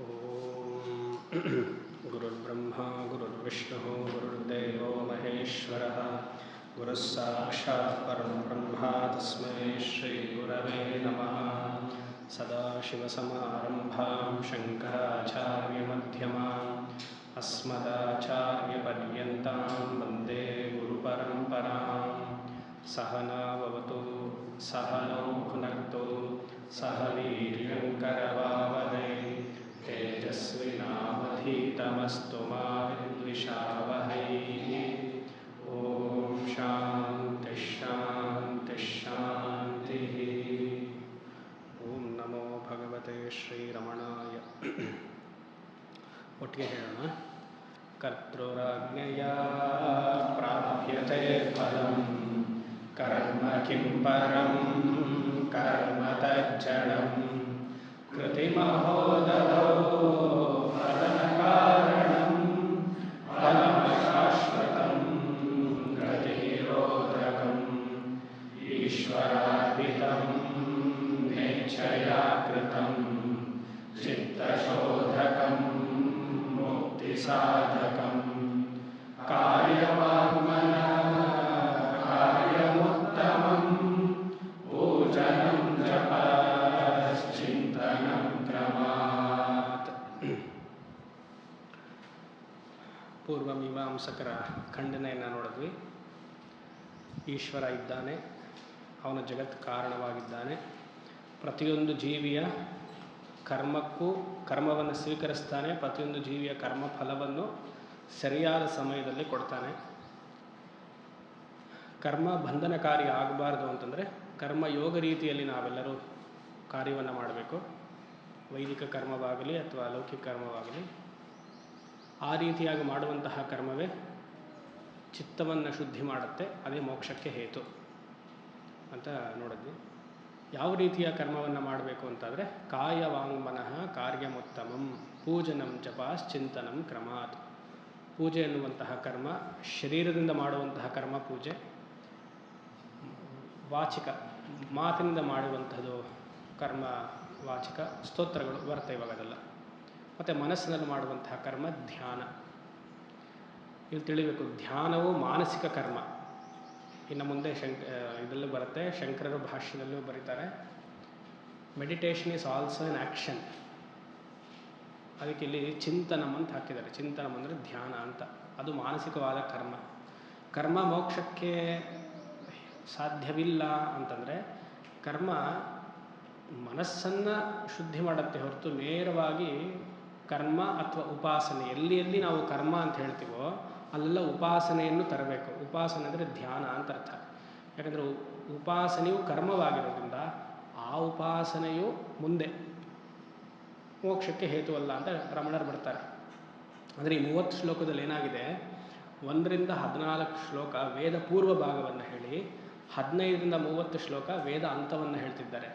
ಓಂ ಗುರುರ್ಬ್ರಹ್ಮ ಗುರುರ್ವಿಷ್ಣುಃ ಗುರುರ್ದೇವೋ ಮಹೇಶ್ವರಃ ಗುರುಸ್ಸಾಕ್ಷಾತ್ ಪರಂ ಬ್ರಹ್ಮ ತಸ್ಮೈ ಶ್ರೀ ಗುರವೇ ನಮಃ. ಸದಾಶಿವಸಮಾರಂಭಾಂ ಶಂಕರಾಚಾರ್ಯಮಧ್ಯಮಾಂ ಅಸ್ಮದಾಚಾರ್ಯಪರ್ಯಂತಾಂ ವಂದೇ ಗುರುಪರಂಪರಾಂ. ಸಹನಾ ಭವತು ಸಹನೌ ಭುನಕ್ತು ಸಹ ವೀರ್ಯಂಕರವಾವಹೈ ತೇಜಸ್ವಿನಾವಧೀತಮಸ್ತು ಮಾ ವಿದ್ವಿಷಾವಹೈ. ಓಂ ಶಾಂತಿ ಶಾಂತಿ ಶಾಂತಿ. ಓಂ ನಮೋ ಭಗವತೆ ಶ್ರೀರಮಣಾಯ. ಒಟ್ಟಿಗೆ ಹೇಳೋಣ. ಕರ್ತೃರಾಜ್ಞಯಾ ಪ್ರಾಪ್ಯತೆ ಫಲಂ ಕರ್ಮ ಕಿಂ ಪರಂ ಕರ್ಮ ತಜ್ಜಡಂ ಕೃತಿಮಹೋದಧೋ ಫಲಕಾರಣಂ ಫಲಮಶಾಶ್ವತಂ ಗತಿರೋಧಕಂ ಈಶ್ವರಾರ್ಪಿತಂ ನೇಚ್ಛಯಾ ಕೃತಂ ಚಿತ್ತಶೋಧಕಂ ಮುಕ್ತಿಸಾಧಕಂ ಕಾರ್ಯವಾಗ್ಮನಃ ಕಾರ್ಯಮುತ್ತಮಂ ಪೂಜನಂ ಜಪಶ್ಚಿಂತನಂ ಕ್ರಮಾತ್. ಪೂರ್ವಮೀಮಾಂಸಕರ ಖಂಡನೆಯನ್ನು ನೋಡಿದ್ವಿ. ಈಶ್ವರ ಇದ್ದಾನೆ, ಅವನು ಜಗತ್ ಕಾರಣವಾಗಿದ್ದಾನೆ. ಪ್ರತಿಯೊಂದು ಜೀವಿಯ ಕರ್ಮಕ್ಕೂ ಕರ್ಮವನ್ನು ಸ್ವೀಕರಿಸ್ತಾನೆ. ಪ್ರತಿಯೊಂದು ಜೀವಿಯ ಕರ್ಮ ಫಲವನ್ನು ಸರಿಯಾದ ಸಮಯದಲ್ಲಿ ಕೊಡ್ತಾನೆ. ಕರ್ಮ ಬಂಧನಕಾರಿ ಆಗಬಾರ್ದು ಅಂತಂದರೆ ಕರ್ಮಯೋಗ ರೀತಿಯಲ್ಲಿ ನಾವೆಲ್ಲರೂ ಕಾರ್ಯವನ್ನು ಮಾಡಬೇಕು. ವೈದಿಕ ಕರ್ಮವಾಗಲಿ ಅಥವಾ ಲೌಕಿಕ ಕರ್ಮವಾಗಲಿ, ಆ ರೀತಿಯಾಗಿ ಮಾಡುವಂತಹ ಕರ್ಮವೇ ಚಿತ್ತವನ್ನು ಶುದ್ಧಿ ಮಾಡುತ್ತೆ. ಅದೇ ಮೋಕ್ಷಕ್ಕೆ ಹೇತು ಅಂತ ನೋಡಿದ್ವಿ. ಯಾವ ರೀತಿಯ ಕರ್ಮವನ್ನು ಮಾಡಬೇಕು ಅಂತಾದರೆ ಕಾಯ ವಾಂಗ್ಮನಃ ಕಾರ್ಯಮುತ್ತಮಂ ಪೂಜನಂ ಜಪಾಶ್ಚಿಂತನಂ ಕ್ರಮಾತ್. ಪೂಜೆ ಎನ್ನುವಂತಹ ಕರ್ಮ ಶರೀರದಿಂದ ಮಾಡುವಂತಹ ಕರ್ಮ ಪೂಜೆ. ವಾಚಿಕ ಮಾತಿನಿಂದ ಮಾಡುವಂಥದ್ದು ಕರ್ಮ ವಾಚಿಕ ಸ್ತೋತ್ರಗಳು ಬರ್ತವೆ ಇವಾಗದೆಲ್ಲ. ಮತ್ತು ಮನಸ್ಸಿನಲ್ಲಿ ಮಾಡುವಂತಹ ಕರ್ಮ ಧ್ಯಾನ. ಇಲ್ಲಿ ತಿಳಿಬೇಕು, ಧ್ಯಾನವು ಮಾನಸಿಕ ಕರ್ಮ. ಇನ್ನು ಮುಂದೆ ಇದರಲ್ಲೂ ಬರುತ್ತೆ, ಶಂಕರರು ಭಾಷ್ಯದಲ್ಲೂ ಬರೀತಾರೆ, meditation is also N action. ಅದಕ್ಕೆ ಇಲ್ಲಿ ಚಿಂತನಂ ಅಂತ ಹಾಕಿದ್ದಾರೆ. ಚಿಂತನಂ ಅಂದರೆ ಧ್ಯಾನ ಅಂತ. ಅದು ಮಾನಸಿಕವಾದ ಕರ್ಮ. ಕರ್ಮ ಮೋಕ್ಷಕ್ಕೆ ಸಾಧ್ಯವಿಲ್ಲ ಅಂತಂದರೆ ಕರ್ಮ ಮನಸ್ಸನ್ನು ಶುದ್ಧಿ ಮಾಡುತ್ತೆ ಹೊರತು ನೇರವಾಗಿ ಕರ್ಮ ಅಥವಾ ಉಪಾಸನೆ, ಎಲ್ಲಿ ನಾವು ಕರ್ಮ ಅಂತ ಹೇಳ್ತೀವೋ ಅಲ್ಲೆಲ್ಲ ಉಪಾಸನೆಯನ್ನು ತರಬೇಕು. ಉಪಾಸನೆ ಅಂದರೆ ಧ್ಯಾನ ಅಂತ ಅರ್ಥ. ಯಾಕಂದರೆ ಉಪಾಸನೆಯು ಕರ್ಮವಾಗಿರೋದ್ರಿಂದ ಆ ಉಪಾಸನೆಯು ಮುಂದೆ ಮೋಕ್ಷಕ್ಕೆ ಹೇತುವಲ್ಲ ಅಂತ ರಮಣರು ಬರ್ತಾರೆ. ಅಂದರೆ ಈ 30 ಶ್ಲೋಕದಲ್ಲಿ ಏನಾಗಿದೆ, 1ರಿಂದ 14 ಶ್ಲೋಕ ವೇದ ಪೂರ್ವ ಭಾಗವನ್ನು ಹೇಳಿ 15ರಿಂದ 30 ಶ್ಲೋಕ ವೇದ ಅಂತವನ್ನು ಹೇಳ್ತಿದ್ದಾರೆ.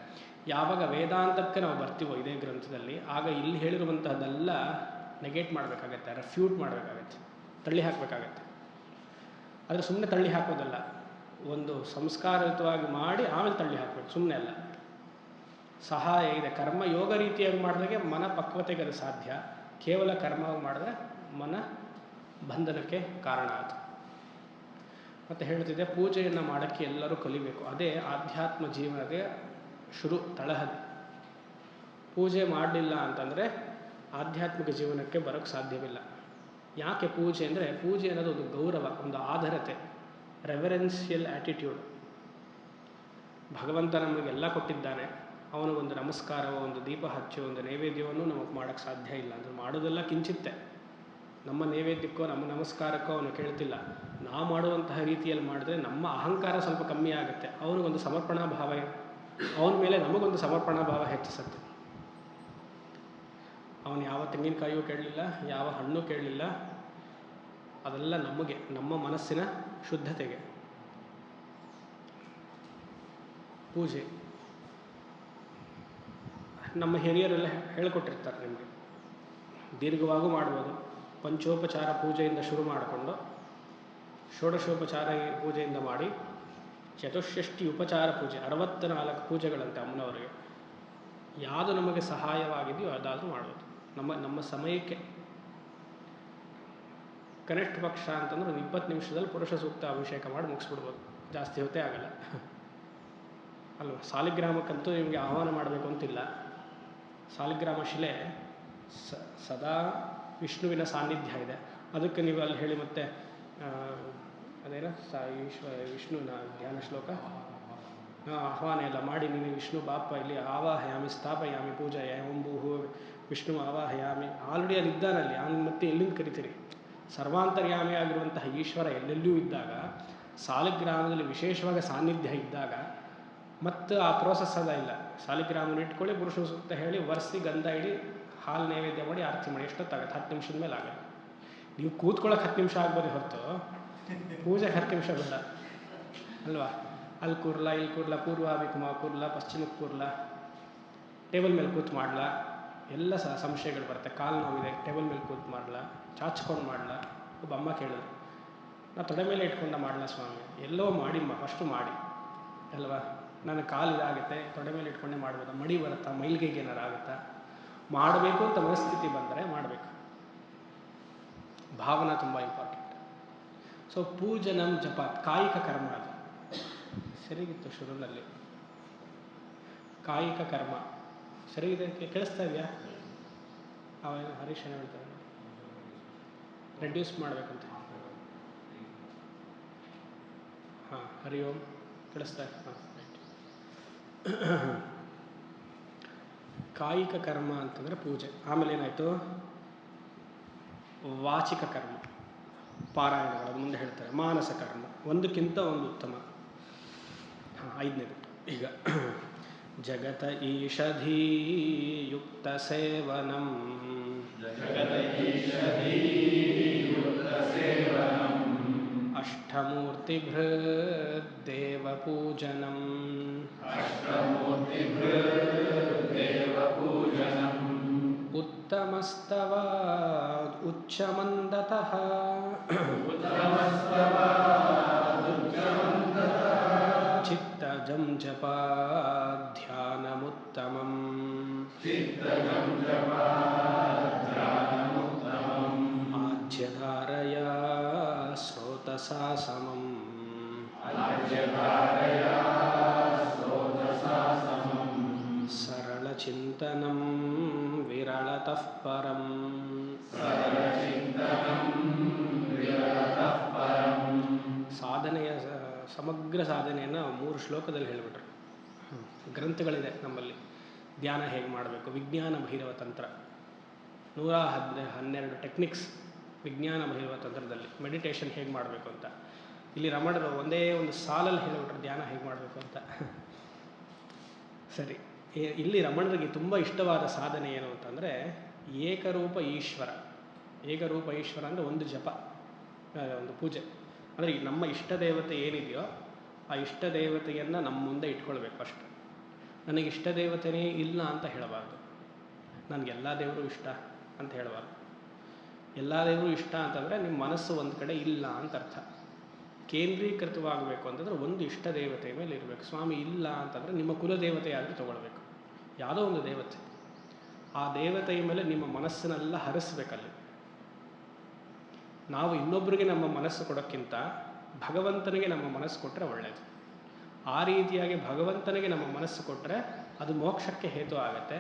ಯಾವಾಗ ವೇದಾಂತಕ್ಕೆ ನಾವು ಬರ್ತೀವೋ ಇದೇ ಗ್ರಂಥದಲ್ಲಿ, ಆಗ ಇಲ್ಲಿ ಹೇಳಿರುವಂತಹದ್ದೆಲ್ಲ ನೆಗೆಟ್ ಮಾಡಬೇಕಾಗತ್ತೆ, ರೆಫ್ಯೂಟ್ ಮಾಡಬೇಕಾಗತ್ತೆ, ತಳ್ಳಿ ಹಾಕಬೇಕಾಗತ್ತೆ. ಆದರೆ ಸುಮ್ಮನೆ ತಳ್ಳಿ ಹಾಕೋದಲ್ಲ, ಒಂದು ಸಂಸ್ಕಾರಯುತವಾಗಿ ಮಾಡಿ ಆಮೇಲೆ ತಳ್ಳಿ ಹಾಕಬೇಕು, ಸುಮ್ಮನೆ ಅಲ್ಲ. ಸಹಾಯ ಇದೆ. ಕರ್ಮ ಯೋಗ ರೀತಿಯಾಗಿ ಮಾಡಿದಾಗೆ ಮನ ಪಕ್ವತೆಗೆ ಅದು ಸಾಧ್ಯ. ಕೇವಲ ಕರ್ಮವಾಗಿ ಮಾಡಿದ್ರೆ ಮನ ಬಂಧನಕ್ಕೆ ಕಾರಣ ಆಯಿತು. ಮತ್ತು ಹೇಳ್ತಿದ್ದೆ, ಪೂಜೆಯನ್ನು ಮಾಡೋಕ್ಕೆ ಎಲ್ಲರೂ ಕಲಿಬೇಕು. ಅದೇ ಆಧ್ಯಾತ್ಮ ಜೀವನದ ಶುರು, ತಳಹದಿ. ಪೂಜೆ ಮಾಡಲಿಲ್ಲ ಅಂತಂದರೆ ಆಧ್ಯಾತ್ಮಿಕ ಜೀವನಕ್ಕೆ ಬರೋಕ್ಕೆ ಸಾಧ್ಯವಿಲ್ಲ. ಯಾಕೆ ಪೂಜೆ ಅಂದರೆ, ಪೂಜೆ ಅನ್ನೋದು ಒಂದು ಗೌರವ, ಒಂದು ಆದರತೆ, ರೆವರೆನ್ಷಿಯಲ್ ಆ್ಯಟಿಟ್ಯೂಡ್. ಭಗವಂತ ನಮಗೆಲ್ಲ ಕೊಟ್ಟಿದ್ದಾನೆ. ಅವನಿಗೊಂದು ನಮಸ್ಕಾರವೋ, ಒಂದು ದೀಪ ಹಚ್ಚೋ, ಒಂದು ನೈವೇದ್ಯವನ್ನು ನಮಗೆ ಮಾಡೋಕ್ಕೆ ಸಾಧ್ಯ ಇಲ್ಲ. ಅಂದರೆ ಮಾಡೋದೆಲ್ಲ ಕಿಂಚಿತ್ತೆ. ನಮ್ಮ ನೈವೇದ್ಯಕ್ಕೋ ನಮ್ಮ ನಮಸ್ಕಾರಕ್ಕೋ ಅವನು ಕೇಳ್ತಿಲ್ಲ. ನಾವು ಮಾಡುವಂತಹ ರೀತಿಯಲ್ಲಿ ಮಾಡಿದ್ರೆ ನಮ್ಮ ಅಹಂಕಾರ ಸ್ವಲ್ಪ ಕಮ್ಮಿ ಆಗುತ್ತೆ. ಅವನಿಗೊಂದು ಸಮರ್ಪಣಾ ಭಾವ, ಅವನ ಮೇಲೆ ನಮಗೊಂದು ಸಮರ್ಪಣಾ ಭಾವ ಹೆಚ್ಚಿಸುತ್ತೆ. ಅವನು ಯಾವ ತೆಂಗಿನಕಾಯಿಯೂ ಕೇಳಲಿಲ್ಲ, ಯಾವ ಹಣ್ಣು ಕೇಳಲಿಲ್ಲ. ಅದೆಲ್ಲ ನಮಗೆ, ನಮ್ಮ ಮನಸ್ಸಿನ ಶುದ್ಧತೆಗೆ. ಪೂಜೆ ನಮ್ಮ ಹಿರಿಯರೆಲ್ಲ ಹೇಳಿಕೊಟ್ಟಿರ್ತಾರೆ ನಿಮಗೆ. ದೀರ್ಘವಾಗೂ ಮಾಡ್ಬೋದು. ಪಂಚೋಪಚಾರ ಪೂಜೆಯಿಂದ ಶುರು ಮಾಡಿಕೊಂಡು ಷೋಡಶೋಪಚಾರ ಪೂಜೆಯಿಂದ ಮಾಡಿ ಚತುಷ್ಷಷ್ಟಿ ಉಪಚಾರ ಪೂಜೆ 64 ಪೂಜೆಗಳಂತೆ ಅಮ್ಮನವರಿಗೆ. ಯಾವುದು ನಮಗೆ ಸಹಾಯವಾಗಿದೆಯೋ ಅದಾದರೂ ಮಾಡೋದು. ನಮ್ಮ ಸಮಯಕ್ಕೆ ಕನಿಷ್ಠ ಪಕ್ಷ ಅಂತಂದ್ರೆ ಒಂದು 20 ನಿಮಿಷದಲ್ಲಿ ಪುರುಷ ಸೂಕ್ತ ಅಭಿಷೇಕ ಮಾಡಿ ಮುಗಿಸ್ಬಿಡ್ಬೋದು, ಜಾಸ್ತಿ ಹೊತ್ತೇ ಆಗಲ್ಲ ಅಲ್ವಾ. ಸಾಲಿಗ್ರಾಮಕ್ಕಂತೂ ನಿಮಗೆ ಆಹ್ವಾನ ಮಾಡಬೇಕು ಅಂತಿಲ್ಲ. ಸಾಲಿಗ್ರಾಮ ಶಿಲೆ ಸದಾ ವಿಷ್ಣುವಿನ ಸಾನ್ನಿಧ್ಯ ಇದೆ. ಅದಕ್ಕೆ ನೀವು ಅಲ್ಲಿ ಹೇಳಿ ಮತ್ತೆ ಅದೇನೋ ವಿಷ್ಣುವಿನ ಧ್ಯಾನ ಶ್ಲೋಕ ಆಹ್ವಾನ ಎಲ್ಲ ಮಾಡಿ, ನೀನು ವಿಷ್ಣು ಬಾಪ ಇಲ್ಲಿ ಆವಾಹಯಾಮಿ ಸ್ಥಾಪಯಾಮಿ ಪೂಜಾಯ ಓಂಭೂಹು ವಿಷ್ಣು ಆವಾಹಯಾಮಿ. ಆಲ್ರೆಡಿ ಅಲ್ಲಿ ಇದ್ದಾನಲ್ಲಿ, ಅವನು ಮತ್ತೆ ಎಲ್ಲಿಂದ ಕರಿತೀರಿ? ಸರ್ವಾಂತರ್ಯಾಮಿ ಆಗಿರುವಂತಹ ಈಶ್ವರ ಎಲ್ಲೆಲ್ಲೂ ಇದ್ದಾಗ, ಸಾಲಿಗ್ರಾಮದಲ್ಲಿ ವಿಶೇಷವಾಗಿ ಸಾನ್ನಿಧ್ಯ ಇದ್ದಾಗ ಮತ್ತು ಆ ಪ್ರೋಸೆಸ್ ಅದ ಇಲ್ಲ. ಸಾಲಿಗ್ರಾಮನ ಇಟ್ಕೊಳ್ಳಿ, ಪುರುಷ ಸೂಕ್ತ ಹೇಳಿ, ಒರೆಸಿ ಗಂಧ ಇಡಿ, ಹಾಲು ನೈವೇದ್ಯ ಮಾಡಿ ಆರತಿ ಮಾಡಿ, ಎಷ್ಟೊತ್ತಾಗುತ್ತೆ? 10 ನಿಮಿಷದ ಮೇಲೆ ಆಗಲ್ಲ. ನೀವು ಕೂತ್ಕೊಳ್ಳೋಕೆ 10 ನಿಮಿಷ ಆಗ್ಬೋದು ಹೊರತು ಪೂಜೆಗೆ 10 ನಿಮಿಷ ಬೇಡ ಅಲ್ವಾ. ಅಲ್ಲಿ ಕೂರ್ಲ, ಇಲ್ಲಿ ಕೂರ್ಲ, ಪೂರ್ವಾಭಿಮುಖ ಕೂರ್ಲ, ಪಶ್ಚಿಮಕ್ಕೆ ಕೂರ್ಲ, ಟೇಬಲ್ ಮೇಲೆ ಕೂತು ಮಾಡ್ಲಾ, ಎಲ್ಲ ಸಂಶಯಗಳು ಬರುತ್ತೆ. ಕಾಲು ನೋವಿದೆ, ಟೇಬಲ್ ಮೇಲೆ ಕೂತು ಮಾಡ್ಲಾ, ಚಾಚ್ಕೊಂಡು ಮಾಡ್ಲಾ. ಒಬ್ಬ ಅಮ್ಮ ಕೇಳಿದ್ರು, ನಾ ತೊಡೆ ಮೇಲೆ ಇಟ್ಕೊಂಡು ಮಾಡ್ಲಾ ಸ್ವಾಮಿ? ಎಲ್ಲೋ ಮಾಡಿಮ್ಮ, ಫಸ್ಟು ಮಾಡಿ ಅಲ್ವಾ. ನನ್ನ ಕಾಲು ಇದಾಗುತ್ತೆ, ತೊಡೆ ಮೇಲೆ ಇಟ್ಕೊಂಡೇ ಮಾಡ್ಬೋದಾ? ಮಡಿ ಬರುತ್ತಾ? ಮೈಲಿಗೆಗೆ ಏನಾರು ಆಗುತ್ತಾ? ಮಾಡಬೇಕು ಅಂತ ಮನಸ್ಥಿತಿ ಬಂದರೆ ಮಾಡಬೇಕು. ಭಾವನಾ ತುಂಬ ಇಂಪಾರ್ಟೆಂಟ್. ಸೊ ಪೂಜನಂ ಜಪ ಕಾಯಿಕ ಕರ್ಮ, ಅದು ಸರಿಗಿತ್ತು ಶುರುವಿನಲ್ಲಿ. ಕಾಯಿಕ ಕರ್ಮ ಸರಿಗಿದೆ, ಕೇಳಿಸ್ತಾ ಇದೆಯಾ? ಅವೇನು ಹರೀಶ್ ಏನು ಹೇಳ್ತಾರೆ, ರೆಡ್ಯೂಸ್ ಮಾಡಬೇಕಂತ. ಹಾಂ, ಹರಿ ಓಂ ಕೇಳಿಸ್ತಾ ಇದೆ. ಹಾಂ, ರೈಟ್. ಕಾಯಿಕ ಕರ್ಮ ಅಂತಂದರೆ ಪೂಜೆ. ಆಮೇಲೆ ಏನಾಯಿತು? ವಾಚಿಕ ಕರ್ಮ, ಪಾರಾಯಣಗಳು, ಅದು ಮುಂದೆ ಹೇಳ್ತಾರೆ. ಮಾನಸ ಕರ್ಮ, ಒಂದಕ್ಕಿಂತ ಒಂದು ಉತ್ತಮ. ಹಾಂ, 5ನೇದು ಈಗ. ಜಗತ ಈಷಧೀ ಯುಕ್ತ ಸೇವನಂ, ಅಷ್ಟಮೂರ್ತಿಭೃದ್ದೇವ ಪೂಜನಂ, ಉತ್ತಮಸ್ತವಾದ್ ಉಚ್ಚಮಂದತಃ, ಚಿತ್ತಜಂ ಜಪಾಧ್ಯಾನಮುತ್ತಮಂ, ಆಜ್ಯಧಾರಯಾ ಸ್ರೋತಸಾ ಸಮಂ, ಸರಳಚಿಂತನಂ ವಿರಳತಃ ಪರಂ. ಸಾಧನೆಯ ಸಮಗ್ರ ಸಾಧನೆಯನ್ನು 3 ಶ್ಲೋಕದಲ್ಲಿ ಹೇಳಿಬಿಟ್ರು. ಗ್ರಂಥಗಳಿದೆ ನಮ್ಮಲ್ಲಿ. ಧ್ಯಾನ ಹೇಗೆ ಮಾಡಬೇಕು, ವಿಜ್ಞಾನ ಭೈರವ ತಂತ್ರ, 112 ಟೆಕ್ನಿಕ್ಸ್ ವಿಜ್ಞಾನ ಭೈರವ ತಂತ್ರದಲ್ಲಿ. ಮೆಡಿಟೇಷನ್ ಹೇಗೆ ಮಾಡಬೇಕು ಅಂತ ಇಲ್ಲಿ ರಮಣರು ಒಂದೇ ಒಂದು ಸಾಲಲ್ಲಿ ಹೇಳಿಬಿಟ್ರು ಧ್ಯಾನ ಹೇಗೆ ಮಾಡಬೇಕು ಅಂತ. ಸರಿ, ಇಲ್ಲಿ ರಮಣರಿಗೆ ತುಂಬ ಇಷ್ಟವಾದ ಸಾಧನೆ ಏನು ಅಂತಂದರೆ ಏಕರೂಪ ಈಶ್ವರ. ಏಕರೂಪ ಈಶ್ವರ ಅಂದರೆ ಒಂದು ಜಪ, ಒಂದು ಪೂಜೆ. ಅಂದರೆ ನಮ್ಮ ಇಷ್ಟ ದೇವತೆ ಏನಿದೆಯೋ ಆ ಇಷ್ಟ ದೇವತೆಯನ್ನು ನಮ್ಮ ಮುಂದೆ ಇಟ್ಕೊಳ್ಬೇಕು ಅಷ್ಟು. ನನಗೆ ಇಷ್ಟ ದೇವತೆಯೇ ಇಲ್ಲ ಅಂತ ಹೇಳಬಾರ್ದು. ನನಗೆಲ್ಲ ದೇವರು ಇಷ್ಟ ಅಂತ ಹೇಳಬಾರ್ದು. ಎಲ್ಲ ದೇವರು ಇಷ್ಟ ಅಂತಂದರೆ ನಿಮ್ಮ ಮನಸ್ಸು ಒಂದು ಕಡೆ ಇಲ್ಲ ಅಂತ ಅರ್ಥ. ಕೇಂದ್ರೀಕೃತವಾಗಬೇಕು ಅಂತಂದರೆ ಒಂದು ಇಷ್ಟ ದೇವತೆಯ ಮೇಲೆ ಇರಬೇಕು. ಸ್ವಾಮಿ ಇಲ್ಲ ಅಂತಂದರೆ ನಿಮ್ಮ ಕುಲದೇವತೆ ಆದರೂ ತೊಗೊಳ್ಬೇಕು, ಯಾವುದೋ ಒಂದು ದೇವತೆ. ಆ ದೇವತೆಯ ಮೇಲೆ ನಿಮ್ಮ ಮನಸ್ಸನ್ನೆಲ್ಲ ಹರಿಸ್ಬೇಕಲ್ಲಿ. ನಾವು ಇನ್ನೊಬ್ಬರಿಗೆ ನಮ್ಮ ಮನಸ್ಸು ಕೊಡೋಕ್ಕಿಂತ ಭಗವಂತನಿಗೆ ನಮ್ಮ ಮನಸ್ಸು ಕೊಟ್ಟರೆ ಒಳ್ಳೆಯದು. ಆ ರೀತಿಯಾಗಿ ಭಗವಂತನಿಗೆ ನಮ್ಮ ಮನಸ್ಸು ಕೊಟ್ಟರೆ ಅದು ಮೋಕ್ಷಕ್ಕೆ ಹೇತು ಆಗುತ್ತೆ.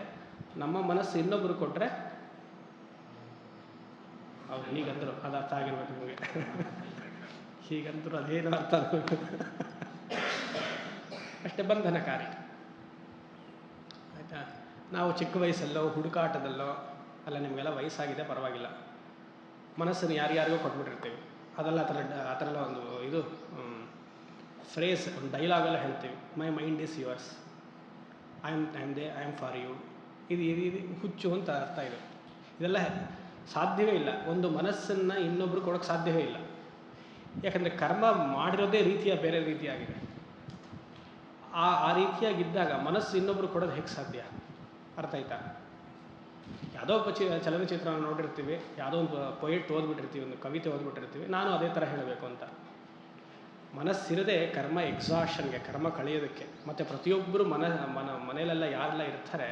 ನಮ್ಮ ಮನಸ್ಸು ಇನ್ನೊಬ್ಬರು ಕೊಟ್ಟರೆ, ಅವ್ರು ಹೀಗಂದರು ಅದು ಅರ್ಥ ಆಗಿರ್ಬೇಕು ನಿಮಗೆ. ಹೀಗಂತರೂ ಅದೇನು ಅರ್ಥ ಅಷ್ಟೇ ಬಂಧನಕಾರಿ. ಆಯಿತಾ? ನಾವು ಚಿಕ್ಕ ವಯಸ್ಸಲ್ಲೋ ಹುಡುಕಾಟದಲ್ಲೋ ಅಲ್ಲ, ನಿಮಗೆಲ್ಲ ವಯಸ್ಸಾಗಿದೆ ಪರವಾಗಿಲ್ಲ, ಮನಸ್ಸನ್ನು ಯಾರ್ಯಾರಿಗೋ ಕೊಟ್ಬಿಟ್ಟಿರ್ತೀವಿ. ಅದೆಲ್ಲ ಆ ಥರ ಎಲ್ಲ ಒಂದು ಇದು ಫ್ರೇಸ್, ಒಂದು ಡೈಲಾಗೆಲ್ಲ ಹೇಳ್ತೀವಿ. My mind is yours, I am for you. ಇದು ಹುಚ್ಚು ಅಂತ ಅರ್ಥ ಇದೆ. ಇದೆಲ್ಲ ಸಾಧ್ಯವೇ ಇಲ್ಲ. ಒಂದು ಮನಸ್ಸನ್ನು ಇನ್ನೊಬ್ರು ಕೊಡೋಕ್ಕೆ ಸಾಧ್ಯವೇ ಇಲ್ಲ. ಯಾಕಂದರೆ ಕರ್ಮ ಮಾಡಿರೋದೇ ಬೇರೆ ರೀತಿಯಾಗಿದೆ. ಆ ರೀತಿಯಾಗಿದ್ದಾಗ ಮನಸ್ಸು ಇನ್ನೊಬ್ರು ಕೊಡೋದು ಹೇಗೆ ಸಾಧ್ಯ? ಅರ್ಥ ಆಯ್ತಾ? ಯಾವುದೋ ಚಲನಚಿತ್ರ ನೋಡಿರ್ತೀವಿ, ಯಾವುದೋ ಒಂದು ಪೊಯೆಟ್ ಓದ್ಬಿಟ್ಟಿರ್ತೀವಿ, ಒಂದು ಕವಿತೆ ಓದ್ಬಿಟ್ಟಿರ್ತೀವಿ, ನಾನು ಅದೇ ಥರ ಹೇಳಬೇಕು ಅಂತ. ಮನಸ್ಸಿರದೆ ಕರ್ಮ ಎಕ್ಸಾಷನ್ಗೆ, ಕರ್ಮ ಕಳೆಯೋದಕ್ಕೆ. ಮತ್ತು ಪ್ರತಿಯೊಬ್ಬರು ಮನೆಯಲ್ಲೆಲ್ಲ ಯಾರೆಲ್ಲ ಇರ್ತಾರೆ,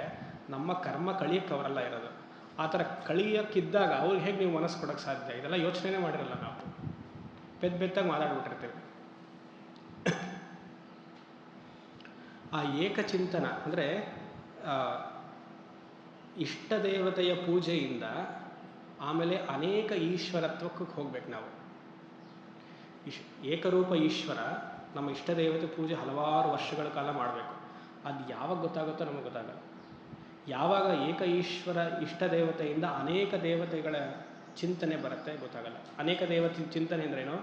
ನಮ್ಮ ಕರ್ಮ ಕಳಿಯೋಕ್ಕೆ ಅವರೆಲ್ಲ ಇರೋದು. ಆ ಥರ ಕಳಿಯೋಕ್ಕಿದ್ದಾಗ ಅವ್ರಿಗೆ ಹೇಗೆ ನೀವು ಮನಸ್ಸು ಕೊಡೋಕ್ಕೆ ಸಾಧ್ಯ? ಇದೆಲ್ಲ ಯೋಚನೆ ಮಾಡಿರಲ್ಲ ನಾವು, ಬೆತ್ತಾಗಿ ಮಾತಾಡ್ಬಿಟ್ಟಿರ್ತೇವೆ. ಆ ಏಕಚಿಂತನ ಅಂದರೆ ಇಷ್ಟ ದೇವತೆಯ ಪೂಜೆಯಿಂದ ಆಮೇಲೆ ಅನೇಕ ಈಶ್ವರತ್ವಕ್ಕೆ ಹೋಗ್ಬೇಕು ನಾವು. ಏಕರೂಪ ಈಶ್ವರ, ನಮ್ಮ ಇಷ್ಟ ದೇವತೆ ಪೂಜೆ ಹಲವಾರು ವರ್ಷಗಳ ಕಾಲ ಮಾಡಬೇಕು. ಅದು ಯಾವಾಗ ಗೊತ್ತಾಗುತ್ತೋ ನಮಗೆ ಗೊತ್ತಾಗಲ್ಲ. ಯಾವಾಗ ಏಕ ಈಶ್ವರ ಇಷ್ಟ ದೇವತೆಯಿಂದ ಅನೇಕ ದೇವತೆಗಳ ಚಿಂತನೆ ಬರುತ್ತೆ ಗೊತ್ತಾಗಲ್ಲ. ಅನೇಕ ದೇವತೆ ಚಿಂತನೆ ಅಂದ್ರೇನು?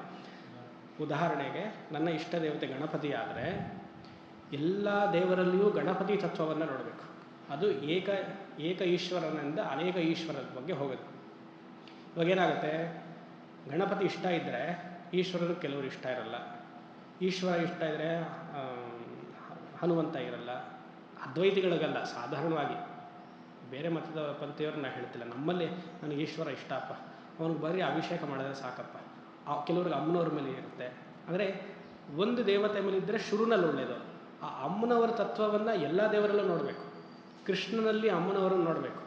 ಉದಾಹರಣೆಗೆ ನನ್ನ ಇಷ್ಟ ದೇವತೆ ಗಣಪತಿ ಆದರೆ ಎಲ್ಲ ದೇವರಲ್ಲಿಯೂ ಗಣಪತಿ ತತ್ವವನ್ನು ನೋಡಬೇಕು. ಅದು ಏಕ ಈಶ್ವರನಿಂದ ಅನೇಕ ಈಶ್ವರದ ಬಗ್ಗೆ ಹೋಗುತ್ತೆ. ಇವಾಗೇನಾಗುತ್ತೆ, ಗಣಪತಿ ಇಷ್ಟ ಇದ್ದರೆ ಈಶ್ವರರು ಕೆಲವರು ಇಷ್ಟ ಇರಲ್ಲ, ಈಶ್ವರ ಇಷ್ಟ ಇದ್ದರೆ ಹನುಮಂತ ಇರಲ್ಲ. ಅದ್ವೈತಿಗಳಿಗಲ್ಲ, ಸಾಧಾರಣವಾಗಿ ಬೇರೆ ಮತದ ಪಂಥಿಯವ್ರನ್ನ ಹೇಳ್ತಿಲ್ಲ. ನಮ್ಮಲ್ಲಿ ನನಗೆ ಈಶ್ವರ ಇಷ್ಟಪ್ಪ, ಅವನಿಗೆ ಬರೀ ಅಭಿಷೇಕ ಮಾಡಿದ್ರೆ ಸಾಕಪ್ಪ. ಕೆಲವ್ರಿಗೆ ಅಮ್ಮನವ್ರ ಮೇಲೆ ಇರುತ್ತೆ. ಅಂದರೆ ಒಂದು ದೇವತೆ ಮೇಲೆ ಇದ್ದರೆ ಶುರುನಲ್ಲಿ ಒಳ್ಳೆಯದು. ಆ ಅಮ್ಮನವರ ತತ್ವವನ್ನು ಎಲ್ಲ ದೇವರಲ್ಲೂ ನೋಡಬೇಕು. ಕೃಷ್ಣನಲ್ಲಿ ಅಮ್ಮನವರನ್ನು ನೋಡಬೇಕು,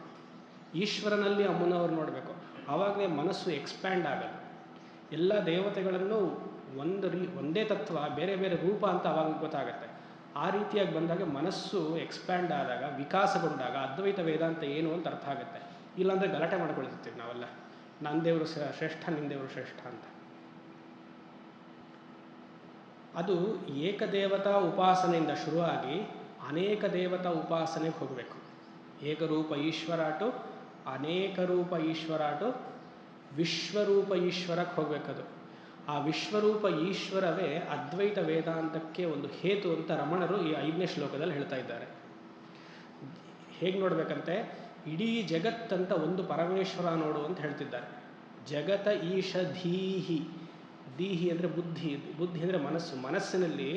ಈಶ್ವರನಲ್ಲಿ ಅಮ್ಮನವರು ನೋಡಬೇಕು. ಆವಾಗಲೇ ಮನಸ್ಸು ಎಕ್ಸ್ಪ್ಯಾಂಡ್ ಆಗಲ್ಲ. ಎಲ್ಲ ದೇವತೆಗಳನ್ನು ಒಂದೇ ತತ್ವ ಬೇರೆ ಬೇರೆ ರೂಪ ಅಂತ ಆವಾಗ ಗೊತ್ತಾಗುತ್ತೆ. ಆ ರೀತಿಯಾಗಿ ಬಂದಾಗ ಮನಸ್ಸು ಎಕ್ಸ್ಪ್ಯಾಂಡ್ ಆದಾಗ, ವಿಕಾಸಗೊಂಡಾಗ ಅದ್ವೈತ ವೇದಾಂತ ಏನು ಅಂತ ಅರ್ಥ ಆಗುತ್ತೆ. ಇಲ್ಲಾಂದರೆ ಗಲಾಟೆ ಮಾಡ್ಕೊಳ್ತಿರ್ತೀವಿ ನಾವೆಲ್ಲ, ನನ್ನ ದೇವರು ಶ್ರೇಷ್ಠ, ನಿನ್ನ ದೇವರು ಶ್ರೇಷ್ಠ ಅಂತ. ಅದು ಏಕದೇವತಾ ಉಪಾಸನೆಯಿಂದ ಶುರುವಾಗಿ ಅನೇಕ ದೇವತಾ ಉಪಾಸನೆಗೆ ಹೋಗಬೇಕು. ಏಕರೂಪ ಈಶ್ವರಾಟು ಅನೇಕ ರೂಪ ಈಶ್ವರಾಟು ವಿಶ್ವರೂಪ ಈಶ್ವರಕ್ಕೆ ಹೋಗಬೇಕದು. ಆ ವಿಶ್ವರೂಪ ಈಶ್ವರವೇ ಅದ್ವೈತ ವೇದಾಂತಕ್ಕೆ ಒಂದು ಹೇತು ಅಂತ ರಮಣರು ಈ 5ನೇ ಶ್ಲೋಕದಲ್ಲಿ ಹೇಳ್ತಾ ಇದ್ದಾರೆ. ಹೇಗೆ ನೋಡಬೇಕಂತೆ, ಇಡೀ ಜಗತ್ತಂತ ಒಂದು ಪರಮೇಶ್ವರ ನೋಡು ಅಂತ ಹೇಳ್ತಿದ್ದಾರೆ. ಜಗತ ಈಶ ಧೀಹಿ, ದೀಹಿ ಅಂದರೆ ಬುದ್ಧಿ, ಬುದ್ಧಿ ಅಂದರೆ ಮನಸ್ಸು. ಮನಸ್ಸಿನಲ್ಲಿ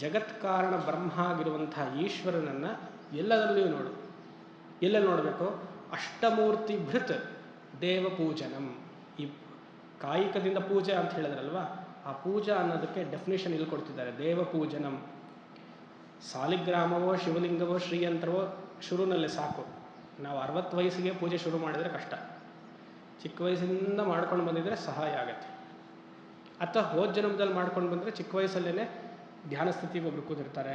ಜಗತ್ಕಾರಣ ಬ್ರಹ್ಮ ಆಗಿರುವಂಥ ಈಶ್ವರನನ್ನು ಎಲ್ಲದರಲ್ಲಿಯೂ ನೋಡು. ಎಲ್ಲೆಲ್ಲಿ ನೋಡಬೇಕು? ಅಷ್ಟಮೂರ್ತಿ ಭೃತ್ ದೇವಪೂಜನಂ. ಈ ಕಾಯಿಕದಿಂದ ಪೂಜೆ ಅಂತ ಹೇಳಿದ್ರಲ್ವ, ಆ ಪೂಜಾ ಅನ್ನೋದಕ್ಕೆ ಡೆಫಿನೇಷನ್ ಇಲ್ಲಿ ಕೊಡ್ತಿದ್ದಾರೆ. ದೇವಪೂಜನಂ. ಸಾಲಿಗ್ರಾಮವೋ ಶಿವಲಿಂಗವೋ ಶ್ರೀಯಂತ್ರವೋ ಶುರುನಲ್ಲೇ ಸಾಕು. ನಾವು 60 ವಯಸ್ಸಿಗೆ ಪೂಜೆ ಶುರು ಮಾಡಿದರೆ ಕಷ್ಟ. ಚಿಕ್ಕ ವಯಸ್ಸಿನಿಂದ ಮಾಡ್ಕೊಂಡು ಬಂದಿದ್ರೆ ಸಹಾಯ ಆಗುತ್ತೆ. ಅಥವಾ ಹೋದ ಜನ್ಮದಲ್ಲಿ ಮಾಡ್ಕೊಂಡು ಬಂದರೆ ಚಿಕ್ಕ ವಯಸ್ಸಲ್ಲೇ ಧ್ಯಾನ ಸ್ಥಿತಿಗೆ ಒಬ್ರು ಕೂತಿರ್ತಾರೆ,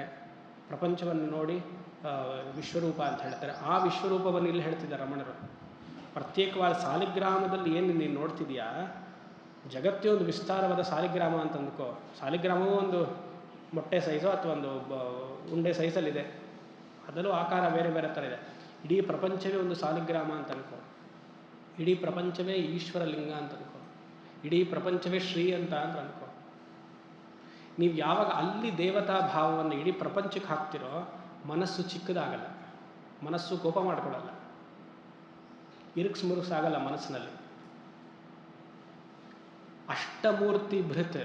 ಪ್ರಪಂಚವನ್ನು ನೋಡಿ ವಿಶ್ವರೂಪ ಅಂತ ಹೇಳ್ತಾರೆ. ಆ ವಿಶ್ವರೂಪವನ್ನು ಇಲ್ಲಿ ಹೇಳ್ತಿದ್ದಾರೆ ರಮಣರು. ಪ್ರತ್ಯೇಕವಾದ ಸಾಲಿಗ್ರಾಮದಲ್ಲಿ ಏನು ನೀನು ನೋಡ್ತಿದೆಯಾ, ಜಗತ್ತೇ ಒಂದು ವಿಸ್ತಾರವಾದ ಸಾಲಿಗ್ರಾಮ ಅಂತ ಅಂದ್ಕೋ. ಸಾಲಿಗ್ರಾಮವೂ ಒಂದು ಮೊಟ್ಟೆ ಸೈಜು ಅಥವಾ ಒಂದು ಉಂಡೆ ಸೈಜಲ್ಲಿದೆ, ಅದರಲ್ಲೂ ಆಕಾರ ಬೇರೆ ಬೇರೆ ಥರ ಇದೆ. ಇಡೀ ಪ್ರಪಂಚವೇ ಒಂದು ಸಾಲಿಗ್ರಾಮ ಅಂತ ಅನ್ಕೋ. ಇಡೀ ಪ್ರಪಂಚವೇ ಈಶ್ವರ ಲಿಂಗ ಅಂತ ಅನ್ಕೋ. ಇಡೀ ಪ್ರಪಂಚವೇ ಶ್ರೀ ಅಂತ ಅನ್ಕೋ. ನೀವು ಯಾವಾಗ ಅಲ್ಲಿ ದೇವತಾ ಭಾವವನ್ನು ಇಡೀ ಪ್ರಪಂಚಕ್ಕೆ ಹಾಕ್ತಿರೋ, ಮನಸ್ಸು ಚಿಕ್ಕದಾಗಲ್ಲ, ಮನಸ್ಸು ಕೋಪ ಮಾಡ್ಕೊಳ್ಳಲ್ಲ, ಇರುಕ್ಸ್ ಮುರುಕ್ಸಾಗಲ್ಲ ಮನಸ್ಸಿನಲ್ಲಿ. ಅಷ್ಟಮೂರ್ತಿ ಭೃತ್,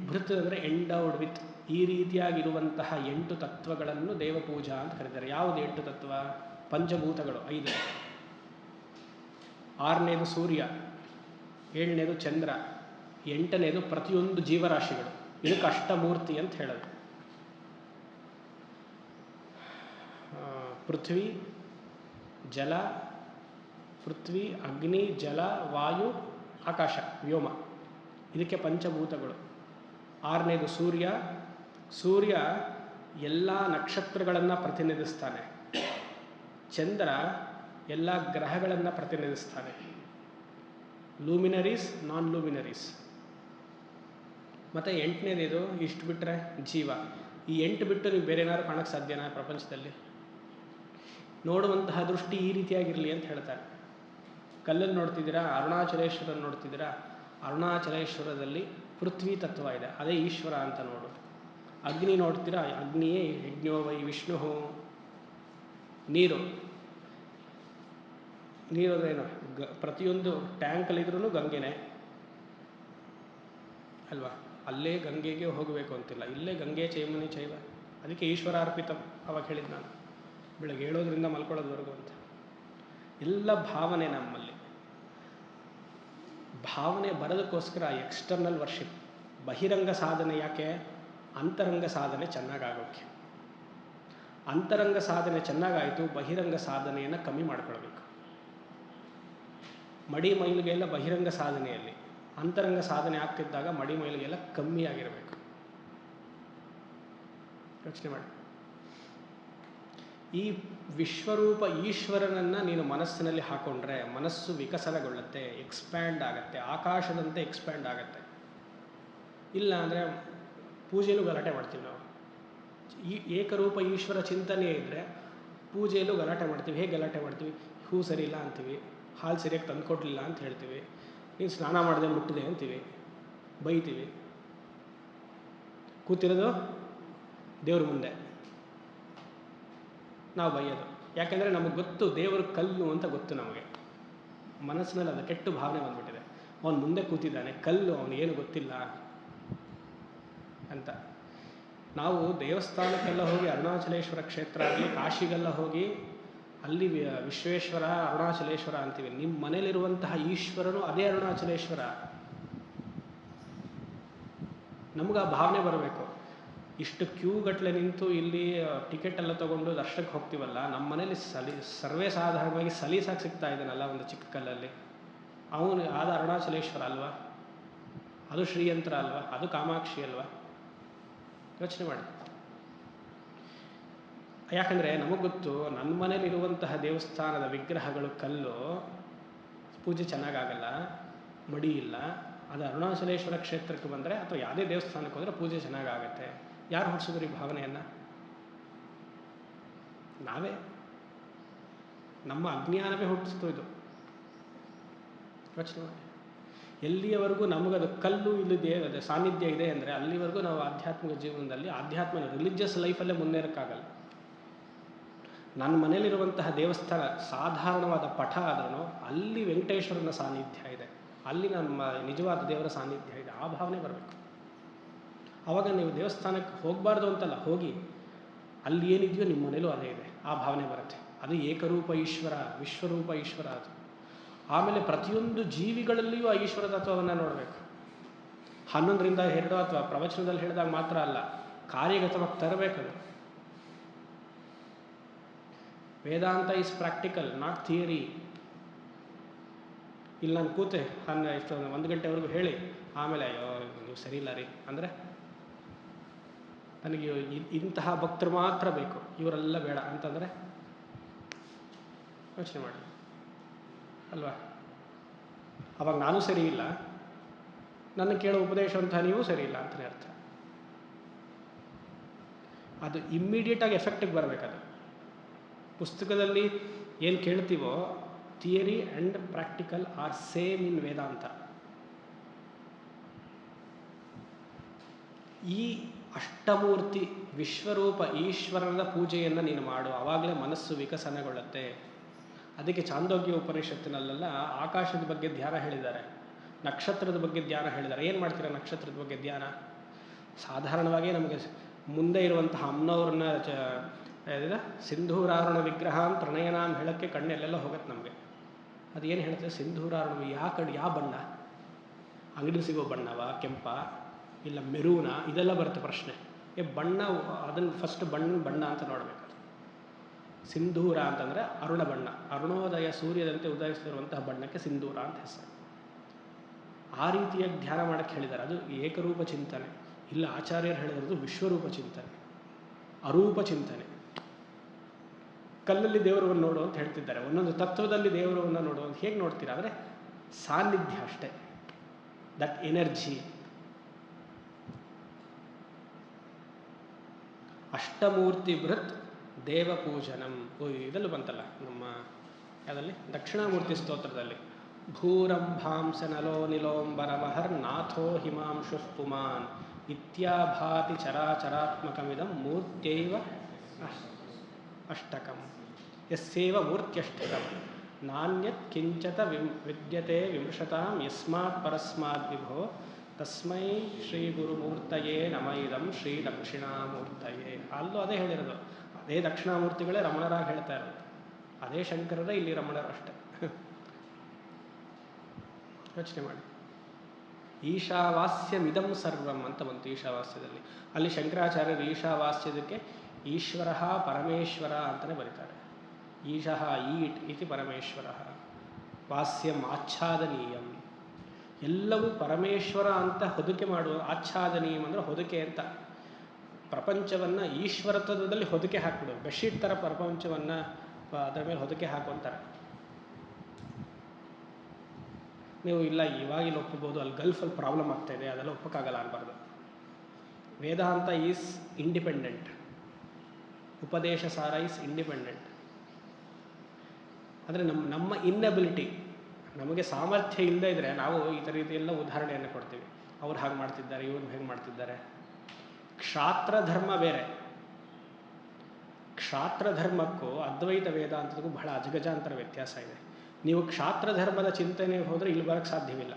ಭೃತ್ ಅಂದರೆ ಎಂಡೌಡ್ ವಿತ್, ಈ ರೀತಿಯಾಗಿರುವಂತಹ 8 ತತ್ವಗಳನ್ನು ದೇವಪೂಜಾ ಅಂತ ಕರೀತಾರೆ. ಯಾವುದು 8 ತತ್ವ? ಪಂಚಭೂತಗಳು 5, 6ನೇದು ಸೂರ್ಯ, 7ನೇದು ಚಂದ್ರ, 8ನೇದು ಪ್ರತಿಯೊಂದು ಜೀವರಾಶಿಗಳು. ಇದಕ್ಕೆ ಅಷ್ಟಮೂರ್ತಿ ಅಂತ ಹೇಳೋದು. ಪೃಥ್ವಿ, ಜಲ, ಪೃಥ್ವಿ, ಅಗ್ನಿ, ಜಲ, ವಾಯು, ಆಕಾಶ, ವ್ಯೋಮ, ಇದಕ್ಕೆ ಪಂಚಭೂತಗಳು. 6ನೇದು ಸೂರ್ಯ. ಸೂರ್ಯ ಎಲ್ಲ ನಕ್ಷತ್ರಗಳನ್ನು ಪ್ರತಿನಿಧಿಸ್ತಾನೆ. ಚಂದ್ರ ಎಲ್ಲ ಗ್ರಹಗಳನ್ನು ಪ್ರತಿನಿಧಿಸ್ತಾನೆ. ಲೂಮಿನರೀಸ್, ನಾನ್ ಲೂಮಿನರೀಸ್. ಮತ್ತು 8ನೇದು ಇಷ್ಟು ಬಿಟ್ಟರೆ ಜೀವ. ಈ 8 ಬಿಟ್ಟು ನೀವು ಬೇರೆ ಏನಾದ್ರು ಕಾಣೋಕ್ಕೆ ಸಾಧ್ಯನಾ ಪ್ರಪಂಚದಲ್ಲಿ? ನೋಡುವಂತಹ ದೃಷ್ಟಿ ಈ ರೀತಿಯಾಗಿರಲಿ ಅಂತ ಹೇಳ್ತಾರೆ. ಕಲ್ಲಲ್ಲಿ ನೋಡ್ತಿದ್ದೀರಾ, ಅರುಣಾಚಲೇಶ್ವರನ್ನು ನೋಡ್ತಿದ್ದೀರಾ, ಅರುಣಾಚಲೇಶ್ವರದಲ್ಲಿ ಪೃಥ್ವಿ ತತ್ವ ಇದೆ, ಅದೇ ಈಶ್ವರ ಅಂತ ನೋಡು. ಅಗ್ನಿ ನೋಡ್ತೀರಾ, ಅಗ್ನಿಯೇ ಯಜ್ಞೋ ವೈ ವಿಷ್ಣು. ನೀರು ನೀರೇನು, ಪ್ರತಿಯೊಂದು ಟ್ಯಾಂಕಲ್ಲಿದ್ರೂ ಗಂಗೆನೇ ಅಲ್ವಾ? ಅಲ್ಲೇ ಗಂಗೆಗೆ ಹೋಗಬೇಕು ಅಂತಿಲ್ಲ, ಇಲ್ಲೇ ಗಂಗೆ ಚೈಮುನಿ ಚೈವ. ಅದಕ್ಕೆ ಈಶ್ವರಾರ್ಪಿತ ಅವಾಗ ಹೇಳಿದ್ದು ನಾನು, ಬೆಳಗ್ಗೆ ಹೇಳೋದ್ರಿಂದ ಮಲ್ಕೊಳ್ಳೋದ್ವರೆಗೂ ಅಂತ. ಎಲ್ಲ ಭಾವನೆ ನಮ್ಮಲ್ಲಿ. ಭಾವನೆ ಬರೋದಕ್ಕೋಸ್ಕರ ಎಕ್ಸ್ಟರ್ನಲ್ ವರ್ಷಿಪ್. ಬಹಿರಂಗ ಸಾಧನೆ ಯಾಕೆ? ಅಂತರಂಗ ಸಾಧನೆ ಚೆನ್ನಾಗಾಗೋಕ್ಕೆ. ಅಂತರಂಗ ಸಾಧನೆ ಚೆನ್ನಾಗಾಯಿತು, ಬಹಿರಂಗ ಸಾಧನೆಯನ್ನು ಕಮ್ಮಿ ಮಾಡ್ಕೊಳ್ಬೇಕು. ಮಡಿ ಮೈಲಿಗೆಲ್ಲ ಬಹಿರಂಗ ಸಾಧನೆಯಲ್ಲಿ, ಅಂತರಂಗ ಸಾಧನೆ ಆಗ್ತಿದ್ದಾಗ ಮಡಿ ಮೈಲಿಗೆಲ್ಲ ಕಮ್ಮಿ ಆಗಿರಬೇಕು. ಯೋಚನೆ ಮಾಡಿ. ಈ ವಿಶ್ವರೂಪ ಈಶ್ವರನನ್ನು ನೀನು ಮನಸ್ಸಿನಲ್ಲಿ ಹಾಕೊಂಡ್ರೆ ಮನಸ್ಸು ವಿಕಸನಗೊಳ್ಳುತ್ತೆ, ಎಕ್ಸ್ಪ್ಯಾಂಡ್ ಆಗುತ್ತೆ, ಆಕಾಶದಂತೆ ಎಕ್ಸ್ಪ್ಯಾಂಡ್ ಆಗುತ್ತೆ. ಇಲ್ಲ ಅಂದರೆ ಪೂಜೆಯಲ್ಲೂ ಗಲಾಟೆ ಮಾಡ್ತೀವಿ ನಾವು. ಈ ಏಕರೂಪ ಈಶ್ವರ ಚಿಂತನೆ ಇದ್ದರೆ ಪೂಜೆಯಲ್ಲೂ ಗಲಾಟೆ ಮಾಡ್ತೀವಿ. ಹೇಗೆ ಗಲಾಟೆ ಮಾಡ್ತೀವಿ? ಹೂ ಸರಿ ಇಲ್ಲ ಅಂತೀವಿ, ಹಾಲು ಸರಿಯಾಗಿ ತಂದುಕೊಡ್ಲಿಲ್ಲ ಅಂತ ಹೇಳ್ತೀವಿ, ನೀನು ಸ್ನಾನ ಮಾಡದೆ ಮುಟ್ಟಿದೆ ಅಂತೀವಿ, ಬೈತೀವಿ. ಕೂತಿರೋದು ದೇವ್ರ ಮುಂದೆ ನಾವು ಬೈಯೋದು. ಯಾಕೆಂದರೆ ನಮಗೆ ಗೊತ್ತು ದೇವರು ಕಲ್ಲು ಅಂತ ಗೊತ್ತು. ನಮಗೆ ಮನಸ್ಸಿನಲ್ಲಿ ಅದು ಕೆಟ್ಟ ಭಾವನೆ ಬಂದ್ಬಿಟ್ಟಿದೆ. ಅವನು ಮುಂದೆ ಕೂತಿದ್ದಾನೆ, ಕಲ್ಲು, ಅವನಿಗೇನು ಗೊತ್ತಿಲ್ಲ ಅಂತ. ನಾವು ದೇವಸ್ಥಾನಕ್ಕೆಲ್ಲ ಹೋಗಿ, ಅರುಣಾಚಲೇಶ್ವರ ಕ್ಷೇತ್ರ ಆಗಲಿ, ಕಾಶಿಗೆಲ್ಲ ಹೋಗಿ ಅಲ್ಲಿ ವಿಶ್ವೇಶ್ವರ, ಅರುಣಾಚಲೇಶ್ವರ ಅಂತೀವಿ. ನಿಮ್ಮ ಮನೇಲಿರುವಂತಹ ಈಶ್ವರನು ಅದೇ ಅರುಣಾಚಲೇಶ್ವರ. ನಮ್ಗೆ ಆ ಭಾವನೆ ಬರಬೇಕು. ಇಷ್ಟು ಕ್ಯೂ ಗಟ್ಟಲೆ ನಿಂತು ಇಲ್ಲಿ ಟಿಕೆಟ್ ಎಲ್ಲ ತೊಗೊಂಡು ದರ್ಶನಕ್ಕೆ ಹೋಗ್ತೀವಲ್ಲ, ನಮ್ಮ ಮನೇಲಿ ಸರ್ವೇ ಸಾಧಾರಣವಾಗಿ ಸಲೀಸಾಗಿ ಸಿಗ್ತಾ ಇದ್ದಾನಲ್ಲ ಒಂದು ಚಿಕ್ಕ ಕಲ್ಲಲ್ಲಿ, ಅವನು ಆದ ಅರುಣಾಚಲೇಶ್ವರ ಅಲ್ವಾ? ಅದು ಶ್ರೀಯಂತ್ರ ಅಲ್ವಾ? ಅದು ಕಾಮಾಕ್ಷಿ ಅಲ್ವಾ? ಯೋಚನೆ ಮಾಡಿ. ಯಾಕಂದರೆ ನಮಗೆ ಗೊತ್ತು, ನನ್ನ ಮನೇಲಿರುವಂತಹ ದೇವಸ್ಥಾನದ ವಿಗ್ರಹಗಳು ಕಲ್ಲು, ಪೂಜೆ ಚೆನ್ನಾಗಾಗಲ್ಲ, ಮಡಿ ಇಲ್ಲ. ಅದು ಅರುಣಾಚಲೇಶ್ವರ ಕ್ಷೇತ್ರಕ್ಕೆ ಬಂದರೆ ಅಥವಾ ಯಾವುದೇ ದೇವಸ್ಥಾನಕ್ಕೆ ಹೋದರೆ ಪೂಜೆ ಚೆನ್ನಾಗಾಗತ್ತೆ. ಯಾರು ಹುಟ್ಟಿಸಿದ್ರು ಈ ಭಾವನೆಯನ್ನು? ನಾವೇ. ನಮ್ಮ ಅಜ್ಞಾನವೇ ಹುಟ್ಟಿಸ್ತು ಇದು. ಯೋಚನೆ ಮಾಡಿ. ಎಲ್ಲಿಯವರೆಗೂ ನಮಗದು ಕಲ್ಲು ಇಲ್ಲಿ ಅದು ಸಾನ್ನಿಧ್ಯ ಇದೆ ಅಂದರೆ ಅಲ್ಲಿವರೆಗೂ ನಾವು ಆಧ್ಯಾತ್ಮಿಕ ಜೀವನದಲ್ಲಿ, ಆಧ್ಯಾತ್ಮ ರಿಲಿಜಿಯಸ್ ಲೈಫಲ್ಲೇ ಮುನ್ನೇರಕ್ಕಾಗಲ್ಲ. ನನ್ನ ಮನೇಲಿರುವಂತಹ ದೇವಸ್ಥಾನ ಸಾಧಾರಣವಾದ ಪಠ ಆದ್ರೂ ಅಲ್ಲಿ ವೆಂಕಟೇಶ್ವರನ ಸಾನ್ನಿಧ್ಯ ಇದೆ, ಅಲ್ಲಿ ನಮ್ಮ ನಿಜವಾದ ದೇವರ ಸಾನ್ನಿಧ್ಯ ಇದೆ. ಆ ಭಾವನೆ ಬರಬೇಕು. ಆವಾಗ ನೀವು ದೇವಸ್ಥಾನಕ್ಕೆ ಹೋಗಬಾರ್ದು ಅಂತಲ್ಲ, ಹೋಗಿ ಅಲ್ಲಿ ಏನಿದೆಯೋ ನಿಮ್ಮ ಮನೇಲೂ ಅದೇ ಇದೆ, ಆ ಭಾವನೆ ಬರುತ್ತೆ. ಅದು ಏಕರೂಪ ಈಶ್ವರ, ವಿಶ್ವರೂಪ ಈಶ್ವರ ಅದು. ಆಮೇಲೆ ಪ್ರತಿಯೊಂದು ಜೀವಿಗಳಲ್ಲಿಯೂ ಆ ಈಶ್ವರ ತತ್ವವನ್ನು ನೋಡಬೇಕು. 11ರಿಂದ 2 ಅಥವಾ ಪ್ರವಚನದಲ್ಲಿ ಹೇಳಿದಾಗ ಮಾತ್ರ ಅಲ್ಲ, ಕಾರ್ಯಗತವಾಗಿ ತರಬೇಕದು. ವೇದಾಂತ ಈಸ್ ಪ್ರಾಕ್ಟಿಕಲ್, ನಾಟ್ ಥಿಯರಿ. ಇಲ್ಲಿ ನಾನು ಕೂತೆ ಇಷ್ಟು 1 ಗಂಟೆವರೆಗೂ ಹೇಳಿ ಆಮೇಲೆ ಅಯ್ಯೋ ನೀವು ಸರಿ ಇಲ್ಲ ರೀ ಅಂದರೆ, ನನಗೆ ಇಂತಹ ಭಕ್ತರು ಮಾತ್ರ ಬೇಕು, ಇವರೆಲ್ಲ ಬೇಡ ಅಂತಂದರೆ ಯೋಚನೆ ಮಾಡಿ ಅಲ್ವಾ? ಅವಾಗ ನಾನು ಸರಿ ಇಲ್ಲ, ನನ್ನ ಕೇಳೋ ಉಪದೇಶ ಅಂತ ನೀವು ಸರಿ ಇಲ್ಲ ಅಂತಲೇ ಅರ್ಥ. ಅದು ಇಮ್ಮಿಡಿಯೇಟಾಗಿ ಎಫೆಕ್ಟಿಗೆ ಬರಬೇಕದು. ಪುಸ್ತಕದಲ್ಲಿ ಏನು ಕೇಳ್ತೀವೋ, theory and practical are same in Vedanta. ಈ ಅಷ್ಟಮೂರ್ತಿ ವಿಶ್ವರೂಪ ಈಶ್ವರನ ಪೂಜೆಯನ್ನು ನೀನು ಮಾಡು, ಆವಾಗಲೇ ಮನಸ್ಸು ವಿಕಸನಗೊಳ್ಳುತ್ತೆ. ಅದಕ್ಕೆ ಚಾಂದೋಗ್ಯ ಉಪನಿಷತ್ತಿನಲ್ಲೆಲ್ಲ ಆಕಾಶದ ಬಗ್ಗೆ ಧ್ಯಾನ ಹೇಳಿದ್ದಾರೆ, ನಕ್ಷತ್ರದ ಬಗ್ಗೆ ಧ್ಯಾನ ಹೇಳಿದ್ದಾರೆ. ಏನು ಮಾಡ್ತೀರಾ ನಕ್ಷತ್ರದ ಬಗ್ಗೆ ಧ್ಯಾನ? ಸಾಧಾರಣವಾಗಿ ನಮಗೆ ಮುಂದೆ ಇರುವಂತಹ ಅಮ್ಮನವ್ರನ್ನ ಸಿಂಧೂರಾರುಣ ವಿಗ್ರಹ ಪ್ರಣಯನಾಂ ಹೇಳೋಕ್ಕೆ ಕಣ್ಣೆಲ್ಲೆಲ್ಲ ಹೋಗುತ್ತೆ ನಮಗೆ. ಅದು ಏನು ಹೇಳ್ತದೆ? ಸಿಂಧೂರಾರುಣ ಯಾವ ಬಣ್ಣ? ಅಂಗಡಿ ಸಿಗೋ ಬಣ್ಣವ, ಕೆಂಪ, ಇಲ್ಲ ಮೆರೂನ? ಇದೆಲ್ಲ ಬರುತ್ತೆ ಪ್ರಶ್ನೆ. ಬಣ್ಣ, ಅದನ್ನು ಫಸ್ಟ್ ಬಣ್ಣ ಅಂತ ನೋಡಬೇಕು. ಸಿಂಧೂರ ಅಂತಂದರೆ ಅರುಣ ಬಣ್ಣ, ಅರುಣೋದಯ ಸೂರ್ಯದಂತೆ ಉದಯಿಸ್ತಿರುವಂತಹ ಬಣ್ಣಕ್ಕೆ ಸಿಂಧೂರ ಅಂತ ಹೆಸರು. ಆ ರೀತಿಯಾಗಿ ಧ್ಯಾನ ಮಾಡೋಕ್ಕೆ ಹೇಳಿದ್ದಾರೆ. ಅದು ಏಕರೂಪ ಚಿಂತನೆ. ಇಲ್ಲ ಆಚಾರ್ಯರು ಹೇಳಿರೋದು ವಿಶ್ವರೂಪ ಚಿಂತನೆ, ಅರೂಪ ಚಿಂತನೆ. ಕಲ್ಲಲ್ಲಿ ದೇವರವನ್ನು ನೋಡು ಅಂತ ಹೇಳ್ತಿದ್ದಾರೆ, ಒಂದೊಂದು ತತ್ವದಲ್ಲಿ ದೇವರವನ್ನು ನೋಡು ಅಂತ. ಹೇಗೆ ನೋಡ್ತೀರಾ ಅಂದರೆ ಸಾನ್ನಿಧ್ಯ ಅಷ್ಟೇ, ದಟ್ ಎನರ್ಜಿ. ಅಷ್ಟಮೂರ್ತಿ ಬೃಹತ್ ದೇವಪೂಜನಂ, ಇದಲ್ಲೂ ಬಂತಲ್ಲ ನಮ್ಮ ಯಾವುದಲ್ಲಿ ದಕ್ಷಿಣಾಮೂರ್ತಿ ಸ್ತೋತ್ರದಲ್ಲಿ, ಭೂರಂಭಾಂಸನಲೋ ನಿಲೋಂಬರಮಹರ್ ನಾಥೋ ಹಿಮಾಂಶು ಪುಮಾನ್ ಇತ್ಯಾಭಾತಿ ಚರಾಚರಾತ್ಮಕಮಿದಂ ಮೂರ್ತ್ಯೈವ ಅಷ್ಟಕಂ ಯಸ್ಯೈವ ಮೂರ್ತ್ಯಷ್ಟಕಂ ನಾನ್ಯತ್ ಕಿಂಚತ ವಿದ್ಯತೆ ವಿಮೃಶತಾಂ ಯಸ್ಮಾತ್ ಪರಸ್ಮಾದ್ ವಿಭೋ ತಸ್ಮೈ ಶ್ರೀ ಗುರುಮೂರ್ತಯೇ ನಮ ಇದಂ ಶ್ರೀ ದಕ್ಷಿಣಾಮೂರ್ತಯೇ. ಅಲ್ಲೂ ಅದೇ ಹೇಳಿರೋದು, ಅದೇ ದಕ್ಷಿಣಾಮೂರ್ತಿಗಳೇ ರಮಣರಾಗಿ ಹೇಳ್ತಾ ಇರೋದು, ಅದೇ ಶಂಕರರೇ ಇಲ್ಲಿ ರಮಣರು ಅಷ್ಟೇ. ಯೋಚನೆ ಮಾಡಿ. ಈಶಾವಾಸ್ಯಮಿದಂ ಸರ್ವಂ ಅಂತ ಬಂತು ಈಶಾವಾಸ್ಯದಲ್ಲಿ. ಅಲ್ಲಿ ಶಂಕರಾಚಾರ್ಯರು ಈಶಾವಾಸ್ಯದಕ್ಕೆ ಈಶ್ವರ ಪರಮೇಶ್ವರ ಅಂತಲೇ ಬರೀತಾರೆ. ಈಶಃ ಈಟ್ ಇತಿ ಪರಮೇಶ್ವರ ವಾಸ್ಯಂ ಆಚ್ಛಾದನೀಯಂ. ಎಲ್ಲವೂ ಪರಮೇಶ್ವರ ಅಂತ ಹೊದಿಕೆ ಮಾಡುವ. ಆಚ್ಛಾದನೀಯಂ ಅಂದರೆ ಹೊದಿಕೆ ಅಂತ. ಪ್ರಪಂಚವನ್ನು ಈಶ್ವರತ್ವದಲ್ಲಿ ಹೊದಿಕೆ ಹಾಕಿಬಿಡು. ಬೆಡ್ಶೀಟ್ ಥರ ಪ್ರಪಂಚವನ್ನು ಅದರ ಮೇಲೆ ಹೊದಿಕೆ ಹಾಕುವಂತಾರೆ. ನೀವು ಇಲ್ಲ ಇವಾಗಿಲ್ಲ ಒಪ್ಪಬಹುದು, ಅಲ್ಲಿ ಗಲ್ಫಲ್ಲಿ ಪ್ರಾಬ್ಲಮ್ ಆಗ್ತಾಯಿದೆ, ಅದೆಲ್ಲ ಒಪ್ಪಕ್ಕಾಗಲ್ಲ ಅನ್ಬಾರ್ದು. ವೇದಾಂತ ಈಸ್ ಇಂಡಿಪೆಂಡೆಂಟ್, ಉಪದೇಶ ಸಾರ ಈಸ್ ಇಂಡಿಪೆಂಡೆಂಟ್. ಅಂದರೆ ನಮ್ಮ ಇನ್ನಬಿಲಿಟಿ, ನಮಗೆ ಸಾಮರ್ಥ್ಯ ಇಲ್ಲದೇ ಇದ್ದರೆ ನಾವು ಈ ಥರ ರೀತಿಯೆಲ್ಲ ಉದಾಹರಣೆಯನ್ನು ಕೊಡ್ತೀವಿ. ಅವ್ರು ಹಾಗೆ ಮಾಡ್ತಿದ್ದಾರೆ, ಇವ್ರು ಹೇಗೆ ಮಾಡ್ತಿದ್ದಾರೆ. ಕ್ಷಾತ್ರ ಧರ್ಮ ಬೇರೆ. ಕ್ಷಾತ್ರ ಧರ್ಮಕ್ಕೂ ಅದ್ವೈತ ವೇದಾಂತಕ್ಕೂ ಬಹಳ ಅಜಗಜಾಂತರ ವ್ಯತ್ಯಾಸ ಇದೆ. ನೀವು ಕ್ಷಾತ್ರ ಧರ್ಮದ ಚಿಂತನೆಗೆ ಹೋದರೆ ಇಲ್ಲಿ ಬರೋಕ್ಕೆ ಸಾಧ್ಯವಿಲ್ಲ.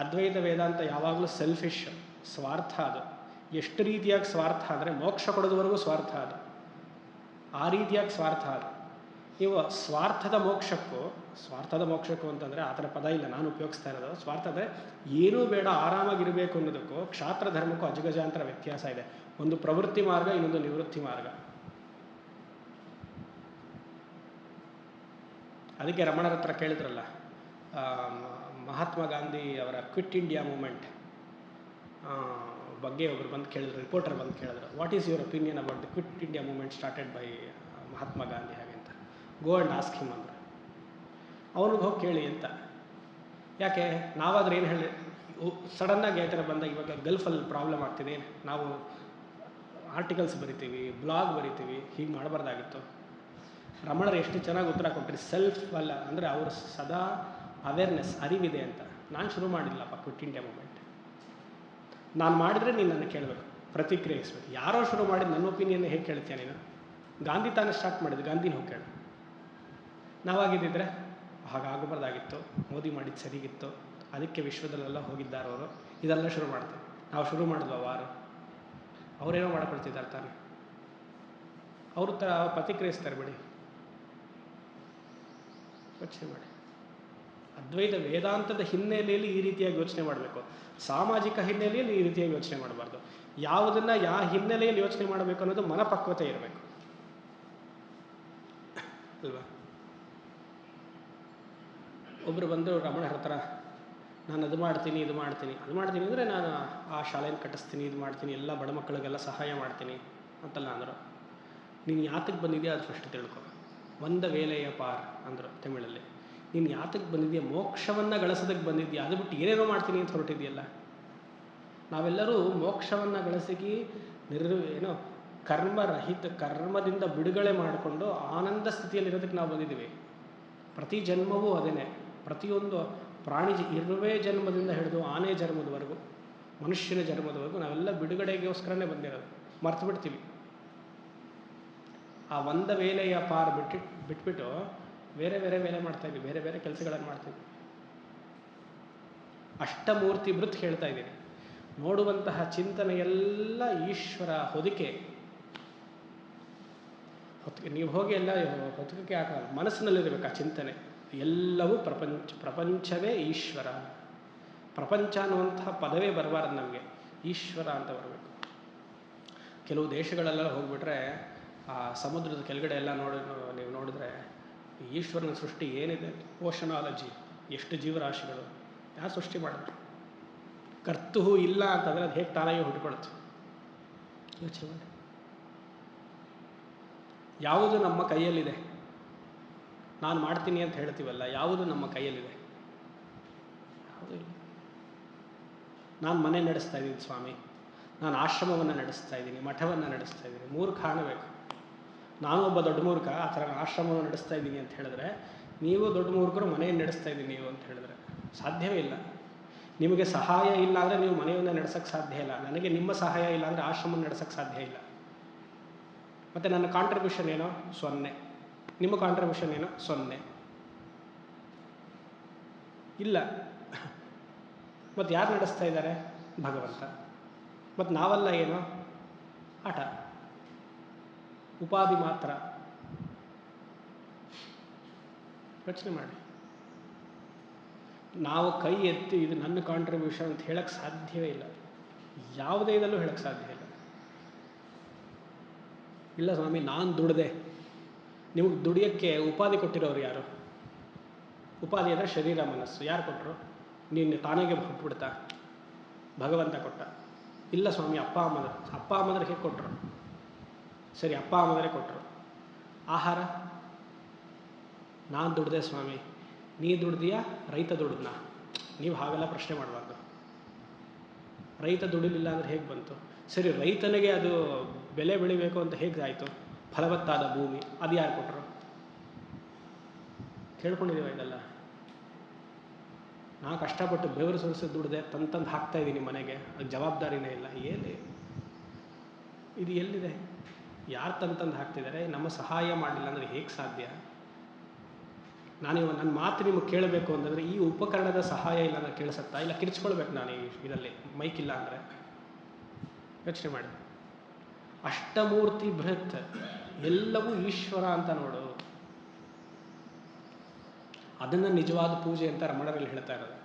ಅದ್ವೈತ ವೇದಾಂತ ಯಾವಾಗಲೂ ಸೆಲ್ಫಿಶ್, ಸ್ವಾರ್ಥ. ಅದು ಎಷ್ಟು ರೀತಿಯಾಗಿ ಸ್ವಾರ್ಥ ಅಂದರೆ ಮೋಕ್ಷ ಕೊಡೋದವರೆಗೂ ಸ್ವಾರ್ಥ. ಅದು ಆ ರೀತಿಯಾಗಿ ಸ್ವಾರ್ಥ. ಅದು ನೀವು ಸ್ವಾರ್ಥದ ಮೋಕ್ಷಕ್ಕೂ ಅಂತಂದರೆ ಆ ಥರ ಪದ ಇಲ್ಲ, ನಾನು ಉಪಯೋಗಿಸ್ತಾ ಇರೋದು. ಸ್ವಾರ್ಥ ಅಂದರೆ ಏನೂ ಬೇಡ, ಆರಾಮಾಗಿರಬೇಕು ಅನ್ನೋದಕ್ಕೂ ಕ್ಷಾತ್ರ ಧರ್ಮಕ್ಕೂ ಅಜಗಜಾಂತರ ವ್ಯತ್ಯಾಸ ಇದೆ. ಒಂದು ಪ್ರವೃತ್ತಿ ಮಾರ್ಗ, ಇನ್ನೊಂದು ನಿವೃತ್ತಿ ಮಾರ್ಗ. ಅದಕ್ಕೆ ರಮಣರ ಹತ್ರ ಕೇಳಿದ್ರಲ್ಲ, ಮಹಾತ್ಮ ಗಾಂಧಿ ಅವರ ಕ್ವಿಟ್ ಇಂಡಿಯಾ ಮೂಮೆಂಟ್ ಬಗ್ಗೆ ಒಬ್ಬರು ಬಂದು ಕೇಳಿದ್ರು, ರಿಪೋರ್ಟರ್ ಬಂದು ಕೇಳಿದ್ರು, what is your opinion about the quit India movement started by Mahatma Gandhi ಹಾಗೆ ಅಂತ. ಗೋ ಆ್ಯಂಡ್ ಆಸ್ಕ್ ಹಿಮ್ ಅಂದರು. ಅವ್ರಿಗೆ ಹೋಗಿ ಕೇಳಿ ಅಂತ. ಯಾಕೆ ನಾವಾದ್ರೆ ಏನು ಹೇಳಿ ಸಡನ್ನಾಗಿ ಈ ಥರ ಬಂದಾಗ, ಇವಾಗ ಗಲ್ಫಲ್ಲಿ ಪ್ರಾಬ್ಲಮ್ ಆಗ್ತಿದೆ, ನಾವು ಆರ್ಟಿಕಲ್ಸ್ ಬರಿತೀವಿ, ಬ್ಲಾಗ್ ಬರಿತೀವಿ, ಹೀಗೆ ಮಾಡಬಾರ್ದಾಗಿತ್ತು. ರಮಣರು ಎಷ್ಟು ಚೆನ್ನಾಗಿ ಉತ್ತರ ಕೊಟ್ಟರು. ಸೆಲ್ಫ್ ಅಲ್ಲ ಅಂದರೆ ಅವರು ಸದಾ ಅವೇರ್ನೆಸ್, ಅರಿವಿದೆ ಅಂತ. ನಾನು ಶುರು ಮಾಡಿಲ್ಲಪ್ಪ ಕ್ವಿಟ್ ಇಂಡಿಯಾ ಮೂಮೆಂಟ್. ನಾನು ಮಾಡಿದರೆ ನೀನು ನನ್ನ ಕೇಳಬೇಕು, ಪ್ರತಿಕ್ರಿಯಿಸ್ಬೇಕು. ಯಾರೋ ಶುರು ಮಾಡಿದ ನನ್ನ ಒಪಿನಿಯನ್ ಹೇಗೆ ಕೇಳ್ತೀಯ ನೀನು? ಗಾಂಧಿ ತಾನೇ ಸ್ಟಾರ್ಟ್ ಮಾಡಿದ್ದು, ಗಾಂಧಿನ ಹೋಗಿ ಕೇಳು. ನಾವಾಗಿದ್ದಿದ್ರೆ ಹಾಗಾಗಬಾರ್ದಾಗಿತ್ತು, ಮೋದಿ ಮಾಡಿದ್ದು ಸರಿಗಿತ್ತು, ಅದಕ್ಕೆ ವಿಶ್ವದಲ್ಲೆಲ್ಲ ಹೋಗಿದ್ದಾರೆ ಅವರು, ಇದೆಲ್ಲ ಶುರು ಮಾಡ್ತಾರೆ. ನಾವು ಶುರು ಮಾಡಿದ್ವ ವಾರು? ಅವರೇನೋ ಮಾಡ್ಕೊಳ್ತಿದ್ದಾರೆ ತಾನೆ, ಅವರು ಪ್ರತಿಕ್ರಿಯಿಸ್ತಾರೆ ಬಿಡಿ, ಯೋಚನೆ ಮಾಡಿ. ಅದ್ವೈತ ವೇದಾಂತದ ಹಿನ್ನೆಲೆಯಲ್ಲಿ ಈ ರೀತಿಯಾಗಿ ಯೋಚನೆ ಮಾಡಬೇಕು. ಸಾಮಾಜಿಕ ಹಿನ್ನೆಲೆಯಲ್ಲಿ ಈ ರೀತಿಯಾಗಿ ಯೋಚನೆ ಮಾಡಬಾರ್ದು. ಯಾವುದನ್ನು ಯಾವ ಹಿನ್ನೆಲೆಯಲ್ಲಿ ಯೋಚನೆ ಮಾಡಬೇಕು ಅನ್ನೋದು ಮನಪಕ್ವತೆ ಇರಬೇಕು ಅಲ್ವಾ? ಒಬ್ಬರು ಬಂದು ರಮಣರ ಹತ್ರ, ನಾನು ಅದು ಮಾಡ್ತೀನಿ ಅಂದರೆ ನಾನು ಆ ಶಾಲೆಯನ್ನು ಕಟ್ಟಿಸ್ತೀನಿ, ಇದು ಮಾಡ್ತೀನಿ, ಎಲ್ಲ ಬಡ ಮಕ್ಕಳಿಗೆಲ್ಲ ಸಹಾಯ ಮಾಡ್ತೀನಿ ಅಂತಲ್ಲ ಅಂದರು. ನೀನು ಯಾತಕ್ಕೆ ಬಂದಿದೆಯಾ ಅದು ಫಸ್ಟ್ ತಿಳ್ಕೊ. ಒಂದ ವೇಲೆಯ ಪಾರ್ ಅಂದರು ತಮಿಳಲ್ಲಿ. ನೀನು ಯಾತಕ್ಕೆ ಬಂದಿದೆಯಾ? ಮೋಕ್ಷವನ್ನು ಗಳಿಸೋದಕ್ಕೆ ಬಂದಿದೆಯಾ? ಅದು ಬಿಟ್ಟು ಏನೇನೋ ಮಾಡ್ತೀನಿ ಅಂತ ಹೊರಟಿದೆಯಲ್ಲ. ನಾವೆಲ್ಲರೂ ಮೋಕ್ಷವನ್ನು ಗಳಿಸಿ ಏನೋ ಕರ್ಮದಿಂದ ಬಿಡುಗಡೆ ಮಾಡಿಕೊಂಡು ಆನಂದ ಸ್ಥಿತಿಯಲ್ಲಿರೋದಕ್ಕೆ ನಾವು ಬಂದಿದ್ದೀವಿ. ಪ್ರತಿ ಜನ್ಮವೂ ಅದೇನೆ. ಪ್ರತಿಯೊಂದು ಪ್ರಾಣಿ ಇರುವೆ ಜನ್ಮದಿಂದ ಹಿಡಿದು ಆನೆ ಜನ್ಮದವರೆಗೂ, ಮನುಷ್ಯನ ಜನ್ಮದವರೆಗೂ ನಾವೆಲ್ಲ ಬಿಡುಗಡೆಗೋಸ್ಕರನೇ ಬಂದಿರೋದು. ಮರ್ತು ಬಿಡ್ತೀವಿ. ಆ ಒಂದ ವೇಲೆಯ ಪಾರ್ ಬಿಟ್ಬಿಟ್ಟು ಬೇರೆ ವೇಲೆ ಮಾಡ್ತಾಯಿದ್ವಿ, ಬೇರೆ ಕೆಲಸಗಳನ್ನು ಮಾಡ್ತಾಯಿದ್ವಿ. ಅಷ್ಟಮೂರ್ತಿ ಬೃತ್ ಹೇಳ್ತಾ ಇದ್ದೀನಿ. ನೋಡುವಂತಹ ಚಿಂತನೆಯೆಲ್ಲ ಈಶ್ವರ ಹೊದಿಕೆ. ನೀವು ಹೋಗಿ ಎಲ್ಲ ಹೊತ್ತಿಗೆ ಹಾಕಲ್ಲ, ಮನಸ್ಸಿನಲ್ಲಿರಬೇಕು ಆ ಚಿಂತನೆ. ಎಲ್ಲವೂ ಪ್ರಪಂಚವೇ ಈಶ್ವರ. ಪ್ರಪಂಚ ಅನ್ನುವಂತಹ ಪದವೇ ಬರಬಾರ್ದು ನಮಗೆ, ಈಶ್ವರ ಅಂತ ಬರಬೇಕು. ಕೆಲವು ದೇಶಗಳೆಲ್ಲ ಹೋಗ್ಬಿಟ್ರೆ ಆ ಸಮುದ್ರದ ಕೆಳಗಡೆ ಎಲ್ಲ ನೀವು ನೋಡಿದ್ರೆ ಈಶ್ವರನ ಸೃಷ್ಟಿ ಏನಿದೆ, ಓಷನಾಲಜಿ, ಎಷ್ಟು ಜೀವರಾಶಿಗಳು, ಯಾರು ಸೃಷ್ಟಿ ಮಾಡಿದ್ರು? ಕರ್ತು ಇಲ್ಲ ಅಂತಂದರೆ ಅದು ಹೇಗೆ ತಾನಾಗಿ ಹುಟ್ಕೊಳುತ್ತೆ? ಯೋಚನೆ ಮಾಡಿ. ಯಾವುದು ನಮ್ಮ ಕೈಯಲ್ಲಿದೆ? ನಾನು ಮಾಡ್ತೀನಿ ಅಂತ ಹೇಳ್ತೀವಲ್ಲ, ಯಾವುದು ನಮ್ಮ ಕೈಯಲ್ಲಿದೆ? ಯಾವುದೂ ಇಲ್ಲ. ನಾನು ಮನೆ ನಡೆಸ್ತಾ ಇದ್ದೀನಿ ಸ್ವಾಮಿ, ನಾನು ಆಶ್ರಮವನ್ನು ನಡೆಸ್ತಾ ಇದ್ದೀನಿ, ಮಠವನ್ನು ನಡೆಸ್ತಾ ಇದ್ದೀನಿ. ಮೂರ್ಖ ಅನ್ನಬೇಕು. ನಾನು ಒಬ್ಬ ದೊಡ್ಡ ಮೂರ್ಖ, ಆ ಥರ ಆಶ್ರಮವನ್ನು ನಡೆಸ್ತಾ ಇದ್ದೀನಿ ಅಂತ ಹೇಳಿದ್ರೆ, ನೀವು ದೊಡ್ಡ ಮೂರ್ಖರು ಮನೆಯನ್ನು ನಡೆಸ್ತಾ ಇದ್ದೀನಿ ನೀವು ಅಂತ ಹೇಳಿದ್ರೆ ಸಾಧ್ಯವೇ ಇಲ್ಲ. ನಿಮಗೆ ಸಹಾಯ ಇಲ್ಲ ಅಂದರೆ ನೀವು ಮನೆಯನ್ನು ನಡೆಸೋಕ್ಕೆ ಸಾಧ್ಯ ಇಲ್ಲ. ನನಗೆ ನಿಮ್ಮ ಸಹಾಯ ಇಲ್ಲ ಅಂದರೆ ಆಶ್ರಮ ನಡೆಸೋಕ್ಕೆ ಸಾಧ್ಯ ಇಲ್ಲ. ಮತ್ತು ನನ್ನ ಕಾಂಟ್ರಿಬ್ಯೂಷನ್ ಏನೋ 0, ನಿಮ್ಮ ಕಾಂಟ್ರಿಬ್ಯೂಷನ್ ಏನೋ 0 ಇಲ್ಲ. ಮತ್ತು ಯಾರು ನಡೆಸ್ತಾ ಇದ್ದಾರೆ? ಭಗವಂತ. ಮತ್ತು ನಾವೆಲ್ಲ ಏನು? ಆಟ, ಉಪಾಧಿ ಮಾತ್ರ. ಯೋಚನೆ ಮಾಡಿ. ನಾವು ಕೈ ಎತ್ತಿ ಇದು ನನ್ನ ಕಾಂಟ್ರಿಬ್ಯೂಷನ್ ಅಂತ ಹೇಳಕ್ಕೆ ಸಾಧ್ಯವೇ ಇಲ್ಲ. ಯಾವುದೇ ಇದಲ್ಲೂ ಹೇಳಕ್ಕೆ ಸಾಧ್ಯ ಇಲ್ಲ. ಇಲ್ಲ ಸ್ವಾಮಿ, ನಾನು ದುಡ್ದೆ. ನಿಮಗೆ ದುಡಿಯೋಕ್ಕೆ ಉಪಾಧಿ ಕೊಟ್ಟಿರೋರು ಯಾರು? ಉಪಾಧಿ ಅಂದರೆ ಶರೀರ ಮನಸ್ಸು. ಯಾರು ಕೊಟ್ಟರು? ನೀನು ತಾನಾಗೆ ಹುಟ್ಟುಬಿಡ್ತಾ? ಭಗವಂತ ಕೊಟ್ಟ. ಇಲ್ಲ ಸ್ವಾಮಿ, ಅಪ್ಪ ಅಮ್ಮಂದ್ರೆ ಹೇಗೆ ಕೊಟ್ಟರು? ಸರಿ, ಅಪ್ಪ ಅಮ್ಮಂದರೆ ಕೊಟ್ಟರು. ಆಹಾರ ನಾನು ದುಡ್ದೆ ಸ್ವಾಮಿ. ನೀ ದುಡ್ದೀಯಾ, ರೈತ ದುಡಿದ್ನ? ನೀವು ಹಾಗೆಲ್ಲ ಪ್ರಶ್ನೆ ಮಾಡಬಾರ್ದು. ರೈತ ದುಡಿಲಿಲ್ಲ ಅಂದರೆ ಹೇಗೆ ಬಂತು? ಸರಿ, ರೈತನಿಗೆ ಅದು ಬೆಲೆ ಬೆಳಿಬೇಕು ಅಂತ ಹೇಗೆ ಆಯಿತು? ಫಲವತ್ತಾದ ಭೂಮಿ, ಅದು ಯಾರು ಕೊಟ್ಟರು? ಕೇಳ್ಕೊಂಡಿದ್ದೀವ ಇದೆಲ್ಲ? ನಾ ಕಷ್ಟಪಟ್ಟು ಬೆವರು ಸುರಿಸಿ ದುಡ್ದೆ ತಂದು ಹಾಕ್ತಾ ಇದ್ದೀನಿ ಮನೆಗೆ, ಅದು ಜವಾಬ್ದಾರಿನೇ ಇಲ್ಲ. ಇದು ಎಲ್ಲಿದೆ? ಯಾರು ತಂದು ಹಾಕ್ತಿದ್ದಾರೆ? ನಮ್ಮ ಸಹಾಯ ಮಾಡಲಿಲ್ಲ ಅಂದರೆ ಹೇಗೆ ಸಾಧ್ಯ? ನನ್ನ ಮಾತು ನಿಮಗೆ ಕೇಳಬೇಕು ಅಂತಂದರೆ ಈ ಉಪಕರಣದ ಸಹಾಯ ಇಲ್ಲ ಅಂದರೆ ಕೇಳಿಸತ್ತಾ? ಇಲ್ಲ ಕಿರ್ಚ್ಕೊಳ್ಬೇಕು ನಾನು ಇದರಲ್ಲಿ ಮೈಕ್ ಇಲ್ಲ ಅಂದರೆ? ಯೋಚನೆ ಮಾಡಿ. ಅಷ್ಟಮೂರ್ತಿ ಬೃಹತ್, ಎಲ್ಲವೂ ಈಶ್ವರ ಅಂತ ನೋಡು. ಅದನ್ನು ನಿಜವಾದ ಪೂಜೆ ಅಂತ ರಮಣರಲ್ಲಿ ಹೇಳ್ತಾ ಇರೋದು.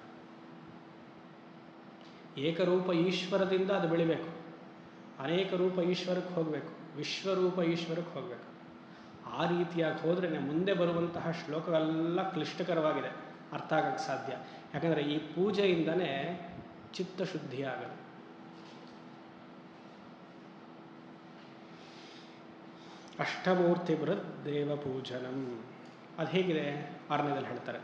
ಏಕರೂಪ ಈಶ್ವರದಿಂದ ಅದು ಬೆಳಿಬೇಕು, ಅನೇಕ ರೂಪ ಈಶ್ವರಕ್ಕೆ ಹೋಗಬೇಕು, ವಿಶ್ವರೂಪ ಈಶ್ವರಕ್ಕೆ ಹೋಗಬೇಕು. ಆ ರೀತಿಯಾಗಿ ಹೋದರೆ ಮುಂದೆ ಬರುವಂತಹ ಶ್ಲೋಕಗಳೆಲ್ಲ ಕ್ಲಿಷ್ಟಕರವಾಗಿದೆ, ಅರ್ಥ ಆಗಕ್ಕೆ ಸಾಧ್ಯ. ಯಾಕಂದರೆ ಈ ಪೂಜೆಯಿಂದನೇ ಚಿತ್ತಶುದ್ಧಿಯಾಗದು. ಅಷ್ಟಮೂರ್ತಿ ಬೃಹತ್ ದೇವ ಪೂಜನಂ. ಅದು ಹೇಗಿದೆ? 6ನೇದಲ್ಲಿ ಹೇಳ್ತಾರೆ,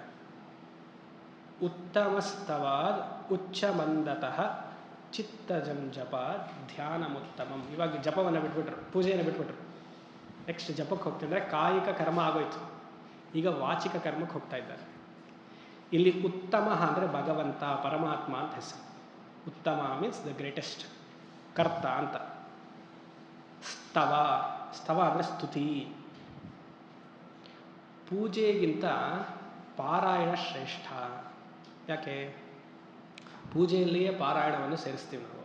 ಉತ್ತಮಸ್ತವಾದ್ ಉಚ್ಚ ಮಂದತಃ ಚಿತ್ತಜಂ ಜಪಾದ್ ಧ್ಯಾನಮುತ್ತಮಂ. ಇವಾಗ ಜಪವನ್ನು ಬಿಟ್ಬಿಟ್ರು, ಪೂಜೆಯನ್ನು ಬಿಟ್ಬಿಟ್ರು. ನೆಕ್ಸ್ಟ್ ಜಪಕ್ಕೆ ಹೋಗ್ತಿದ್ರೆ ಕಾಯಿಕ ಕರ್ಮ ಆಗೋಯ್ತು, ಈಗ ವಾಚಿಕ ಕರ್ಮಕ್ಕೆ ಹೋಗ್ತಾ ಇದ್ದಾರೆ. ಇಲ್ಲಿ ಉತ್ತಮ ಅಂದರೆ ಭಗವಂತ, ಪರಮಾತ್ಮ ಅಂತ ಹೆಸರು. ಉತ್ತಮ ಮೀನ್ಸ್ ದ ಗ್ರೇಟೆಸ್ಟ್, ಕರ್ತ ಅಂತ. ಸ್ತವ ಅಂದರೆ ಸ್ತುತಿ. ಪೂಜೆಗಿಂತ ಪಾರಾಯಣ ಶ್ರೇಷ್ಠ. ಯಾಕೆ? ಪೂಜೆಯಲ್ಲಿಯೇ ಪಾರಾಯಣವನ್ನು ಸೇರಿಸ್ತೀವಿ ನಾವು.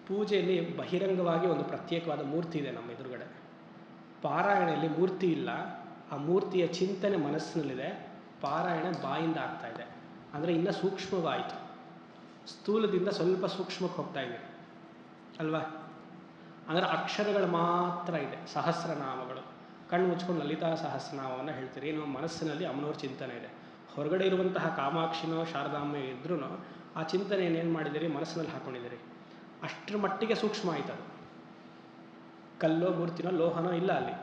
ಪೂಜೆಯಲ್ಲಿ ಬಹಿರಂಗವಾಗಿ ಒಂದು ಪ್ರತ್ಯೇಕವಾದ ಮೂರ್ತಿ ಇದೆ ನಮ್ಮ ಎದುರುಗಡೆ. ಪಾರಾಯಣದಲ್ಲಿ ಮೂರ್ತಿ ಇಲ್ಲ, ಆ ಮೂರ್ತಿಯ ಚಿಂತನೆ ಮನಸ್ಸಿನಲ್ಲಿದೆ. ಪಾರಾಯಣ ಬಾಯಿಂದ ಆಗ್ತಾ ಇದೆ, ಅಂದರೆ ಇನ್ನೂ ಸೂಕ್ಷ್ಮವಾಯಿತು. ಸ್ಥೂಲದಿಂದ ಸ್ವಲ್ಪ ಸೂಕ್ಷ್ಮಕ್ಕೆ ಹೋಗ್ತಾ ಇದೆ ಅಲ್ವಾ? ಅಂದರೆ ಅಕ್ಷರಗಳು ಮಾತ್ರ ಇದೆ, ಸಹಸ್ರನಾಮಗಳು. ಕಣ್ಣು ಮುಚ್ಕೊಂಡು ಲಲಿತಾ ಸಹಸ್ರನಾಮವನ್ನು ಹೇಳ್ತೀರಿ, ನಮ್ಮ ಮನಸ್ಸಿನಲ್ಲಿ ಅಮ್ಮನವ್ರ ಚಿಂತನೆ ಇದೆ. ಹೊರಗಡೆ ಇರುವಂತಹ ಕಾಮಾಕ್ಷಿನೋ ಶಾರದಾಂಬೆ ಇದ್ರೂ ಆ ಚಿಂತನೆ ಏನೇನು ಮಾಡಿದಿರಿ, ಮನಸ್ಸಿನಲ್ಲಿ ಹಾಕ್ಕೊಂಡಿದ್ದೀರಿ. ಅಷ್ಟರ ಮಟ್ಟಿಗೆ ಸೂಕ್ಷ್ಮ ಆಯ್ತು ಅದು. ಕಲ್ಲೋ ಮೂರ್ತಿನೋ ಲೋಹನೋ ಇಲ್ಲ ಅಲ್ಲಿ.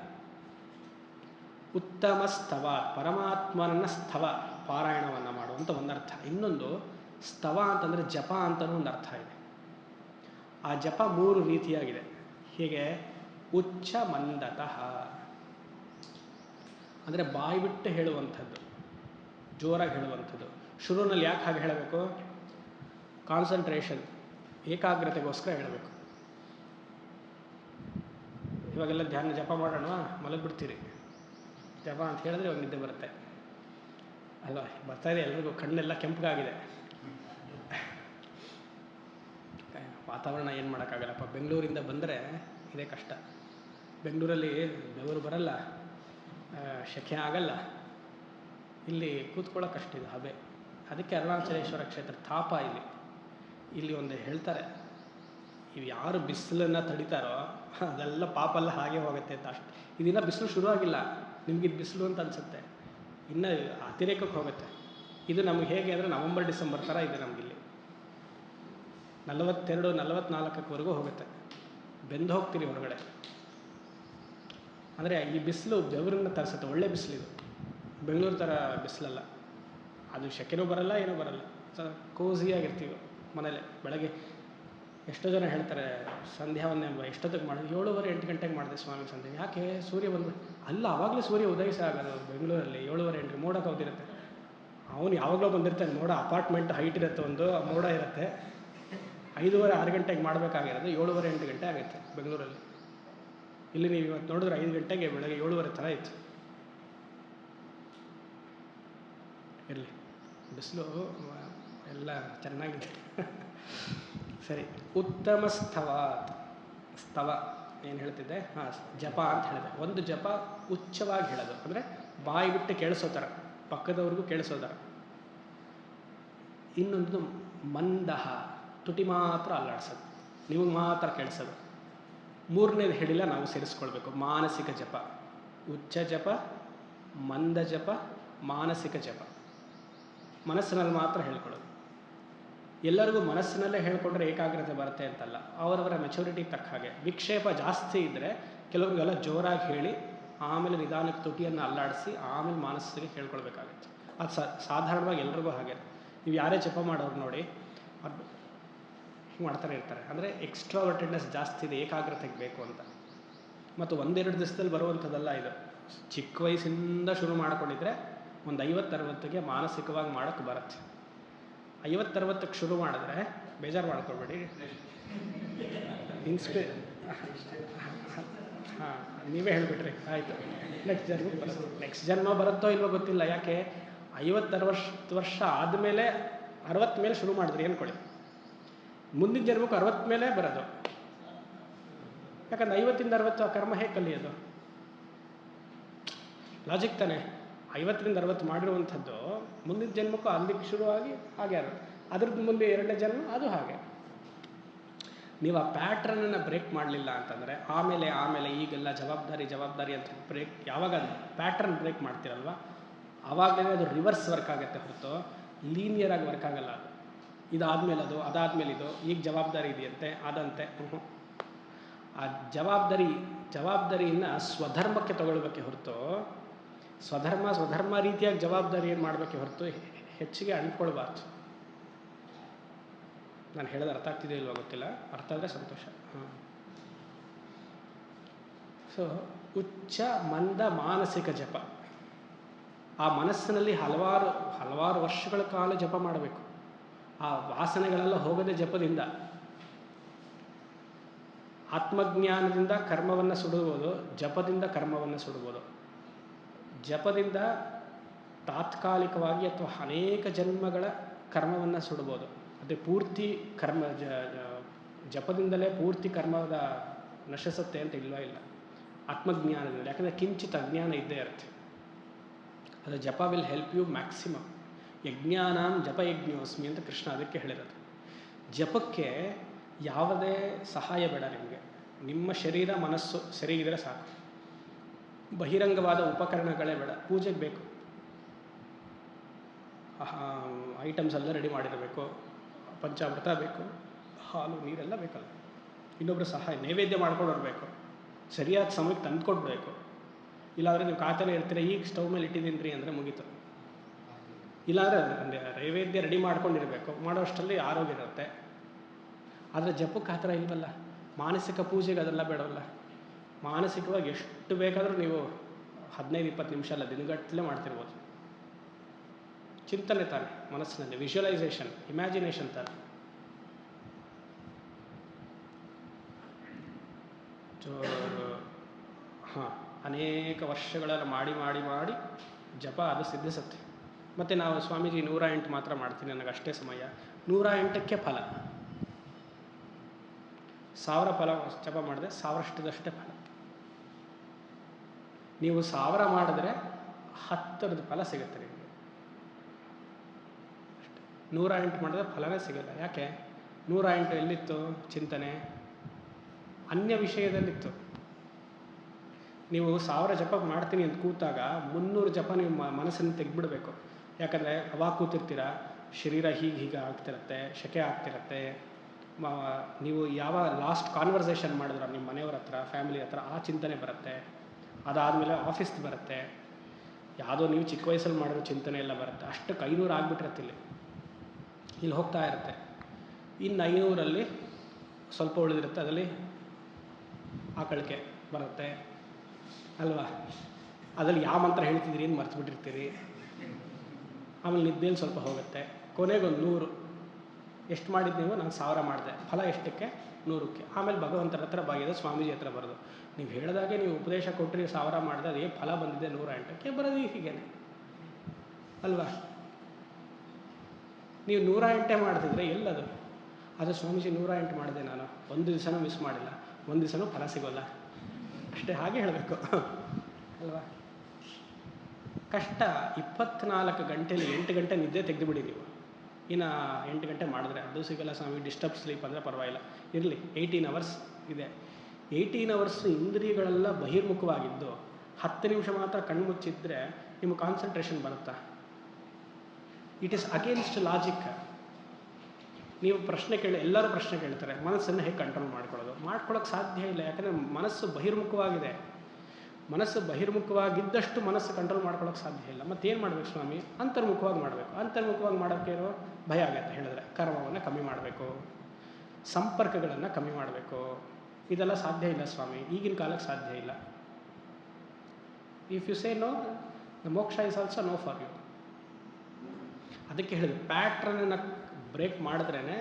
ಉತ್ತಮ ಸ್ತವ, ಪರಮಾತ್ಮನನ್ನ ಸ್ತವ, ಪಾರಾಯಣವನ್ನು ಮಾಡುವಂಥ ಒಂದರ್ಥ. ಇನ್ನೊಂದು ಸ್ತವ ಅಂತಂದರೆ ಜಪ ಅಂತಲೂ ಒಂದು ಅರ್ಥ ಇದೆ. ಆ ಜಪ 3 ರೀತಿಯಾಗಿದೆ. ಹೀಗೆ ಉಚ್ಚ ಮಂದತಃ ಅಂದರೆ ಬಾಯಿ ಬಿಟ್ಟು ಹೇಳುವಂಥದ್ದು, ಜೋರಾಗಿ ಹೇಳುವಂಥದ್ದು. ಶುರುವಿನಲ್ಲಿ ಯಾಕೆ ಹಾಗೆ ಹೇಳಬೇಕು? ಕಾನ್ಸಂಟ್ರೇಷನ್, ಏಕಾಗ್ರತೆಗೋಸ್ಕರ ಹೇಳಬೇಕು. ಇವಾಗೆಲ್ಲ ಧ್ಯಾನ ಜಪ ಮಾಡೋಣ, ಮಲಗಿಬಿಡ್ತೀರಿ. ಜಪ ಅಂತ ಹೇಳಿದ್ರೆ ಇವಾಗ ನಿದ್ದೆ ಬರುತ್ತೆ ಅಲ್ವಾ? ಬರ್ತಾಯಿದೆ ಎಲ್ರಿಗೂ, ಕಣ್ಣೆಲ್ಲ ಕೆಂಪಗಾಗಿದೆ. ವಾತಾವರಣ ಏನು ಮಾಡೋಕ್ಕಾಗಲ್ಲಪ್ಪ. ಬೆಂಗಳೂರಿಂದ ಬಂದರೆ ಇದೇ ಕಷ್ಟ. ಬೆಂಗಳೂರಲ್ಲಿ ಬೆವರು ಬರಲ್ಲ, ಶೆಕೆ ಆಗಲ್ಲ, ಇಲ್ಲಿ ಕೂತ್ಕೊಳ್ಳೋಕ್ಕಷ್ಟಿದೆ ಹಬೆ. ಅದಕ್ಕೆ ಅರುಣಾಚಲೇಶ್ವರ ಕ್ಷೇತ್ರ ತಾಪ. ಇಲ್ಲಿ ಒಂದು ಹೇಳ್ತಾರೆ, ಇವು ಯಾರು ಬಿಸಿಲನ್ನು ತಡಿತಾರೋ ಅದೆಲ್ಲ ಪಾಪೆಲ್ಲ ಹಾಗೆ ಹೋಗುತ್ತೆ ಅಂತ. ಅಷ್ಟು ಇದನ್ನ ಬಿಸಿಲು ಶುರುವಾಗಿಲ್ಲ, ನಿಮಗಿದು ಬಿಸಿಲು ಅಂತ ಅನಿಸುತ್ತೆ, ಇನ್ನು ಅತಿರೇಕಕ್ಕೆ ಹೋಗುತ್ತೆ. ಇದು ನಮಗೆ ಹೇಗೆ ಅಂದರೆ ನವಂಬರ್ ಡಿಸೆಂಬರ್ ಥರ ಇದೆ ನಮಗಿಲ್ಲಿ. 42, 44ವರೆಗೂ ಹೋಗುತ್ತೆ, ಬೆಂದು ಹೋಗ್ತೀರಿ ಹೊರಗಡೆ. ಅಂದರೆ ಈ ಬಿಸಿಲು ಬೆವರನ್ನು ತರಿಸುತ್ತೆ. ಒಳ್ಳೆ ಬಿಸಿಲಿದು, ಬೆಂಗಳೂರು ಥರ ಬಿಸಿಲಲ್ಲ. ಅದು ಶೆಕೆನೂ ಬರಲ್ಲ, ಏನೂ ಬರಲ್ಲ, ಕೋಸಿಯಾಗಿರ್ತೀವಿ ಮನೇಲೆ. ಬೆಳಗ್ಗೆ ಎಷ್ಟೋ ಜನ ಹೇಳ್ತಾರೆ ಸಂಧ್ಯಾ ವಂದನೆ ಎಷ್ಟೊತ್ತಿಗೆ ಮಾಡಿದೆ? 7:30, 8 ಗಂಟೆಗೆ ಮಾಡಿದೆ ಸ್ವಾಮಿ ಸಂಧ್ಯೆ. ಯಾಕೆ? ಸೂರ್ಯ ಬಂದು ಅಲ್ಲ, ಆವಾಗಲೇ ಸೂರ್ಯ ಉದಯಿಸ ಆಗೋದು ಬೆಂಗಳೂರಲ್ಲಿ 7:30, 8 ಮೋಡ ಕೌದಿರುತ್ತೆ. ಅವನು ಯಾವಾಗಲೂ ಬಂದಿರ್ತಾನೆ, ಮೋಡ. ಅಪಾರ್ಟ್ಮೆಂಟ್ ಹೈಟ್ ಇರುತ್ತೆ, ಒಂದು ಮೋಡ ಇರುತ್ತೆ. 5:30, 6 ಗಂಟೆಗೆ ಮಾಡಬೇಕಾಗಿರೋದು 7:30, 8 ಗಂಟೆ ಆಗುತ್ತೆ ಬೆಂಗಳೂರಲ್ಲಿ. ಇಲ್ಲಿ ನೀವು ಇವತ್ತು ನೋಡಿದ್ರೆ 5 ಗಂಟೆಗೆ, ಬೆಳಗ್ಗೆ 7:30 ಥರ ಇತ್ತು. ಇರಲಿ, ಬಿಸಿಲು ಎಲ್ಲ ಚೆನ್ನಾಗಿದೆ. ಸರಿ, ಉತ್ತಮ ಸ್ತವ ಏನು ಹೇಳ್ತಿದ್ದೆ? ಜಪ ಅಂತ ಹೇಳಿದೆ. ಒಂದು ಜಪ ಉಚ್ಚವಾಗಿ ಹೇಳೋದು, ಅಂದರೆ ಬಾಯಿ ಬಿಟ್ಟು ಕೇಳಿಸೋ ಥರ, ಪಕ್ಕದವ್ರಿಗೂ ಕೇಳಿಸೋ ಥರ. ಇನ್ನೊಂದು ಮಂದಹ, ತುಟಿ ಮಾತ್ರ ಅಲ್ಲಾಡ್ಸೋದು, ನಿಮಗೆ ಮಾತ್ರ ಕೇಳಿಸೋದು. ಮೂರನೇದು ಹೇಳಿಲ್ಲ, ನಾವು ಸೇರಿಸ್ಕೊಳ್ಬೇಕು. ಮಾನಸಿಕ ಜಪ, ಉಚ್ಚ ಜಪ, ಮಂದ ಜಪ, ಮಾನಸಿಕ ಜಪ. ಮನಸ್ಸಿನಲ್ಲಿ ಮಾತ್ರ ಹೇಳ್ಕೊಳ್ಳೋದು. ಎಲ್ಲರಿಗೂ ಮನಸ್ಸಿನಲ್ಲೇ ಹೇಳ್ಕೊಂಡ್ರೆ ಏಕಾಗ್ರತೆ ಬರುತ್ತೆ ಅಂತಲ್ಲ, ಅವರವರ ಮೆಚುರಿಟಿ ತಕ್ಕ ಹಾಗೆ. ವಿಕ್ಷೇಪ ಜಾಸ್ತಿ ಇದ್ದರೆ ಕೆಲವ್ರಿಗೆಲ್ಲ ಜೋರಾಗಿ ಹೇಳಿ ಆಮೇಲೆ ನಿಧಾನಕ್ಕೆ ತುಟಿಯನ್ನು ಅಲ್ಲಾಡಿಸಿ ಆಮೇಲೆ ಮನಸ್ಸಿಗೆ ಹೇಳ್ಕೊಳ್ಬೇಕಾಗತ್ತೆ. ಅದು ಸಾಧಾರಣವಾಗಿ ಎಲ್ರಿಗೂ ಹಾಗೆ. ನೀವು ಯಾರೇ ಜಪ ಮಾಡೋರು ನೋಡಿ, ಅದು ಹಿಂಗೆ ಮಾಡ್ತಾನೆ ಇರ್ತಾರೆ. ಅಂದರೆ ಎಕ್ಸ್ಟ್ರಾವರ್ಟೆಡ್ನೆಸ್ ಜಾಸ್ತಿ ಇದೆ, ಏಕಾಗ್ರತೆಗೆ ಬೇಕು ಅಂತ. ಮತ್ತು ಒಂದೆರಡು ದಿವಸದಲ್ಲಿ ಬರುವಂಥದ್ದಲ್ಲ ಇದು. ಚಿಕ್ಕ ವಯಸ್ಸಿಂದ ಶುರು ಮಾಡ್ಕೊಂಡಿದ್ರೆ ಒಂದು 50-60ಗೆ ಮಾನಸಿಕವಾಗಿ ಮಾಡೋಕ್ಕೆ ಬರುತ್ತೆ. 50-60ಕ್ಕೆ ಶುರು ಮಾಡಿದ್ರೆ ಬೇಜಾರು ಮಾಡ್ಕೊಳ್ಬೇಡಿ, ಹಾಂ ನೀವೇ ಹೇಳಿಬಿಟ್ರಿ, ಆಯಿತು. ನೆಕ್ಸ್ಟ್ ಜನ್ಮ ಬರುತ್ತೋ ಇಲ್ವೋ ಗೊತ್ತಿಲ್ಲ. ಯಾಕೆ 50-60 ವರ್ಷ ಆದಮೇಲೆ 60 ಮೇಲೆ ಶುರು ಮಾಡಿದ್ರಿ ಅಂದ್ಕೊಳ್ಳಿ, ಮುಂದಿನ ಜನ್ಮಕ್ಕೆ 60 ಮೇಲೆ ಬರೋದು. ಯಾಕಂದ್ರೆ 50ರಿಂದ 60 ಆ ಕರ್ಮ ಹೇಗೆ ಕಲಿಯೋದು? ಲಾಜಿಕ್ ತಾನೆ. 50ರಿಂದ 60 ಮಾಡಿರುವಂಥದ್ದು ಮುಂದಿನ ಜನ್ಮಕ್ಕೂ ಅಲ್ಲಿಗೆ ಶುರುವಾಗಿ ಹಾಗೆ ಅದ್ರದ್ದು ಮುಂದೆ 2ನೇ ಜನ್ಮ ಅದು ಹಾಗೆ. ನೀವು ಆ ಪ್ಯಾಟ್ರನನ್ನು ಬ್ರೇಕ್ ಮಾಡಲಿಲ್ಲ ಅಂತಂದರೆ ಆಮೇಲೆ ಈಗೆಲ್ಲ ಜವಾಬ್ದಾರಿ ಅಂತ ಬ್ರೇಕ್, ಯಾವಾಗ ಪ್ಯಾಟ್ರನ್ ಬ್ರೇಕ್ ಮಾಡ್ತೀರಲ್ವ ಆವಾಗಲೇ ಅದು ರಿವರ್ಸ್ ವರ್ಕ್ ಆಗುತ್ತೆ ಹೊರತು ಲೀನಿಯರ್ ಆಗಿ ವರ್ಕ್ ಆಗಲ್ಲ. ಅದು ಇದಾದಮೇಲೆ ಅದು, ಅದಾದಮೇಲೆ ಇದು, ಈಗ ಜವಾಬ್ದಾರಿ ಇದೆಯಂತೆ ಅದಂತೆ. ಆ ಜವಾಬ್ದಾರಿಯನ್ನು ಸ್ವಧರ್ಮಕ್ಕೆ ತಗೊಳ್ಬೇಕೆ ಹೊರತು ಸ್ವಧರ್ಮ ರೀತಿಯಾಗಿ ಜವಾಬ್ದಾರಿ ಏನು ಮಾಡಬೇಕೆ ಹೊರತು ಹೆಚ್ಚಿಗೆ ಅಂಟ್ಕೊಳ್ಬಾರ್ದು. ನಾನು ಹೇಳೋದು ಅರ್ಥ ಆಗ್ತಿದೆ ಇಲ್ವೋ ಗೊತ್ತಿಲ್ಲ, ಅರ್ಥ ಆದರೆ ಸಂತೋಷ. ಸೊ ಉಚ್ಚ ಮಂದ ಮಾನಸಿಕ ಜಪ, ಆ ಮನಸ್ಸಿನಲ್ಲಿ ಹಲವಾರು ವರ್ಷಗಳ ಕಾಲ ಜಪ ಮಾಡಬೇಕು. ಆ ವಾಸನೆಗಳೆಲ್ಲ ಹೋಗದೆ ಜಪದಿಂದ. ಆತ್ಮಜ್ಞಾನದಿಂದ ಕರ್ಮವನ್ನು ಸುಡುವುದು, ಜಪದಿಂದ ಕರ್ಮವನ್ನು ಸುಡುವುದು. ಜಪದಿಂದ ತಾತ್ಕಾಲಿಕವಾಗಿ ಅಥವಾ ಅನೇಕ ಜನ್ಮಗಳ ಕರ್ಮವನ್ನು ಸುಡ್ಬೋದು. ಅದೇ ಪೂರ್ತಿ ಕರ್ಮ ಜಪದಿಂದಲೇ ಪೂರ್ತಿ ಕರ್ಮದ ನಶಿಸುತ್ತೆ ಅಂತ ಇಲ್ಲ ಆತ್ಮಜ್ಞಾನದಿಂದ. ಯಾಕಂದರೆ ಕಿಂಚಿತ್ ಅಜ್ಞಾನ ಇದ್ದೇ ಇರುತ್ತೆ. ಅದು ಜಪ ವಿಲ್ ಹೆಲ್ಪ್ ಯು ಮ್ಯಾಕ್ಸಿಮಮ್. ಯಜ್ಞಾನಾಂ ಜಪಯಜ್ಞೋಸ್ಮಿ ಅಂತ ಕೃಷ್ಣ ಅದಕ್ಕೆ ಹೇಳಿರೋದು. ಜಪಕ್ಕೆ ಯಾವುದೇ ಸಹಾಯ ಬೇಡ ನಿಮಗೆ. ನಿಮ್ಮ ಶರೀರ ಮನಸ್ಸು ಸರಿಗಿದ್ರೆ ಸಾಕು. ಬಹಿರಂಗವಾದ ಉಪಕರಣಗಳೇ ಬೇಡ. ಪೂಜೆಗೆ ಬೇಕು ಐಟಮ್ಸ್ ಎಲ್ಲ ರೆಡಿ ಮಾಡಿರಬೇಕು, ಪಂಚಾಮೃತ ಬೇಕು, ಹಾಲು ನೀರೆಲ್ಲ ಬೇಕಲ್ಲ. ಇನ್ನೊಬ್ಬರು ಸಹಾಯ, ನೈವೇದ್ಯ ಮಾಡ್ಕೊಂಡು ಬರಬೇಕು, ಸರಿಯಾದ ಸಮಯಕ್ಕೆ ತಂದುಕೊಡ್ಬೇಕು. ಇಲ್ಲಾಂದರೆ ನೀವು ಕಾತಲೇ ಇರ್ತೀರ, ಈಗ ಸ್ಟವ್ ಮೇಲೆ ಇಟ್ಟಿದ್ದೀನಿ ರೀ ಅಂದರೆ ಮುಗೀತು. ಇಲ್ಲಾಂದರೆ ನೈವೇದ್ಯ ರೆಡಿ ಮಾಡ್ಕೊಂಡಿರಬೇಕು, ಮಾಡೋಷ್ಟರಲ್ಲಿ ಆರೋಗ್ಯ ಇರುತ್ತೆ. ಆದರೆ ಜಪಕ್ಕೆ ಆ ಥರ ಇಲ್ವಲ್ಲ. ಮಾನಸಿಕ ಪೂಜೆಗೆ ಅದೆಲ್ಲ ಬೇಡವಲ್ಲ. ಮಾನಸಿಕವಾಗಿ ಎಷ್ಟು ಬೇಕಾದರೂ ನೀವು 15-20 ನಿಮಿಷ ಅಲ್ಲ, ದಿನಗಟ್ಟಲೆ ಮಾಡ್ತಿರ್ಬೋದು. ಚಿಂತನೆ ತಾನೆ ಮನಸ್ಸಿನಲ್ಲಿ, ವಿಜುವಲೈಸೇಷನ್, ಇಮ್ಯಾಜಿನೇಷನ್ ತಾನೆ. ಅನೇಕ ವರ್ಷಗಳೆಲ್ಲ ಮಾಡಿ ಜಪ ಅದು ಸಿದ್ಧಿಸುತ್ತೆ. ಮತ್ತು ನಾವು ಸ್ವಾಮೀಜಿ 108 ಮಾತ್ರ ಮಾಡ್ತೀನಿ, ನನಗೆ ಅಷ್ಟೇ ಸಮಯ. 108ಕ್ಕೆ ಫಲ 1000 ಫಲ ಜಪ ಮಾಡಿದ್ರೆ 1000 ಫಲ. ನೀವು 1000 ಮಾಡಿದ್ರೆ 10ರ ಫಲ ಸಿಗುತ್ತೆ ನಿಮಗೆ. 108 ಮಾಡಿದ್ರೆ ಫಲವೇ ಸಿಗಲ್ಲ. ಯಾಕೆ? 108 ಎಲ್ಲಿತ್ತು ಚಿಂತನೆ? ಅನ್ಯ ವಿಷಯದಲ್ಲಿತ್ತು. ನೀವು 1000 ಜಪ ಮಾಡ್ತೀನಿ ಅಂತ ಕೂತಾಗ 300 ಜಪ ನೀವು ಮನಸ್ಸನ್ನು ತೆಗೆದ್ಬಿಡ್ಬೇಕು. ಯಾಕಂದರೆ ಅವಾಗ ಕೂತಿರ್ತೀರ, ಶರೀರ ಹೀಗೆ ಆಗ್ತಿರತ್ತೆ, ಶೆಕೆ ಆಗ್ತಿರತ್ತೆ. ನೀವು ಯಾವ ಲಾಸ್ಟ್ ಕಾನ್ವರ್ಸೇಷನ್ ಮಾಡಿದ್ರು ನಿಮ್ಮ ಮನೆಯವ್ರ ಹತ್ರ, ಫ್ಯಾಮಿಲಿ ಹತ್ರ, ಆ ಚಿಂತನೆ ಬರುತ್ತೆ. ಅದಾದಮೇಲೆ ಆಫೀಸ್ದು ಬರುತ್ತೆ, ಯಾವುದೋ ನೀವು ಚಿಕ್ಕ ವಯಸ್ಸಲ್ಲಿ ಮಾಡಿರೋ ಚಿಂತನೆ ಎಲ್ಲ ಬರುತ್ತೆ. ಅಷ್ಟಕ್ಕೆ 500 ಆಗಿಬಿಟ್ಟಿರತ್ತೆ. ಇಲ್ಲಿ ಹೋಗ್ತಾ ಇರುತ್ತೆ. ಇನ್ನು 500ರಲ್ಲಿ ಸ್ವಲ್ಪ ಉಳಿದಿರುತ್ತೆ, ಅದರಲ್ಲಿ ಆಕಳಿಕೆ ಬರುತ್ತೆ ಅಲ್ವಾ? ಅದರಲ್ಲಿ ಯಾವ ಮಂತ್ರ ಹೇಳ್ತಿದ್ದೀರಿ ಅಂತ ಮರ್ತುಬಿಟ್ಟಿರ್ತೀರಿ. ಆಮೇಲೆ ನಿದ್ದೆಯಲ್ಲಿ ಸ್ವಲ್ಪ ಹೋಗುತ್ತೆ. ಕೊನೆಗೊಂದು 100 ಎಷ್ಟು ಮಾಡಿದ್ದು ನೀವು? ನಾನು 1000 ಮಾಡಿದೆ. ಫಲ ಎಷ್ಟಕ್ಕೆ? 100ಕ್ಕೆ. ಆಮೇಲೆ ಭಗವಂತನ ಹತ್ರ ಬಾಗಿದೆ, ಸ್ವಾಮೀಜಿ ಹತ್ರ ಬರೋದು. ನೀವು ಹೇಳಿದಾಗೆ ನೀವು ಉಪದೇಶ ಕೊಟ್ಟರೆ 1000 ಮಾಡಿದೆ, ಅದೇ ಫಲ ಬಂದಿದೆ 108ಕ್ಕೆ ಬರೋದು ಹೀಗೇನೆ ಅಲ್ವಾ? ನೀವು 108 ಮಾಡ್ತಿದ್ರೆ ಎಲ್ಲದು? ಅದು ಸ್ವಾಮೀಜಿ 108 ಮಾಡಿದೆ, ನಾನು ಒಂದು ದಿವಸನೂ ಮಿಸ್ ಮಾಡಿಲ್ಲ, ಒಂದು ದಿವಸನೂ ಫಲ ಸಿಗೋಲ್ಲ ಅಷ್ಟೇ. ಹಾಗೆ ಹೇಳಬೇಕು ಅಲ್ವಾ? ಕಷ್ಟ. 24 ಗಂಟೆಲಿ 8 ಗಂಟೆ ನಿದ್ದೆ ತೆಗೆದುಬಿಡಿ ನೀವು. ಇನ್ನು 8 ಗಂಟೆ ಮಾಡಿದ್ರೆ ಅದು ಸಿಗೋಲ್ಲ ಸ್ವಾಮಿ, ಡಿಸ್ಟರ್ಬ್ ಸ್ಲೀಪ್ ಅಂದರೆ ಪರವಾಗಿಲ್ಲ, ಇರಲಿ 18 ಅವರ್ಸ್ ಇದೆ. 18 ಅವರ್ಸ್ ಇಂದ್ರಿಯಗಳೆಲ್ಲ ಬಹಿರ್ಮುಖವಾಗಿದ್ದು 10 ನಿಮಿಷ ಮಾತ್ರ ಕಣ್ಮುಚ್ಚಿದ್ರೆ ನಿಮಗೆ ಕಾನ್ಸಂಟ್ರೇಷನ್ ಬರುತ್ತಾ? It is against logic. ನೀವು ಪ್ರಶ್ನೆ ಎಲ್ಲರೂ ಪ್ರಶ್ನೆ ಕೇಳ್ತಾರೆ, ಮನಸ್ಸನ್ನು ಹೇಗೆ ಕಂಟ್ರೋಲ್ ಮಾಡ್ಕೊಳ್ಳೋಕೆ ಸಾಧ್ಯ ಇಲ್ಲ. ಯಾಕಂದರೆ ಮನಸ್ಸು ಬಹಿರ್ಮುಖವಾಗಿದೆ. ಮನಸ್ಸು ಬಹಿರ್ಮುಖವಾಗಿದ್ದಷ್ಟು ಮನಸ್ಸು ಕಂಟ್ರೋಲ್ ಮಾಡ್ಕೊಳ್ಳೋಕೆ ಸಾಧ್ಯ ಇಲ್ಲ. ಮತ್ತೇನು ಮಾಡಬೇಕು ಸ್ವಾಮಿ? ಅಂತರ್ಮುಖವಾಗಿ ಮಾಡಬೇಕು. ಅಂತರ್ಮುಖವಾಗಿ ಮಾಡೋಕ್ಕೆ ಭಯ ಆಗುತ್ತೆ ಹೇಳಿದ್ರೆ. ಕರ್ಮವನ್ನು ಕಮ್ಮಿ ಮಾಡಬೇಕು, ಸಂಪರ್ಕಗಳನ್ನು ಕಮ್ಮಿ ಮಾಡಬೇಕು. ಇದೆಲ್ಲ ಸಾಧ್ಯ ಇಲ್ಲ ಸ್ವಾಮಿ, ಈಗಿನ ಕಾಲಕ್ಕೆ ಸಾಧ್ಯ ಇಲ್ಲ. If you say no, the moksha is also no for you. ಅದಕ್ಕೆ ಹೇಳಿದ್ರು, ಪ್ಯಾಟ್ರನನ್ನು ಬ್ರೇಕ್ ಮಾಡಿದ್ರೇ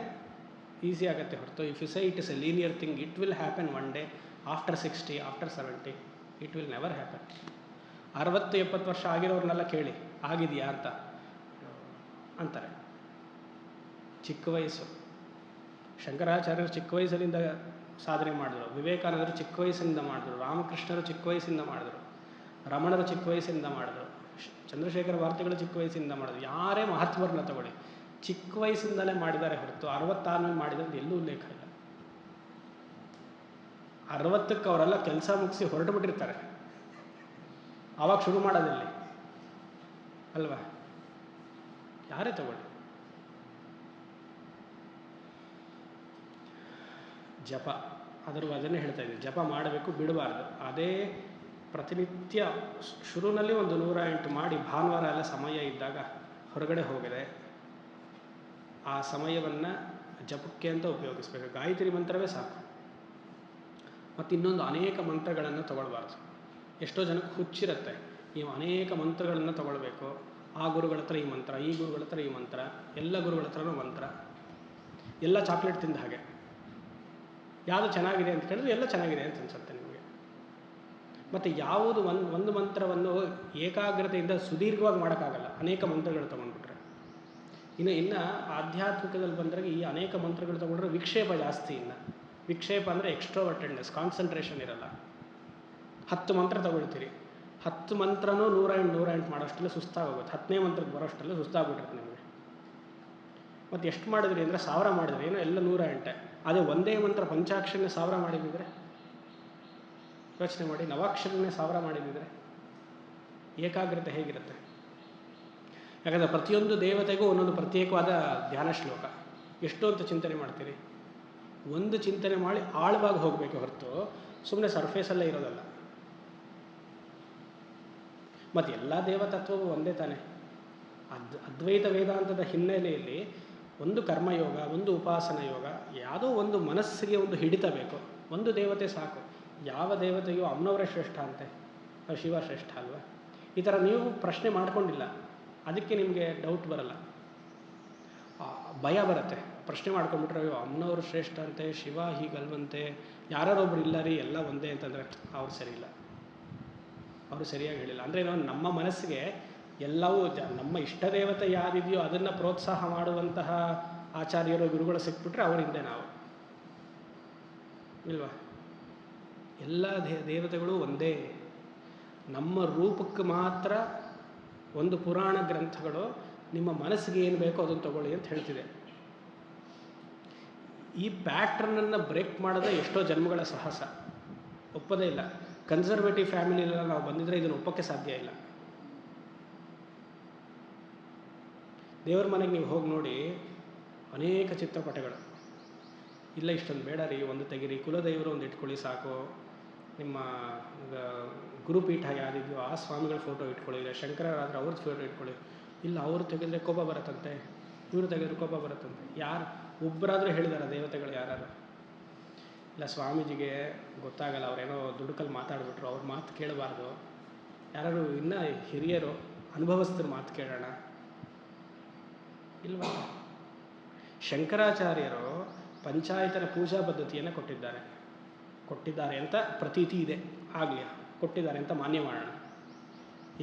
ಈಸಿ ಆಗುತ್ತೆ ಹೊರತು, if you say it is a linear thing, it will happen one day, after 60, after 70, it will never happen. 60-70 ವರ್ಷ ಆಗಿರೋರ್ನೆಲ್ಲ ಕೇಳಿ ಆಗಿದೆಯಾ ಅಂತಾರೆ. ಚಿಕ್ಕ ವಯಸ್ಸು. ಶಂಕರಾಚಾರ್ಯರು ಚಿಕ್ಕ ವಯಸ್ಸಿನಿಂದ ಸಾಧನೆ ಮಾಡಿದ್ರು, ವಿವೇಕಾನಂದರು ಚಿಕ್ಕ ವಯಸ್ಸಿನಿಂದ ಮಾಡಿದ್ರು, ರಾಮಕೃಷ್ಣರು ಚಿಕ್ಕ ವಯಸ್ಸಿಂದ ಮಾಡಿದ್ರು, ರಮಣರು ಚಿಕ್ಕ ವಯಸ್ಸಿಂದ ಮಾಡಿದ್ರು, ಚಂದ್ರಶೇಖರ ಭಾರತಿಗಳು ಚಿಕ್ಕ ವಯಸ್ಸಿಂದ ಮಾಡಿದ್ರು. ಯಾರೇ ಮಹತ್ವರನ್ನ ತಗೊಳ್ಳಿ, ಚಿಕ್ಕ ವಯಸ್ಸಿಂದಲೇ ಮಾಡಿದ್ದಾರೆ ಹೊರತು 66 ಮಾಡಿದ್ರೆ ಎಲ್ಲೂ ಉಲ್ಲೇಖ ಇಲ್ಲ. 60ಕ್ಕೆ ಅವರೆಲ್ಲ ಕೆಲಸ ಮುಗಿಸಿ ಹೊರಟು ಬಿಟ್ಟಿರ್ತಾರೆ, ಆವಾಗ ಶುರು ಮಾಡೋದಿಲ್ಲಿ ಅಲ್ವಾ? ಯಾರೇ ತಗೊಳ್ಳಿ. ಜಪ, ಅದನ್ನೇ ಹೇಳ್ತಾ ಇದ್ದೀನಿ, ಜಪ ಮಾಡಬೇಕು, ಬಿಡಬಾರ್ದು. ಅದೇ ಪ್ರತಿನಿತ್ಯ ಶುರುವಿನಲ್ಲಿ ಒಂದು 108 ಮಾಡಿ, ಭಾನುವಾರ ಎಲ್ಲ ಸಮಯ ಇದ್ದಾಗ ಹೊರಗಡೆ ಹೋಗಿದೆ, ಆ ಸಮಯವನ್ನು ಜಪಕ್ಕೆ ಅಂತ ಉಪಯೋಗಿಸ್ಬೇಕು. ಗಾಯತ್ರಿ ಮಂತ್ರವೇ ಸಾಕು. ಮತ್ತು ಇನ್ನೊಂದು, ಅನೇಕ ಮಂತ್ರಗಳನ್ನು ತಗೊಳ್ಬಾರ್ದು. ಎಷ್ಟೋ ಜನಕ್ಕೆ ಹುಚ್ಚಿರುತ್ತೆ, ನೀವು ಅನೇಕ ಮಂತ್ರಗಳನ್ನು ತಗೊಳ್ಬೇಕು. ಆ ಗುರುಗಳ ಹತ್ರ ಈ ಮಂತ್ರ, ಈ ಗುರುಗಳ ಹತ್ರ ಈ ಮಂತ್ರ, ಎಲ್ಲ ಗುರುಗಳ ಹತ್ರನೂ ಮಂತ್ರ. ಎಲ್ಲ ಚಾಕ್ಲೇಟ್ ತಿಂದ ಹಾಗೆ. ಯಾವುದು ಚೆನ್ನಾಗಿದೆ ಅಂತ ಕೇಳಿದ್ರೆ ಎಲ್ಲ ಚೆನ್ನಾಗಿದೆ ಅಂತ ಅನ್ಸುತ್ತೆ ನಿಮಗೆ. ಮತ್ತು ಯಾವುದು ಒಂದು ಮಂತ್ರವನ್ನು ಏಕಾಗ್ರತೆಯಿಂದ ಸುದೀರ್ಘವಾಗಿ ಮಾಡೋಕ್ಕಾಗಲ್ಲ, ಅನೇಕ ಮಂತ್ರಗಳು ತೊಗೊಂಡ್ಬಿಟ್ರೆ. ಇನ್ನು ಆಧ್ಯಾತ್ಮಿಕದಲ್ಲಿ ಬಂದರೆ ಈ ಅನೇಕ ಮಂತ್ರಗಳು ತೊಗೊಂಡ್ರೆ ವಿಕ್ಷೇಪ ಜಾಸ್ತಿ. ವಿಕ್ಷೇಪ ಅಂದರೆ ಎಕ್ಸ್ಟ್ರೋವರ್ಟೆಡ್ನೆಸ್, ಕಾನ್ಸಂಟ್ರೇಷನ್ ಇರಲ್ಲ. 10 ಮಂತ್ರ ತಗೊಳ್ತೀರಿ, 10 ಮಂತ್ರನೂ 108 ಮಾಡೋಷ್ಟಲ್ಲೇ ಸುಸ್ತಾಗೋಗುತ್ತೆ. 10ನೇ ಮಂತ್ರಕ್ಕೆ ಬರೋಷ್ಟಲ್ಲೇ ಸುಸ್ತಾಗ್ಬಿಟ್ಟಿರುತ್ತೆ ನಿಮಗೆ. ಮತ್ತು ಎಷ್ಟು ಮಾಡಿದ್ರಿ ಅಂದರೆ 1000 ಮಾಡಿದ್ರಿ, ಏನೋ ಎಲ್ಲ 108. ಅದೇ ಒಂದೇ ಮಂತ್ರ ಪಂಚಾಕ್ಷರನೇ 1000 ಮಾಡಿದ್ದಿದ್ರೆ ಯೋಚನೆ ಮಾಡಿ, ನವಾಕ್ಷರನೇ 1000 ಮಾಡಿದ್ದಿದ್ರೆ ಏಕಾಗ್ರತೆ ಹೇಗಿರುತ್ತೆ? ಯಾಕಂದರೆ ಪ್ರತಿಯೊಂದು ದೇವತೆಗೂ ಒಂದೊಂದು ಪ್ರತ್ಯೇಕವಾದ ಧ್ಯಾನ ಶ್ಲೋಕ. ಎಷ್ಟು ಅಂತ ಚಿಂತನೆ ಮಾಡ್ತೀರಿ? ಒಂದು ಚಿಂತನೆ ಮಾಡಿ ಆಳವಾಗಿ ಹೋಗಬೇಕು ಹೊರತು ಸುಮ್ಮನೆ ಸರ್ಫೇಸಲ್ಲೇ ಇರೋದಲ್ಲ. ಮತ್ತು ಎಲ್ಲ ದೇವತತ್ವವು ಒಂದೇ ತಾನೆ. ಅದ್ವೈತ ವೇದಾಂತದ ಹಿನ್ನೆಲೆಯಲ್ಲಿ ಒಂದು ಕರ್ಮಯೋಗ, ಒಂದು ಉಪಾಸನ ಯೋಗ, ಯಾವುದೋ ಒಂದು ಮನಸ್ಸಿಗೆ ಒಂದು ಹಿಡಿತ ಬೇಕು. ಒಂದು ದೇವತೆ ಸಾಕು. ಯಾವ ದೇವತೆಯೋ ಅಮ್ಮನವರೇ ಶ್ರೇಷ್ಠ ಅಂತೆ, ಶಿವ ಶ್ರೇಷ್ಠ ಅಲ್ವಾ? ಈ ಥರ ನೀವು ಪ್ರಶ್ನೆ ಮಾಡ್ಕೊಂಡಿಲ್ಲ, ಅದಕ್ಕೆ ನಿಮಗೆ ಡೌಟ್ ಬರಲ್ಲ, ಭಯ ಬರುತ್ತೆ. ಪ್ರಶ್ನೆ ಮಾಡ್ಕೊಂಡ್ಬಿಟ್ರೆ ಅಯ್ಯೋ ಅಮ್ಮನವರು ಶ್ರೇಷ್ಠ ಅಂತೆ, ಶಿವ ಹೀಗಲ್ವಂತೆ, ಯಾರೊಬ್ಬರು ಇಲ್ಲ ರೀ ಎಲ್ಲ ಒಂದೇ ಅಂತಂದರೆ ಅವ್ರು ಸರಿ ಇಲ್ಲ, ಅವರು ಸರಿಯಾಗಿ ಹೇಳಿಲ್ಲ. ಅಂದರೆ ನಮ್ಮ ಮನಸ್ಸಿಗೆ ಎಲ್ಲವೂ ನಮ್ಮ ಇಷ್ಟ ದೇವತೆ ಯಾರಿದೆಯೋ ಅದನ್ನು ಪ್ರೋತ್ಸಾಹ ಮಾಡುವಂತಹ ಆಚಾರ್ಯರು, ಗುರುಗಳು ಸಿಕ್ಬಿಟ್ರೆ ಅವರಿಂದೆ ನಾವು ಇಲ್ವಾ? ಎಲ್ಲ ದೇವತೆಗಳು ಒಂದೇ. ನಮ್ಮ ರೂಪಕ್ಕೆ ಮಾತ್ರ ಒಂದು ಪುರಾಣ ಗ್ರಂಥಗಳು ನಿಮ್ಮ ಮನಸ್ಸಿಗೆ ಏನು ಬೇಕೋ ಅದನ್ನು ತಗೊಳ್ಳಿ ಅಂತ ಹೇಳ್ತಿದೆ. ಈ ಪ್ಯಾಟ್ರನನ್ನು ಬ್ರೇಕ್ ಮಾಡೋದೇ ಎಷ್ಟೋ ಜನ್ಮಗಳ ಸಾಹಸ. ಒಪ್ಪೋದೇ ಇಲ್ಲ. ಕನ್ಸರ್ವೇಟಿವ್ ಫ್ಯಾಮಿಲಿಯಲ್ಲ ನಾವು ಬಂದಿದ್ರೆ ಇದನ್ನು ಒಪ್ಪೋಕ್ಕೆ ಸಾಧ್ಯ ಇಲ್ಲ. ದೇವರ ಮನೆಗೆ ನೀವು ಹೋಗಿ ನೋಡಿ, ಅನೇಕ ಚಿತ್ರಪಟಗಳು. ಇಲ್ಲ ಇಷ್ಟೊಂದು ಬೇಡ ರೀ, ಒಂದು ತೆಗಿರಿ, ಕುಲದೈವರು ಒಂದು ಇಟ್ಕೊಳ್ಳಿ ಸಾಕು, ನಿಮ್ಮ ಗುರುಪೀಠ ಯಾರಿದೆಯೋ ಆ ಸ್ವಾಮಿಗಳ ಫೋಟೋ ಇಟ್ಕೊಳ್ಳಿ, ಶಂಕರರಾದ್ರೆ ಅವ್ರದ್ದು ಫೋಟೋ ಇಟ್ಕೊಳ್ಳಿ. ಇಲ್ಲ ಅವರು ತೆಗೆದ್ರೆ ಕೋಪ ಬರುತ್ತಂತೆ, ಇವರು ತೆಗೆದ್ರೆ ಕೋಪ ಬರುತ್ತಂತೆ. ಯಾರು ಒಬ್ಬರಾದರೂ ಹೇಳಿದಾರ ದೇವತೆಗಳು ಯಾರು? ಇಲ್ಲ, ಸ್ವಾಮೀಜಿಗೆ ಗೊತ್ತಾಗಲ್ಲ, ಅವರೇನೋ ದುಡುಕಲ್ಲಿ ಮಾತಾಡ್ಬಿಟ್ರು, ಅವ್ರ ಮಾತು ಕೇಳಬಾರ್ದು, ಯಾರು ಇನ್ನೂ ಹಿರಿಯರು ಅನುಭವಸ್ಥರ ಮಾತು ಕೇಳೋಣ ಇಲ್ವಾ? ಶಂಕರಾಚಾರ್ಯರು ಪಂಚಾಯತನ ಪೂಜಾ ಪದ್ಧತಿಯನ್ನು ಕೊಟ್ಟಿದ್ದಾರೆ ಅಂತ ಪ್ರತೀತಿ ಇದೆ. ಆಗಲಿ, ಕೊಟ್ಟಿದ್ದಾರೆ ಅಂತ ಮಾನ್ಯ ಮಾಡೋಣ.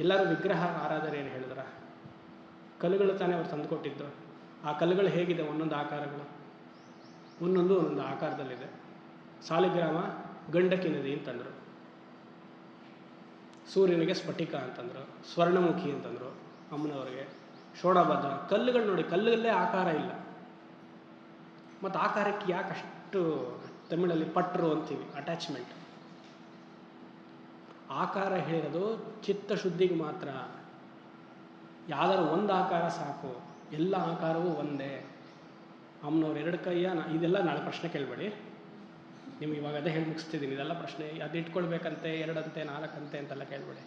ಎಲ್ಲರೂ ವಿಗ್ರಹ ಆರಾಧನೆ ಏನು ಹೇಳಿದ್ರ? ಕಲ್ಲುಗಳು ತಾನೇ ಅವ್ರು ತಂದು ಕೊಟ್ಟಿದ್ದು. ಆ ಕಲ್ಲುಗಳು ಹೇಗಿದೆ? ಒಂದೊಂದು ಆಕಾರಗಳು, ಒಂದೊಂದು ಆಕಾರದಲ್ಲಿದೆ. ಸಾಲಿಗ್ರಾಮ ಗಂಡಕಿ ನದಿ ಅಂತಂದರು, ಸೂರ್ಯನಿಗೆ ಸ್ಫಟಿಕ ಅಂತಂದರು, ಸ್ವರ್ಣಮುಖಿ ಅಂತಂದರು ಅಮ್ಮನವರಿಗೆ, ಶೋಣಭದ್ರ. ಕಲ್ಲುಗಳು ನೋಡಿ, ಕಲ್ಲುಗಳಲ್ಲೇ ಆಕಾರ ಇಲ್ಲ. ಮತ್ತು ಆಕಾರಕ್ಕೆ ಯಾಕಷ್ಟು ತಮಿಳಲ್ಲಿ ಪಟ್ರು ಅಂತೀವಿ, ಅಟ್ಯಾಚ್ಮೆಂಟ್. ಆಕಾರ ಹೇಳಿರೋದು ಚಿತ್ತಶುದ್ಧಿಗೆ ಮಾತ್ರ. ಯಾವ್ದಾದ್ರು ಒಂದು ಆಕಾರ ಸಾಕು, ಎಲ್ಲ ಆಕಾರವೂ ಒಂದೇ. ಅಮ್ಮನವ್ರು 2 ಕೈಯ ಇದೆಲ್ಲ ನಾಳೆ ಪ್ರಶ್ನೆ ಕೇಳಬೇಡಿ, ನಿಮ್ಗೆ ಇವಾಗ ಅದೇ ಹೇಳಿ ಮುಗಿಸ್ತಿದ್ದೀನಿ. ಇದೆಲ್ಲ ಪ್ರಶ್ನೆ, ಅದು ಇಟ್ಕೊಳ್ಬೇಕಂತೆ 2 ಅಂತೆ 4 ಅಂತೆ ಅಂತೆಲ್ಲ ಕೇಳಬೇಡಿ,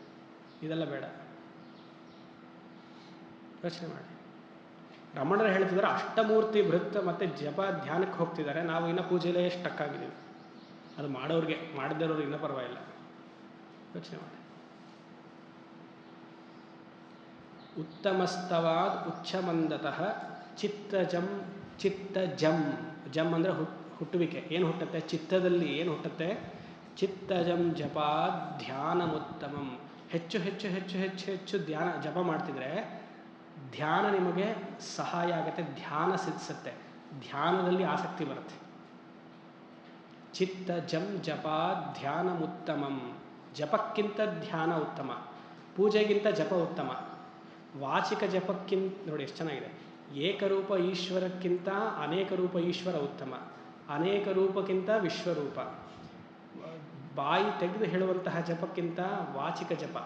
ಇದೆಲ್ಲ ಬೇಡ, ಯೋಚನೆ ಮಾಡಿ. ರಮಣರು ಹೇಳ್ತಿದ್ದಾರೆ ಅಷ್ಟಮೂರ್ತಿ ಭೃತ್ ಮತ್ತು ಜಪ ಧ್ಯಾನಕ್ಕೆ ಹೋಗ್ತಿದ್ದಾರೆ, ನಾವು ಇನ್ನೂ ಪೂಜೆಲೇ ಸ್ಟಕ್ ಆಗಿದ್ದೀವಿ. ಅದು ಮಾಡೋರಿಗೆ, ಮಾಡದಿರೋರು ಇನ್ನೂ ಪರವಾಗಿಲ್ಲ, ಯೋಚನೆ ಮಾಡಿ. ಉತ್ತಮಸ್ತವಾದ್ ಉಚ್ಛಮಂದತಃ ಚಿತ್ತಜಂ ಜಮ್ ಅಂದರೆ ಹುಟ್ಟುವಿಕೆ. ಏನು ಹುಟ್ಟುತ್ತೆ? ಚಿತ್ತದಲ್ಲಿ ಏನು ಹುಟ್ಟುತ್ತೆ? ಚಿತ್ತಜಂ ಜಪಾದ್ ಧ್ಯಾನಮುತ್ತಮಂ. ಹೆಚ್ಚು ಹೆಚ್ಚು ಹೆಚ್ಚು ಹೆಚ್ಚು ಹೆಚ್ಚು ಧ್ಯಾನ ಜಪ ಮಾಡ್ತಿದ್ರೆ ಧ್ಯಾನ ನಿಮಗೆ ಸಹಾಯ ಆಗುತ್ತೆ, ಧ್ಯಾನ ಸಿದ್ಧಿಸುತ್ತೆ, ಧ್ಯಾನದಲ್ಲಿ ಆಸಕ್ತಿ ಬರುತ್ತೆ. ಚಿತ್ತಜಂ ಜಪಾದ್ ಧ್ಯಾನಮುತ್ತಮಂ. ಜಪಕ್ಕಿಂತ ಧ್ಯಾನ ಉತ್ತಮ, ಪೂಜೆಗಿಂತ ಜಪ ಉತ್ತಮ. ವಾಚಿಕ ಜಪಕ್ಕಿಂತ ನೋಡಿ ಎಷ್ಟು ಚೆನ್ನಾಗಿದೆ. ಏಕರೂಪ ಈಶ್ವರಕ್ಕಿಂತ ಅನೇಕ ರೂಪ ಈಶ್ವರ ಉತ್ತಮ, ಅನೇಕ ರೂಪಕ್ಕಿಂತ ವಿಶ್ವರೂಪ. ಬಾಯಿ ತೆಗೆದು ಹೇಳುವಂತಹ ಜಪಕ್ಕಿಂತ ವಾಚಿಕ ಜಪ,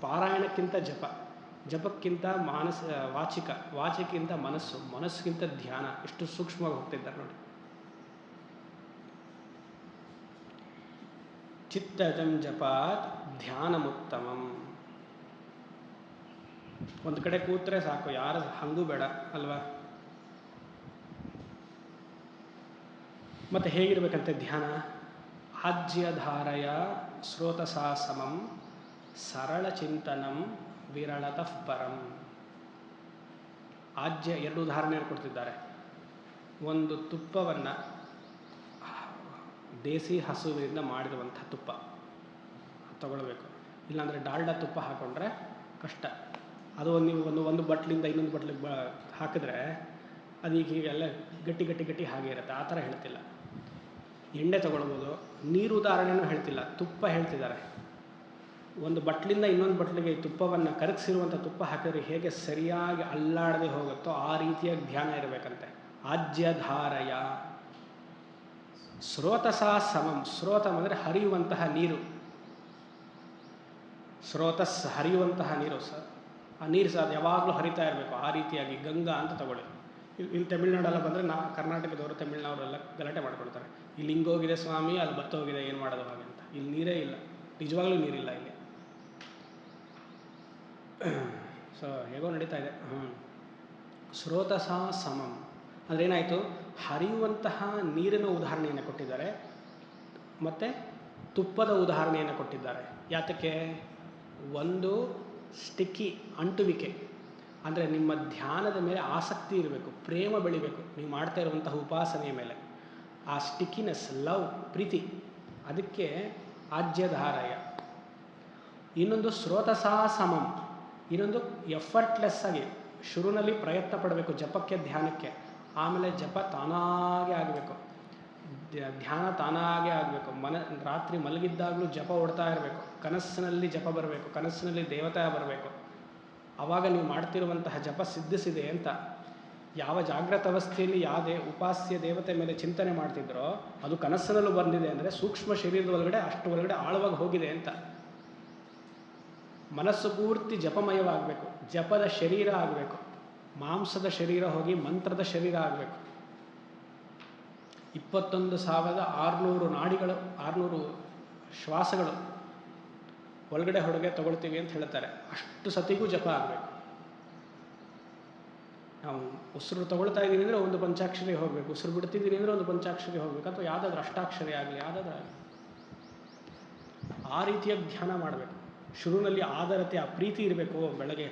ಪಾರಾಯಣಕ್ಕಿಂತ ಜಪ, ಜಪಕ್ಕಿಂತ ವಾಚಿಕ್ಕಿಂತ ಮನಸ್ಸು, ಮನಸ್ಸಿಗಿಂತ ಧ್ಯಾನ. ಎಷ್ಟು ಸೂಕ್ಷ್ಮವಾಗಿ ಹೋಗ್ತಿದ್ದಾರೆ ನೋಡಿ. ಚಿತ್ತಜಂ ಜಪಾತ್ ಧ್ಯಾನಮುತ್ತಮಂ. ಒಂದು ಕಡೆ ಕೂತ್ರೆ ಸಾಕು, ಯಾರ ಹಂಗೂ ಬೇಡ ಅಲ್ವಾ? ಮತ್ತೆ ಹೇಗಿರ್ಬೇಕಂತೆ ಧ್ಯಾನ? ಆಜ್ಯಧಾರಯ ಸ್ರೋತಸಾ ಸಮಂ ಸರಳ ಚಿಂತನಂ ವಿರಳತಃ ಪರಂ. ಆಜ್ಯ 2 ಉದಾಹರಣೆಯನ್ನು ಕೊಡ್ತಿದ್ದಾರೆ. ಒಂದು ತುಪ್ಪವನ್ನು, ದೇಸಿ ಹಸುವಿನಿಂದ ಮಾಡಿರುವಂಥ ತುಪ್ಪ ತಗೊಳ್ಬೇಕು, ಇಲ್ಲಾಂದರೆ ಡಾಲ್ಡಾ ತುಪ್ಪ ಹಾಕೊಂಡ್ರೆ ಕಷ್ಟ. ಅದು ನೀವು ಒಂದು ಬಟ್ಲಿಂದ ಇನ್ನೊಂದು ಬಟ್ಲಿಗೆ ಹಾಕಿದ್ರೆ ಅದು ಹೀಗೆಲ್ಲ ಗಟ್ಟಿ ಗಟ್ಟಿ ಗಟ್ಟಿ ಹಾಗೆ ಇರುತ್ತೆ. ಆ ಥರ ಹೇಳ್ತಿಲ್ಲ. ಎಣ್ಣೆ ತಗೊಳ್ಬೋದು. ನೀರು ಉದಾಹರಣೆನೂ ಹೇಳ್ತಿಲ್ಲ, ತುಪ್ಪ ಹೇಳ್ತಿದ್ದಾರೆ. ಒಂದು ಬಟ್ಲಿಂದ ಇನ್ನೊಂದು ಬಟ್ಲಿಗೆ ತುಪ್ಪವನ್ನು, ಕರಗಿಸಿರುವಂಥ ತುಪ್ಪ ಹಾಕಿದ್ರೆ ಹೇಗೆ ಸರಿಯಾಗಿ ಅಲ್ಲಾಡದೆ ಹೋಗುತ್ತೋ ಆ ರೀತಿಯಾಗಿ ಧ್ಯಾನ ಇರಬೇಕಂತೆ. ಆಜ್ಯಧಾರಯ ಸ್ರೋತಸಾ ಸಮಂ. ಸ್ರೋತಂ ಅಂದರೆ ಹರಿಯುವಂತಹ ನೀರು, ಸ್ರೋತಸ್ ಹರಿಯುವಂತಹ ನೀರು. ಆ ನೀರು ಸಹ ಯಾವಾಗಲೂ ಹರಿತಾ ಇರಬೇಕು. ಆ ರೀತಿಯಾಗಿ ಗಂಗಾ ಅಂತ ತಗೊಳ್ಳಿ. ಇಲ್ಲಿ ತಮಿಳ್ನಾಡೆಲ್ಲ ಬಂದರೆ ಕರ್ನಾಟಕದವರು ತಮಿಳ್ನವರೆಲ್ಲ ಗಲಾಟೆ ಮಾಡ್ಕೊಳ್ತಾರೆ. ಇಲ್ಲಿ ಹಿಂಗೋಗಿದೆ ಸ್ವಾಮಿ, ಅಲ್ಲಿ ಬತ್ತೋಗಿದೆ, ಏನು ಮಾಡೋದು ಹಾಗೆ ಅಂತ. ಇಲ್ಲಿ ನೀರೇ ಇಲ್ಲ, ನಿಜವಾಗ್ಲೂ ನೀರಿಲ್ಲ ಇಲ್ಲಿ. ಸೊ ಹೇಗೋ ನಡೀತಾ ಇದೆ. ಸ್ರೋತಸಾ ಸಮಂ ಅಂದರೆ ಏನಾಯಿತು? ಹರಿಯುವಂತಹ ನೀರಿನ ಉದಾಹರಣೆಯನ್ನು ಕೊಟ್ಟಿದ್ದಾರೆ, ಮತ್ತು ತುಪ್ಪದ ಉದಾಹರಣೆಯನ್ನು ಕೊಟ್ಟಿದ್ದಾರೆ. ಯಾತಕ್ಕೆ? ಒಂದು ಸ್ಟಿಕ್ಕಿ ಅಂಟುವಿಕೆ, ಅಂದರೆ ನಿಮ್ಮ ಧ್ಯಾನದ ಮೇಲೆ ಆಸಕ್ತಿ ಇರಬೇಕು, ಪ್ರೇಮ ಬೆಳಿಬೇಕು ನೀವು ಮಾಡ್ತಾ ಇರುವಂತಹ ಉಪಾಸನೆಯ ಮೇಲೆ. ಆ ಸ್ಟಿಕ್ಕಿನೆಸ್, ಲವ್, ಪ್ರೀತಿ, ಅದಕ್ಕೆ ಆಜ್ಯಧಾರಯ. ಇನ್ನೊಂದು ಸ್ರೋತಸಾ ಸಮಂ. ಇನ್ನೊಂದು ಎಫರ್ಟ್ಲೆಸ್ ಆಗಿ ಶುರುವಿನಲ್ಲಿ ಪ್ರಯತ್ನ ಪಡಬೇಕು ಜಪಕ್ಕೆ, ಧ್ಯಾನಕ್ಕೆ. ಆಮೇಲೆ ಜಪ ತಾನಾಗೆ ಆಗಬೇಕು, ಧ್ಯಾನ ತಾನಾಗೆ ಆಗಬೇಕು. ರಾತ್ರಿ ಮಲಗಿದ್ದಾಗಲೂ ಜಪ ಓಡ್ತಾ ಇರಬೇಕು, ಕನಸಿನಲ್ಲಿ ಜಪ ಬರಬೇಕು, ಕನಸಿನಲ್ಲಿ ದೇವತಾ ಬರಬೇಕು. ಆವಾಗ ನೀವು ಮಾಡ್ತಿರುವಂತಹ ಜಪ ಸಿದ್ಧಿಸಿದೆ ಅಂತ. ಯಾವ ಜಾಗೃತ ಅವಸ್ಥೆಯಲ್ಲಿ ಯಾವುದೇ ಉಪಾಸ್ಯ ದೇವತೆ ಮೇಲೆ ಚಿಂತನೆ ಮಾಡ್ತಿದ್ರೋ ಅದು ಕನಸಿನಲ್ಲೂ ಬಂದಿದೆ ಅಂದರೆ ಸೂಕ್ಷ್ಮ ಶರೀರದ ಒಳಗಡೆ ಅಷ್ಟು ಒಳಗಡೆ ಆಳವಾಗಿ ಹೋಗಿದೆ ಅಂತ. ಮನಸ್ಸು ಪೂರ್ತಿ ಜಪಮಯವಾಗಬೇಕು, ಜಪದ ಶರೀರ ಆಗಬೇಕು, ಮಾಂಸದ ಶರೀರ ಹೋಗಿ ಮಂತ್ರದ ಶರೀರ ಆಗಬೇಕು. 21,600 ನಾಡಿಗಳು, 600 ಶ್ವಾಸಗಳು ಒಳಗಡೆ ಹೊರಗೆ ತಗೊಳ್ತೀವಿ ಅಂತ ಹೇಳ್ತಾರೆ. ಅಷ್ಟು ಸತಿಗೂ ಜಪ ಆಗಬೇಕು. ನಾವು ಉಸಿರು ತಗೊಳ್ತಾ ಇದ್ದೀವಿ ಅಂದರೆ ಒಂದು ಪಂಚಾಕ್ಷರಿ ಹೋಗಬೇಕು, ಉಸಿರು ಬಿಡ್ತಿದ್ದೀನಿ ಅಂದರೆ ಒಂದು ಪಂಚಾಕ್ಷರಿ ಹೋಗಬೇಕು, ಅಥವಾ ಯಾವುದಾದ್ರೂ ಅಷ್ಟಾಕ್ಷರಿ ಆಗಲಿ, ಯಾವುದಾದ್ರೂ ಆಗಲಿ ಆ ರೀತಿಯಾಗಿ ಧ್ಯಾನ ಮಾಡಬೇಕು. ಶುರುವಿನಲ್ಲಿ ಆದರತೆ, ಆ ಪ್ರೀತಿ ಇರಬೇಕು. ಬೆಳಗ್ಗೆ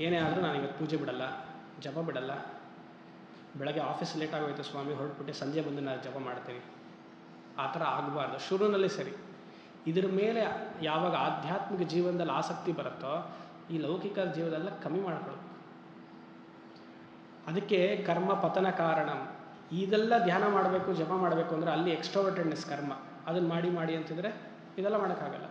ಏನೇ ಆದರೂ ನಾನು ಇವತ್ತು ಪೂಜೆ ಬಿಡಲ್ಲ, ಜಪ ಬಿಡಲ್ಲ, ಬೆಳಗ್ಗೆ ಆಫೀಸ್ ಲೇಟ್ ಆಗೋಯ್ತು ಸ್ವಾಮಿ ಹೊರಟ್ಬಿಟ್ಟು ಸಂಜೆ ಬಂದು ನಾನು ಜಪ ಮಾಡ್ತೀನಿ, ಆ ಥರ ಆಗಬಾರ್ದು. ಶುರುವಿನಲ್ಲಿ ಸರಿ. ಇದ್ರ ಮೇಲೆ ಯಾವಾಗ ಆಧ್ಯಾತ್ಮಿಕ ಜೀವನದಲ್ಲಿ ಆಸಕ್ತಿ ಬರುತ್ತೋ ಈ ಲೌಕಿಕ ಜೀವನದಲ್ಲ ಕಮ್ಮಿ ಮಾಡ್ಕೊಳ್ಳೋದು. ಅದಕ್ಕೆ ಕರ್ಮ ಪತನ ಕಾರಣಂ. ಇದೆಲ್ಲ ಧ್ಯಾನ ಮಾಡಬೇಕು, ಜಪ ಮಾಡಬೇಕು ಅಂದರೆ ಅಲ್ಲಿ ಎಕ್ಸ್ಟ್ರೋವರ್ಟೆಡ್ನೆಸ್ ಕರ್ಮ. ಅದನ್ನು ಮಾಡಿ ಮಾಡಿ ಅಂತಿದ್ರೆ ಇದೆಲ್ಲ ಮಾಡೋಕ್ಕಾಗಲ್ಲ.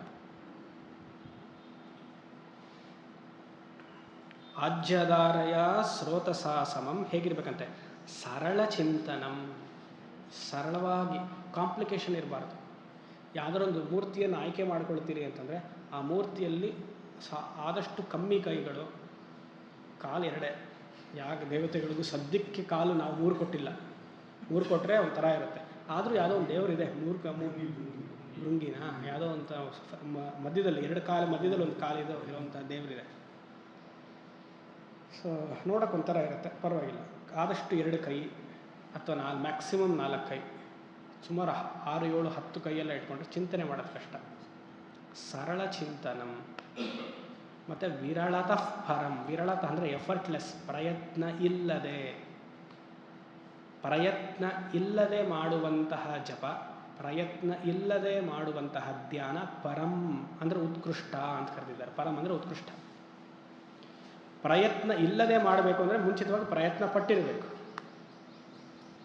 ಆಜ್ಯಧಾರಯ ಸ್ರೋತಸಾ ಸಮಂ ಹೇಗಿರ್ಬೇಕಂತೆ? ಸರಳ ಚಿಂತನಂ. ಸರಳವಾಗಿ, ಕಾಂಪ್ಲಿಕೇಶನ್ ಇರಬಾರ್ದು. ಯಾವುದರೊಂದು ಮೂರ್ತಿಯನ್ನು ಆಯ್ಕೆ ಮಾಡ್ಕೊಳ್ತೀರಿ ಅಂತಂದರೆ ಆ ಮೂರ್ತಿಯಲ್ಲಿ ಆದಷ್ಟು ಕಮ್ಮಿ ಕೈಗಳು, ಕಾಲು ಎರಡೇ. ಯಾಕೆ ದೇವತೆಗಳಿಗೂ ಸದ್ಯಕ್ಕೆ ಕಾಲು ನಾವು 3 ಕೊಟ್ಟಿಲ್ಲ, 3 ಕೊಟ್ಟರೆ ಒಂಥರ ಇರುತ್ತೆ. ಆದರೂ ಯಾವುದೋ ಒಂದು ದೇವರಿದೆ, ಭೃಂಗಿನ ಯಾವುದೋ ಅಂತ ಮಧ್ಯದಲ್ಲಿ 2 ಕಾಲು ಮಧ್ಯದಲ್ಲಿ ಒಂದು ಕಾಲಿದೆ ಇರೋವಂಥ ದೇವರಿದೆ. ಸೊ ನೋಡೋಕೆ ಒಂಥರ ಇರುತ್ತೆ, ಪರವಾಗಿಲ್ಲ. ಆದಷ್ಟು 2 ಕೈ ಅಥವಾ ಮ್ಯಾಕ್ಸಿಮಮ್ 4 ಕೈ, ಸುಮಾರು 6, 7, 10 ಕೈಯೆಲ್ಲ ಇಟ್ಕೊಂಡ್ರೆ ಚಿಂತನೆ ಮಾಡೋದು ಕಷ್ಟ. ಸರಳ ಚಿಂತನಂ. ಮತ್ತು ವಿರಳತಃ ಪರಂ. ವಿರಳತ ಅಂದರೆ ಎಫರ್ಟ್ಲೆಸ್, ಪ್ರಯತ್ನ ಇಲ್ಲದೆ ಮಾಡುವಂತಹ ಜಪ, ಪ್ರಯತ್ನ ಇಲ್ಲದೆ ಮಾಡುವಂತಹ ಧ್ಯಾನ. ಪರಂ ಅಂದರೆ ಉತ್ಕೃಷ್ಟ ಅಂತ ಕರೆದಿದ್ದಾರೆ. ಪರಂ ಅಂದರೆ ಉತ್ಕೃಷ್ಟ. ಪ್ರಯತ್ನ ಇಲ್ಲದೆ ಮಾಡಬೇಕು ಅಂದರೆ ಮುಂಚಿತವಾಗಿ ಪ್ರಯತ್ನ ಪಟ್ಟಿರಬೇಕು.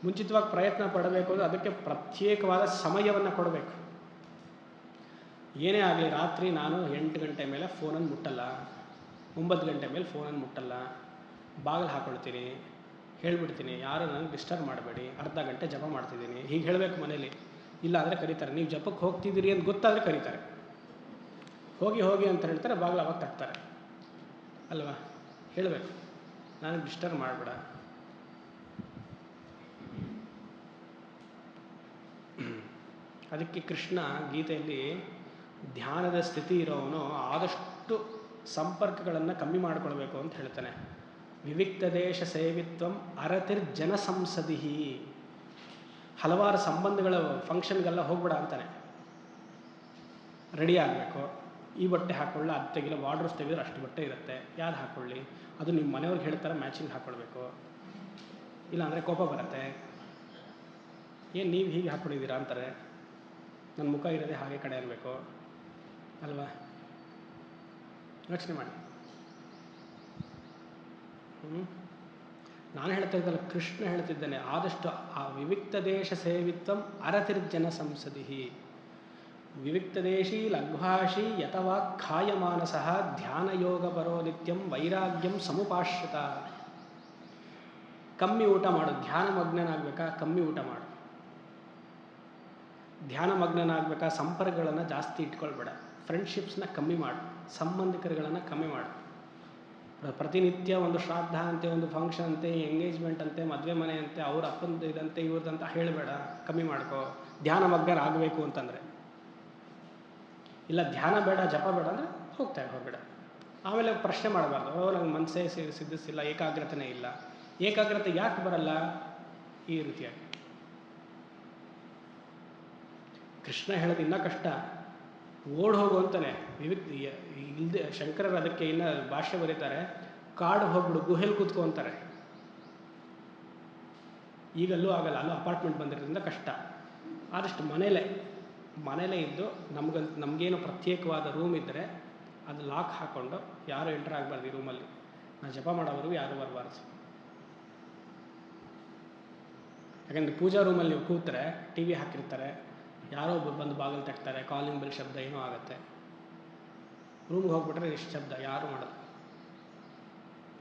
ಮುಂಚಿತವಾಗಿ ಪ್ರಯತ್ನ ಪಡಬೇಕು ಅಂದರೆ ಅದಕ್ಕೆ ಪ್ರತ್ಯೇಕವಾದ ಸಮಯವನ್ನು ಕೊಡಬೇಕು. ಏನೇ ಆಗಲಿ, ರಾತ್ರಿ ನಾನು 8 ಗಂಟೆ ಮೇಲೆ ಫೋನನ್ನು ಮುಟ್ಟಲ್ಲ, 9 ಗಂಟೆ ಮೇಲೆ ಫೋನನ್ನು ಮುಟ್ಟಲ್ಲ, ಬಾಗಿಲು ಹಾಕ್ಕೊಳ್ತೀನಿ, ಹೇಳಿಬಿಡ್ತೀನಿ ಯಾರು ನನಗೆ ಡಿಸ್ಟರ್ಬ್ ಮಾಡಬೇಡಿ, ಅರ್ಧ ಗಂಟೆ ಜಪ ಮಾಡ್ತಿದ್ದೀನಿ, ಹೀಗೆ ಹೇಳಬೇಕು ಮನೇಲಿ. ಇಲ್ಲ ಅಂದರೆ ಕರೀತಾರೆ. ನೀವು ಜಪಕ್ಕೆ ಹೋಗ್ತಿದ್ದೀರಿ ಅಂತ ಗೊತ್ತಾದರೆ ಕರೀತಾರೆ. ಹೋಗಿ ಅಂತ ಹೇಳ್ತಾರೆ, ಬಾಗಿಲು ಅವಾಗ ತಟ್ತಾರೆ ಅಲ್ವಾ. ಹೇಳಬೇಕು, ನನಗೆ ಡಿಸ್ಟರ್ಬ್ ಮಾಡಬೇಡ. ಅದಕ್ಕೆ ಕೃಷ್ಣ ಗೀತೆಯಲ್ಲಿ ಧ್ಯಾನದ ಸ್ಥಿತಿ ಇರೋವನು ಆದಷ್ಟು ಸಂಪರ್ಕಗಳನ್ನು ಕಮ್ಮಿ ಮಾಡಿಕೊಳ್ಬೇಕು ಅಂತ ಹೇಳ್ತಾನೆ. ವಿವಿಕ್ತ ದೇಶ ಸೇವಿತ್ವಂ ಅರತಿರ್ಜನ ಸಂಸದಿಹಿ. ಹಲವಾರು ಸಂಬಂಧಗಳ ಫಂಕ್ಷನ್ಗೆಲ್ಲ ಹೋಗ್ಬೇಡ ಅಂತಾನೆ. ರೆಡಿ ಆಗಬೇಕು, ಈ ಬಟ್ಟೆ ಹಾಕೊಳ್ಳ, ಅದು ತೆಗಿಲ್ಲ, ವಾರ್ಡ್ರೋಬ್ ತೆಗೆದ್ರೆ ಅಷ್ಟು ಬಟ್ಟೆ ಇರುತ್ತೆ, ಯಾರು ಹಾಕ್ಕೊಳ್ಳಿ, ಅದು ನಿಮ್ಮ ಮನೆಯವ್ರಿಗೆ ಹೇಳ್ತಾರೆ ಮ್ಯಾಚಿಂಗ್ ಹಾಕ್ಕೊಳ್ಬೇಕು, ಇಲ್ಲಾಂದರೆ ಕೋಪ ಬರುತ್ತೆ. ಏನು ನೀವು ಹೀಗೆ ಹಾಕ್ಕೊಂಡಿದ್ದೀರಾ ಅಂತಾರೆ, ನನ್ನ ಮುಖ ಇರೋದೇ ಹಾಗೆ ಕಡೆ ಇರಬೇಕು ಅಲ್ವಾ. ಯೋಚನೆ ಮಾಡಿ. ನಾನು ಹೇಳ್ತಾ ಇದ್ದಲ್ಲ, ಕೃಷ್ಣ ಹೇಳ್ತಿದ್ದಾನೆ. ಆದಷ್ಟು ಆ ವಿವಿಕ್ತ ದೇಶ ಸೇವಿತ್ವಂ ಅರತಿರ್ಜನ ಸಂಸದಿಹಿ. ವಿವಿಕ್ತ ದೇಶಿ ಲಘ್ವಾಶಿ ಯತವಾ ಖಾಯಮಾನಸಃ ಧ್ಯಾನ ಯೋಗ ಬರೋ ನಿತ್ಯಂ ವೈರಾಗ್ಯಂ ಸಮುಪಾಶ್ರಿತ. ಕಮ್ಮಿ ಊಟ ಮಾಡು. ಧ್ಯಾನ ಮಗ್ನನಾಗಬೇಕಾ, ಕಮ್ಮಿ ಊಟ ಮಾಡು. ಧ್ಯಾನ ಮಗ್ನನಾಗಬೇಕಾ, ಸಂಪರ್ಕಗಳನ್ನು ಜಾಸ್ತಿ ಇಟ್ಕೊಳ್ಬೇಡ. ಫ್ರೆಂಡ್ಶಿಪ್ಸ್ನ ಕಮ್ಮಿ ಮಾಡು, ಸಂಬಂಧಿಕರುಗಳನ್ನು ಕಮ್ಮಿ ಮಾಡು. ಪ್ರತಿನಿತ್ಯ ಒಂದು ಶ್ರಾದ್ದ ಅಂತೆ, ಒಂದು ಫಂಕ್ಷನ್ ಅಂತೆ, ಎಂಗೇಜ್ಮೆಂಟ್ ಅಂತೆ, ಮದುವೆ ಮನೆ ಅಂತೆ, ಅವ್ರ ಅಪ್ಪಂದು ಇದಂತೆ ಇವ್ರದಂತ ಹೇಳಬೇಡ, ಕಮ್ಮಿ ಮಾಡ್ಕೋ. ಧ್ಯಾನ ಮಗ್ನರಾಗಬೇಕು ಅಂತಂದರೆ. ಇಲ್ಲ ಧ್ಯಾನ ಬೇಡ, ಜಪ ಬೇಡ ಅಂದರೆ ಹೋಗ್ತಾರೆ ಹೊರಗಡೆ. ಆಮೇಲೆ ಪ್ರಶ್ನೆ ಮಾಡಬಾರ್ದು, ನಂಗೆ ಮನಸ್ಸೇ ಸಿದ್ಧಿಸಿಲ್ಲ, ಏಕಾಗ್ರತೆನೇ ಇಲ್ಲ. ಏಕಾಗ್ರತೆ ಯಾಕೆ ಬರಲ್ಲ? ಈ ರೀತಿಯಾಗಿ ಕೃಷ್ಣ ಹೇಳೋದು ಇನ್ನೂ ಕಷ್ಟ. ಓಡ್ ಹೋಗು ಅಂತಾನೆ. ಇಲ್ಲದೆ ಶಂಕರರು ಅದಕ್ಕೆ ಇನ್ನು ಭಾಷೆ ಬರೀತಾರೆ, ಕಾಡು ಹೋಗ್ಬಿಡು, ಗುಹೆಲ್ ಕೂತ್ಕೊ ಅಂತಾರೆ. ಈಗಲ್ಲೂ ಆಗಲ್ಲ, ಅಲ್ಲೂ ಅಪಾರ್ಟ್ಮೆಂಟ್ ಬಂದಿರೋದ್ರಿಂದ ಕಷ್ಟ. ಆದಷ್ಟು ಮನೇಲೇ ಇದ್ದು ನಮಗೇನು ಪ್ರತ್ಯೇಕವಾದ ರೂಮ್ ಇದ್ದರೆ ಅದು ಲಾಕ್ ಹಾಕ್ಕೊಂಡು ಯಾರು ಎಂಟರ್ ಆಗಬಾರ್ದು ಈ ರೂಮಲ್ಲಿ. ನಾನು ಜಪ ಮಾಡೋವರೆಗೂ ಯಾರು ಬರಬಾರ್ದು. ಯಾಕಂದರೆ ಪೂಜಾ ರೂಮಲ್ಲಿ ನೀವು ಕೂತ್ರೆ ಟಿ ವಿ ಹಾಕಿರ್ತಾರೆ, ಯಾರೋ ಬಂದು ಬಾಗಿಲು ತಟ್ತಾರೆ, ಕಾಲಿಂಗ್ ಬೆಲ್ ಶಬ್ದ ಏನೋ ಆಗುತ್ತೆ. ರೂಮ್ಗೆ ಹೋಗ್ಬಿಟ್ರೆ ಎಷ್ಟು ಶಬ್ದ, ಯಾರು ಮಾಡೋದು.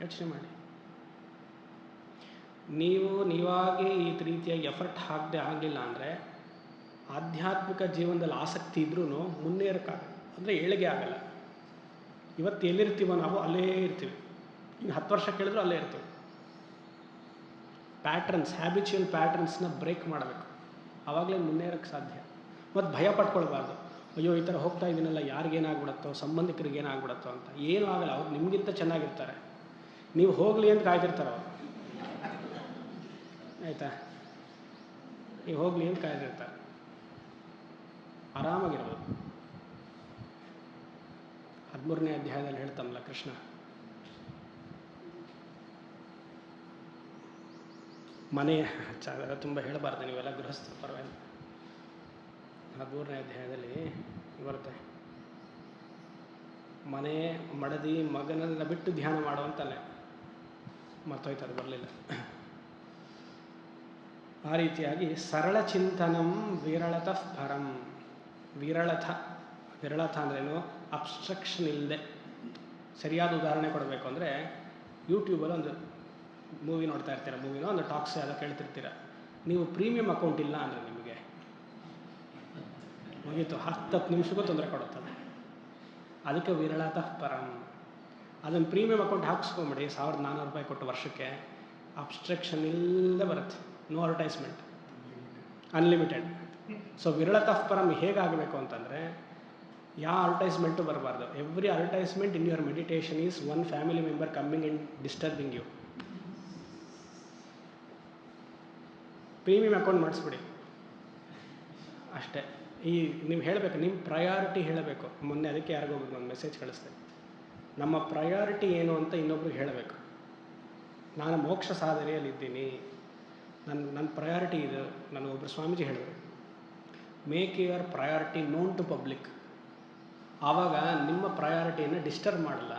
ಯೋಚನೆ ಮಾಡಿ. ನೀವಾಗೇ ಈ ರೀತಿಯಾಗಿ ಎಫರ್ಟ್ ಹಾಕದೆ ಆಗಲಿಲ್ಲ ಅಂದರೆ ಆಧ್ಯಾತ್ಮಿಕ ಜೀವನದಲ್ಲಿ ಆಸಕ್ತಿ ಇದ್ರೂ ಮುನ್ನೇರಕ್ಕಾಗಲ್ಲ, ಅಂದರೆ ಏಳಿಗೆ ಆಗಲ್ಲ. ಇವತ್ತು ಎಲ್ಲಿರ್ತೀವೋ ನಾವು ಅಲ್ಲೇ ಇರ್ತೀವಿ. ಇನ್ನು 10 ವರ್ಷ ಕೇಳಿದ್ರು ಅಲ್ಲೇ ಇರ್ತೀವಿ. ಹ್ಯಾಬಿಚುವಲ್ ಪ್ಯಾಟ್ರನ್ಸ್ನ ಬ್ರೇಕ್ ಮಾಡಬೇಕು, ಆವಾಗಲೇ ಮುನ್ನೇರಕ್ಕೆ ಸಾಧ್ಯ. ಮತ್ತು ಭಯ ಪಟ್ಕೊಳ್ಬಾರ್ದು. ಅಯ್ಯೋ ಈ ಥರ ಹೋಗ್ತಾ ಇದ್ದೀನಲ್ಲ, ಯಾರಿಗೇನಾಗ್ಬಿಡತ್ತೋ, ಸಂಬಂಧಿಕರಿಗೆ ಏನಾಗ್ಬಿಡತ್ತೋ ಅಂತ. ಏನೂ ಆಗಲ್ಲ, ಅವ್ರು ನಿಮಗಿಂತ ಚೆನ್ನಾಗಿರ್ತಾರೆ. ನೀವು ಹೋಗಲಿ ಅಂತ ಕಾಯ್ದಿರ್ತಾರೆ ಅವರು. ಆಯಿತಾ, ನೀವು ಹೋಗಲಿ ಅಂತ ಕಾಯ್ದಿರ್ತಾರೆ. ಆರಾಮಾಗಿರ್ಬೋದು. 13ನೇ ಅಧ್ಯಾಯದಲ್ಲಿ ಹೇಳ್ತಾನಲ್ಲ ಕೃಷ್ಣ, ಮನೆಯ ತುಂಬ ಹೇಳಬಾರ್ದು, ನೀವೆಲ್ಲ ಗೃಹಸ್ಥರು, ಪರವಾಗಿಲ್ಲ. 13ನೇ ಅಧ್ಯಾಯದಲ್ಲಿ ಬರುತ್ತೆ, ಮನೆ ಮಡದಿ ಮಗನೆಲ್ಲ ಬಿಟ್ಟು ಧ್ಯಾನ ಮಾಡುವಂತಲೇ ಮರ್ತೋಯ್ತದೆ, ಬರಲಿಲ್ಲ. ಆ ರೀತಿಯಾಗಿ ಸರಳ ಚಿಂತನಂ ವಿರಳತಃ ಪರಂ. ವಿರಳತ ಅಂದ್ರೇನು? ಅಬ್ಸ್ಟ್ರಕ್ಷನ್ ಇಲ್ಲದೆ. ಸರಿಯಾದ ಉದಾಹರಣೆ ಕೊಡಬೇಕು ಅಂದರೆ, ಯೂಟ್ಯೂಬಲ್ಲಿ ಒಂದು ಮೂವಿ ನೋಡ್ತಾ ಇರ್ತೀರ, ಮೂವಿನೋ ಒಂದು ಟಾಕ್ಸ್ ಎಲ್ಲ ಕೇಳ್ತಿರ್ತೀರ. ನೀವು ಪ್ರೀಮಿಯಂ ಅಕೌಂಟ್ ಇಲ್ಲ ಅಂದರೆ ನಿಮಗೆ ಮುಗೀತು, 10 ನಿಮಿಷಕ್ಕೂ ತೊಂದರೆ ಕೊಡುತ್ತದೆ. ಅದಕ್ಕೆ ವಿರಳತಃ ಪರಂ. ಅದನ್ನು ಪ್ರೀಮಿಯಂ ಅಕೌಂಟ್ ಹಾಕ್ಸ್ಕೊಂಬಿಡಿ, $1,400 ಕೊಟ್ಟು ವರ್ಷಕ್ಕೆ, ಅಬ್ಸ್ಟ್ರಕ್ಷನ್ ಇಲ್ಲದೆ ಬರುತ್ತೆ, ನೋ ಅಡ್ವರ್ಟೈಸ್ಮೆಂಟ್, ಅನ್ಲಿಮಿಟೆಡ್. ಸೊ ವಿರಳತಃ ಪರಂ ಹೇಗಾಗಬೇಕು ಅಂತಂದರೆ ಯಾವ ಅಡ್ವರ್ಟೈಸ್ಮೆಂಟು ಬರಬಾರ್ದು. Every advertisement in your meditation is one family member coming and disturbing you. Premium account ಮಾಡಿಸ್ಬಿಡಿ ಅಷ್ಟೇ. ಈ ನೀವು ಹೇಳಬೇಕು, ನಿಮ್ಮ ಪ್ರಯಾರಿಟಿ ಹೇಳಬೇಕು. ಮೊನ್ನೆ ಅದಕ್ಕೆ ಯಾರಿಗೋ ಒಂದು ಮೆಸೇಜ್ ಕಳಿಸ್ದೆ, ನಮ್ಮ ಪ್ರಯಾರಿಟಿ ಏನು ಅಂತ ಇನ್ನೊಬ್ರಿಗೆ ಹೇಳಬೇಕು. ನಾನು ಮೋಕ್ಷ ಸಾಧನೆಯಲ್ಲಿದ್ದೀನಿ, ನನ್ನ ಪ್ರಯಾರಿಟಿ ಇದು. ನನಗೊಬ್ಬರು ಸ್ವಾಮೀಜಿ ಹೇಳಿದ್ರು, make your priority known to public. ಆವಾಗ ನಿಮ್ಮ ಪ್ರಯಾರಿಟಿಯನ್ನು ಡಿಸ್ಟರ್ಬ್ ಮಾಡಲ್ಲ,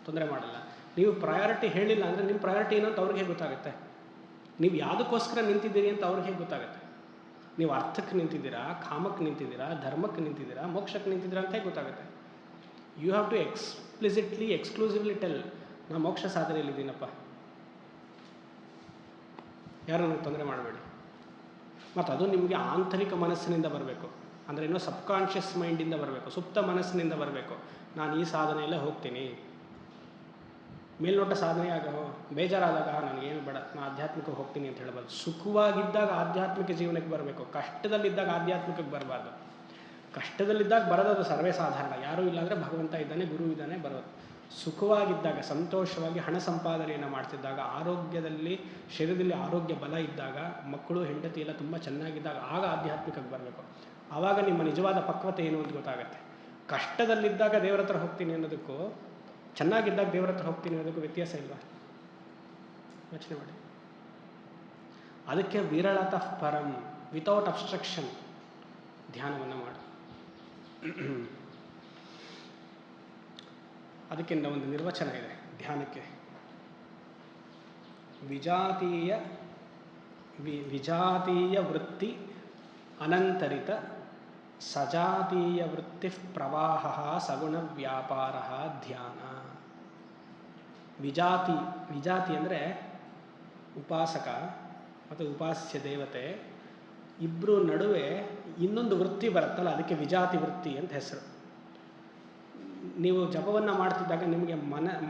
ತೊಂದರೆ ಮಾಡಲ್ಲ. ನೀವು ಪ್ರಯಾರಿಟಿ ಹೇಳಿಲ್ಲ ಅಂದರೆ ನಿಮ್ಮ ಪ್ರಯಾರಿಟಿ ಏನು ಅಂತ ಅವ್ರಿಗೆ ಗೊತ್ತಾಗುತ್ತೆ. ನೀವು ಯಾವುದಕ್ಕೋಸ್ಕರ ನಿಂತಿದ್ದೀರಿ ಅಂತ ಅವ್ರಿಗೆ ಹೇಗೆ ಗೊತ್ತಾಗುತ್ತೆ? ನೀವು ಅರ್ಥಕ್ಕೆ ನಿಂತಿದ್ದೀರಾ, ಕಾಮಕ್ಕೆ ನಿಂತಿದ್ದೀರಾ, ಧರ್ಮಕ್ಕೆ ನಿಂತಿದ್ದೀರಾ, ಮೋಕ್ಷಕ್ಕೆ ನಿಂತಿದ್ದೀರಾ ಅಂತ ಹೇಗೆ ಗೊತ್ತಾಗುತ್ತೆ? You have to explicitly exclusively tell, ನಾನು ಮೋಕ್ಷ ಸಾಧನೆಯಲ್ಲಿದ್ದೀನಪ್ಪ, ಯಾರು ನನಗೆ ತೊಂದರೆ ಮಾಡಬೇಡಿ. ಮತ್ತು ಅದು ನಿಮಗೆ ಆಂತರಿಕ ಮನಸ್ಸಿನಿಂದ ಬರಬೇಕು. ಅಂದರೆ ಏನೋ ಸಬ್ಕಾನ್ಷಿಯಸ್ ಮೈಂಡಿಂದ ಬರಬೇಕು, ಸುಪ್ತ ಮನಸ್ಸಿನಿಂದ ಬರಬೇಕು. ನಾನು ಈ ಸಾಧನೆಯಲ್ಲೇ ಹೋಗ್ತೀನಿ. ಮೇಲ್ನೋಟ ಸಾಧನೆ ಬೇಜಾರಾದಾಗ ನನಗೇನು ಬೇಡ, ನಾನು ಆಧ್ಯಾತ್ಮಿಕಕ್ಕೆ ಹೋಗ್ತೀನಿ ಅಂತ ಹೇಳ್ಬಾರ್ದು. ಸುಖವಾಗಿದ್ದಾಗ ಆಧ್ಯಾತ್ಮಿಕ ಜೀವನಕ್ಕೆ ಬರಬೇಕು, ಕಷ್ಟದಲ್ಲಿದ್ದಾಗ ಆಧ್ಯಾತ್ಮಿಕಕ್ಕೆ ಬರಬಾರ್ದು. ಕಷ್ಟದಲ್ಲಿದ್ದಾಗ ಬರೋದು ಸರ್ವೇ ಸಾಧಾರಣ, ಯಾರೂ ಇಲ್ಲಾಂದರೆ ಭಗವಂತ ಇದ್ದಾನೆ, ಗುರು ಇದ್ದಾನೆ, ಬರೋದು. ಸುಖವಾಗಿದ್ದಾಗ, ಸಂತೋಷವಾಗಿ ಹಣ ಸಂಪಾದನೆಯನ್ನು ಮಾಡ್ತಿದ್ದಾಗ, ಆರೋಗ್ಯದಲ್ಲಿ, ಶರೀರದಲ್ಲಿ ಆರೋಗ್ಯ ಬಲ ಇದ್ದಾಗ, ಮಕ್ಕಳು ಹೆಂಡತಿ ಎಲ್ಲ ತುಂಬ ಚೆನ್ನಾಗಿದ್ದಾಗ, ಆಗ ಆಧ್ಯಾತ್ಮಿಕಕ್ಕೆ ಬರಬೇಕು. ಆವಾಗ ನಿಮ್ಮ ನಿಜವಾದ ಪಕ್ವತೆ ಏನು ಅಂತ ಗೊತ್ತಾಗುತ್ತೆ. ಕಷ್ಟದಲ್ಲಿದ್ದಾಗ ದೇವರ ಹತ್ರ ಹೋಗ್ತೀನಿ ಅನ್ನೋದಕ್ಕೂ, ಚೆನ್ನಾಗಿದ್ದಾಗ ದೇವರ ಹತ್ರ ಹೋಗ್ತೀನಿ ಅನ್ನೋದಕ್ಕೂ ವ್ಯತ್ಯಾಸ ಇಲ್ವಾ? ಯೋಚನೆ ಮಾಡಿ. ಅದಕ್ಕೆ ವಿರಳತಃ ಪರಂ, ವಿತೌಟ್ ಅಬ್ಸ್ಟ್ರಕ್ಷನ್ ಧ್ಯಾನವನ್ನು ಮಾಡಿ. ಅದಕ್ಕಿಂತ ಒಂದು ನಿರ್ವಚನ ಇದೆ ಧ್ಯಾನಕ್ಕೆ. ವಿಜಾತೀಯ ವೃತ್ತಿ ಅನಂತರಿತ ಸಜಾತೀಯ ವೃತ್ತಿ ಪ್ರವಾಹ ಸಗುಣ ವ್ಯಾಪಾರ ಧ್ಯಾನ. ವಿಜಾತಿ ಅಂದರೆ ಉಪಾಸಕ ಮತ್ತು ಉಪಾಸ್ಯ ದೇವತೆ ಇಬ್ಬರು ನಡುವೆ ಇನ್ನೊಂದು ವೃತ್ತಿ ಬರುತ್ತಲ್ಲ, ಅದಕ್ಕೆ ವಿಜಾತಿ ವೃತ್ತಿ ಅಂತ ಹೆಸರು. ನೀವು ಜಪವನ್ನು ಮಾಡ್ತಿದ್ದಾಗ ನಿಮಗೆ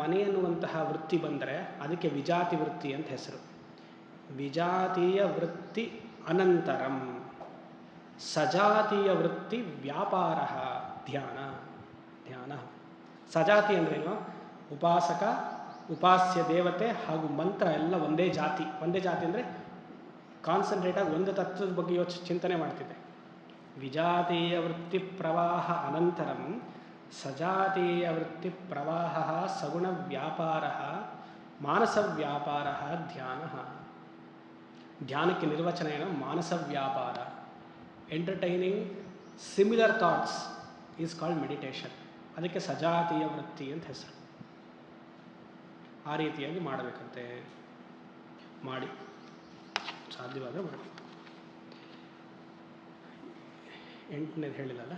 ಮನೆ ಎನ್ನುವಂತಹ ವೃತ್ತಿ ಬಂದರೆ ಅದಕ್ಕೆ ವಿಜಾತಿ ವೃತ್ತಿ ಅಂತ ಹೆಸರು. ವಿಜಾತೀಯ ವೃತ್ತಿ ಅನಂತರಂ ಸಜಾತೀಯ ವೃತ್ತಿ ವ್ಯಾಪಾರ ಧ್ಯಾನ. ಸಜಾತಿ ಅಂದ್ರೇನು? ಉಪಾಸಕ, ಉಪಾಸ್ಯ ದೇವತೆ ಹಾಗೂ ಮಂತ್ರ ಎಲ್ಲ ಒಂದೇ ಜಾತಿ. ಒಂದೇ ಜಾತಿ ಅಂದರೆ ಕಾನ್ಸಂಟ್ರೇಟಾಗಿ ಒಂದು ತತ್ವದ ಬಗ್ಗೆ ಚಿಂತನೆ ಮಾಡ್ತಿದ್ದೆ. ವಿಜಾತೀಯ ವೃತ್ತಿ ಪ್ರವಾಹ ಅನಂತರಂ ಸಜಾತೀಯ ವೃತ್ತಿ ಪ್ರವಾಹ ಸಗುಣ ವ್ಯಾಪಾರ ಮಾನಸ ವ್ಯಾಪಾರ ಧ್ಯಾನ. ಧ್ಯಾನಕ್ಕೆ ನಿರ್ವಚನ ಏನು? ಮಾನಸ ವ್ಯಾಪಾರ. Entertaining similar thoughts is called meditation. ಅದಕ್ಕೆ ಸಜಾತೀಯ ವೃತ್ತಿ ಅಂತ ಹೆಸರು. ಆ ರೀತಿಯಾಗಿ ಮಾಡಬೇಕಂತೆ. ಮಾಡಿ, ಸಾಧ್ಯವಾದರೆ ಮಾಡಿ. 8ನೇದು ಹೇಳಿಲ್ಲಲ್ಲ.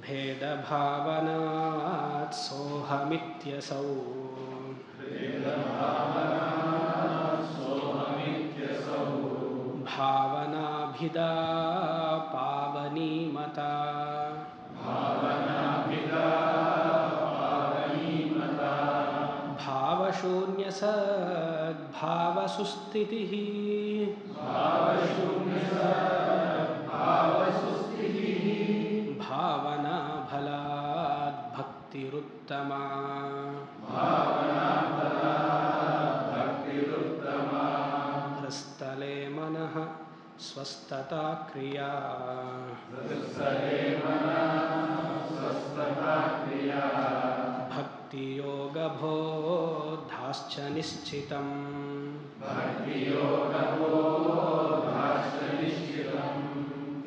ಭೇದ ಭಾವನಾತ್ ಸೋಹಮಿತ್ಯಸೌ ಭಾವನಾಭಿದಾ ಪಾವನೀಮತಾ ಭಾವಶೂನ್ಯ ಸದ್ಭಾವಸುಸ್ಥಿತಿಃ ಭಾವನಾ ಫಲಾದ್ ಭಕ್ತಿರುತ್ತಮಾ. ಹೃಸ್ತಲೆ ಮನಃ ಸ್ವಸ್ಥತಾ ಕ್ರಿಯಾ ಭಕ್ತಿಯೋಗ ಬೋಧಾಶ್ಚ ನಿಶ್ಚಿತಂ.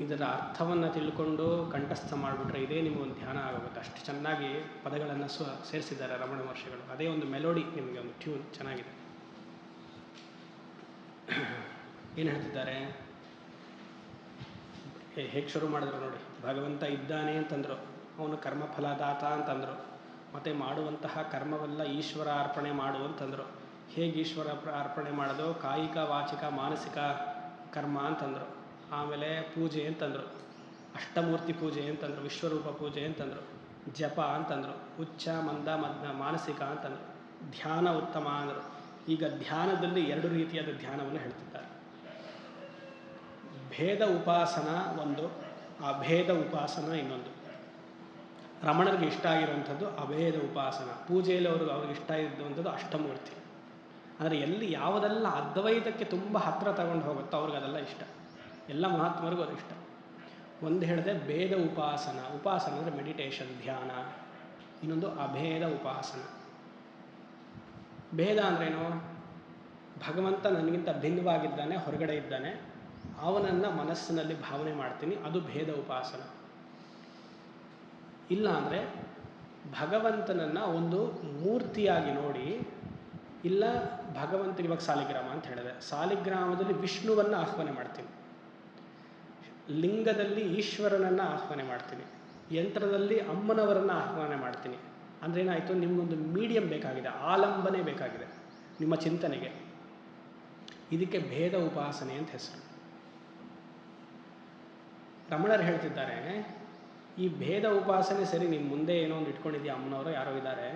ಇದರ ಅರ್ಥವನ್ನು ತಿಳ್ಕೊಂಡು ಕಂಠಸ್ಥ ಮಾಡಿಬಿಟ್ರೆ ಇದೇ ನಿಮಗೊಂದು ಧ್ಯಾನ ಆಗೋಗುತ್ತೆ. ಅಷ್ಟು ಚೆನ್ನಾಗಿ ಪದಗಳನ್ನು ಸೇರಿಸಿದ್ದಾರೆ ರಮಣ ಮಹರ್ಷಿಗಳು. ಅದೇ ಒಂದು ಮೆಲೋಡಿ, ನಿಮಗೆ ಒಂದು ಟ್ಯೂನ್ ಚೆನ್ನಾಗಿದೆ. ಏನು ಹೇಳ್ತಿದ್ದಾರೆ? ಹೇಗೆ ಶುರು ಮಾಡಿದ್ರು ನೋಡಿ. ಭಗವಂತ ಇದ್ದಾನೆ ಅಂತಂದರು, ಅವನು ಕರ್ಮಫಲದಾತ ಅಂತಂದರು. ಮತ್ತು ಮಾಡುವಂತಹ ಕರ್ಮವೆಲ್ಲ ಈಶ್ವರ ಅರ್ಪಣೆ ಮಾಡು ಅಂತಂದರು. ಹೇಗೆ ಈಶ್ವರ ಅರ್ಪಣೆ ಮಾಡೋದು? ಕಾಯಿಕ, ವಾಚಿಕ, ಮಾನಸಿಕ ಕರ್ಮ ಅಂತಂದರು. ಆಮೇಲೆ ಪೂಜೆ ಅಂತಂದರು, ಅಷ್ಟಮೂರ್ತಿ ಪೂಜೆ ಅಂತಂದರು, ವಿಶ್ವರೂಪ ಪೂಜೆ ಅಂತಂದರು, ಜಪ ಅಂತಂದರು, ಉಚ್ಚ ಮಂದ ಮದ್ನ ಮಾನಸಿಕ ಅಂತಂದರು, ಧ್ಯಾನ ಉತ್ತಮ ಅಂದರು. ಈಗ ಧ್ಯಾನದಲ್ಲಿ 2 ರೀತಿಯಾದ ಧ್ಯಾನವನ್ನು ಹೇಳ್ತಿದ್ದಾರೆ. ಭೇದ ಉಪಾಸನ ಒಂದು, ಅಭೇದ ಉಪಾಸನ ಇನ್ನೊಂದು. ರಮಣರಿಗೆ ಇಷ್ಟ ಆಗಿರುವಂಥದ್ದು ಅಭೇದ ಉಪಾಸನ. ಪೂಜೆಯಲ್ಲಿ ಅವ್ರಿಗೆ ಇಷ್ಟ ಇದ್ದಂಥದ್ದು ಅಷ್ಟಮೂರ್ತಿ. ಅಂದರೆ ಯಾವುದೆಲ್ಲ ಅದ್ವೈತಕ್ಕೆ ತುಂಬ ಹತ್ತಿರ ತಗೊಂಡು ಹೋಗುತ್ತೋ ಅವ್ರಿಗೆ ಅದೆಲ್ಲ ಇಷ್ಟ. ಎಲ್ಲ ಮಹಾತ್ಮರಿಗೂ ಅದು ಇಷ್ಟ. ಒಂದು ಹೇಳಿದೆ ಭೇದ ಉಪಾಸನ. ಉಪಾಸನ ಅಂದರೆ ಮೆಡಿಟೇಷನ್, ಧ್ಯಾನ. ಇನ್ನೊಂದು ಅಭೇದ ಉಪಾಸನ. ಭೇದ ಅಂದ್ರೇನು? ಭಗವಂತ ನನಗಿಂತ ಭಿನ್ನವಾಗಿದ್ದಾನೆ, ಹೊರಗಡೆ ಇದ್ದಾನೆ, ಅವನನ್ನು ಮನಸ್ಸಿನಲ್ಲಿ ಭಾವನೆ ಮಾಡ್ತೀನಿ, ಅದು ಭೇದ ಉಪಾಸನ. ಇಲ್ಲ ಅಂದರೆ ಭಗವಂತನನ್ನು ಒಂದು ಮೂರ್ತಿಯಾಗಿ ನೋಡಿ, ಇಲ್ಲ ಭಗವಂತನಿಗೆ ಇವಾಗ ಸಾಲಿಗ್ರಾಮ ಅಂತ ಹೇಳಿದೆ, ಸಾಲಿಗ್ರಾಮದಲ್ಲಿ ವಿಷ್ಣುವನ್ನು ಆಹ್ವಾನ ಮಾಡ್ತೀನಿ, ಲಿಂಗದಲ್ಲಿ ಈಶ್ವರನನ್ನು ಆಹ್ವಾನ ಮಾಡ್ತೀನಿ, ಯಂತ್ರದಲ್ಲಿ ಅಮ್ಮನವರನ್ನು ಆಹ್ವಾನ ಮಾಡ್ತೀನಿ. ಅಂದರೆ ಏನಾಯಿತು, ನಿಮಗೊಂದು ಮೀಡಿಯಂ ಬೇಕಾಗಿದೆ, ಆಲಂಬನೆ ಬೇಕಾಗಿದೆ ನಿಮ್ಮ ಚಿಂತನೆಗೆ. ಇದಕ್ಕೆ ಭೇದ ಉಪಾಸನೆ ಅಂತ ಹೆಸರು. ರಮಣರು ಹೇಳ್ತಿದ್ದಾರೆ, ಈ ಭೇದ ಉಪಾಸನೆ ಸರಿ, ನೀನು ಮುಂದೆ ಏನೋ ಒಂದು ಇಟ್ಕೊಂಡಿದ್ದೀಯ, ಅಮ್ಮನವರು ಯಾರೋ ಇದ್ದಾರೆ,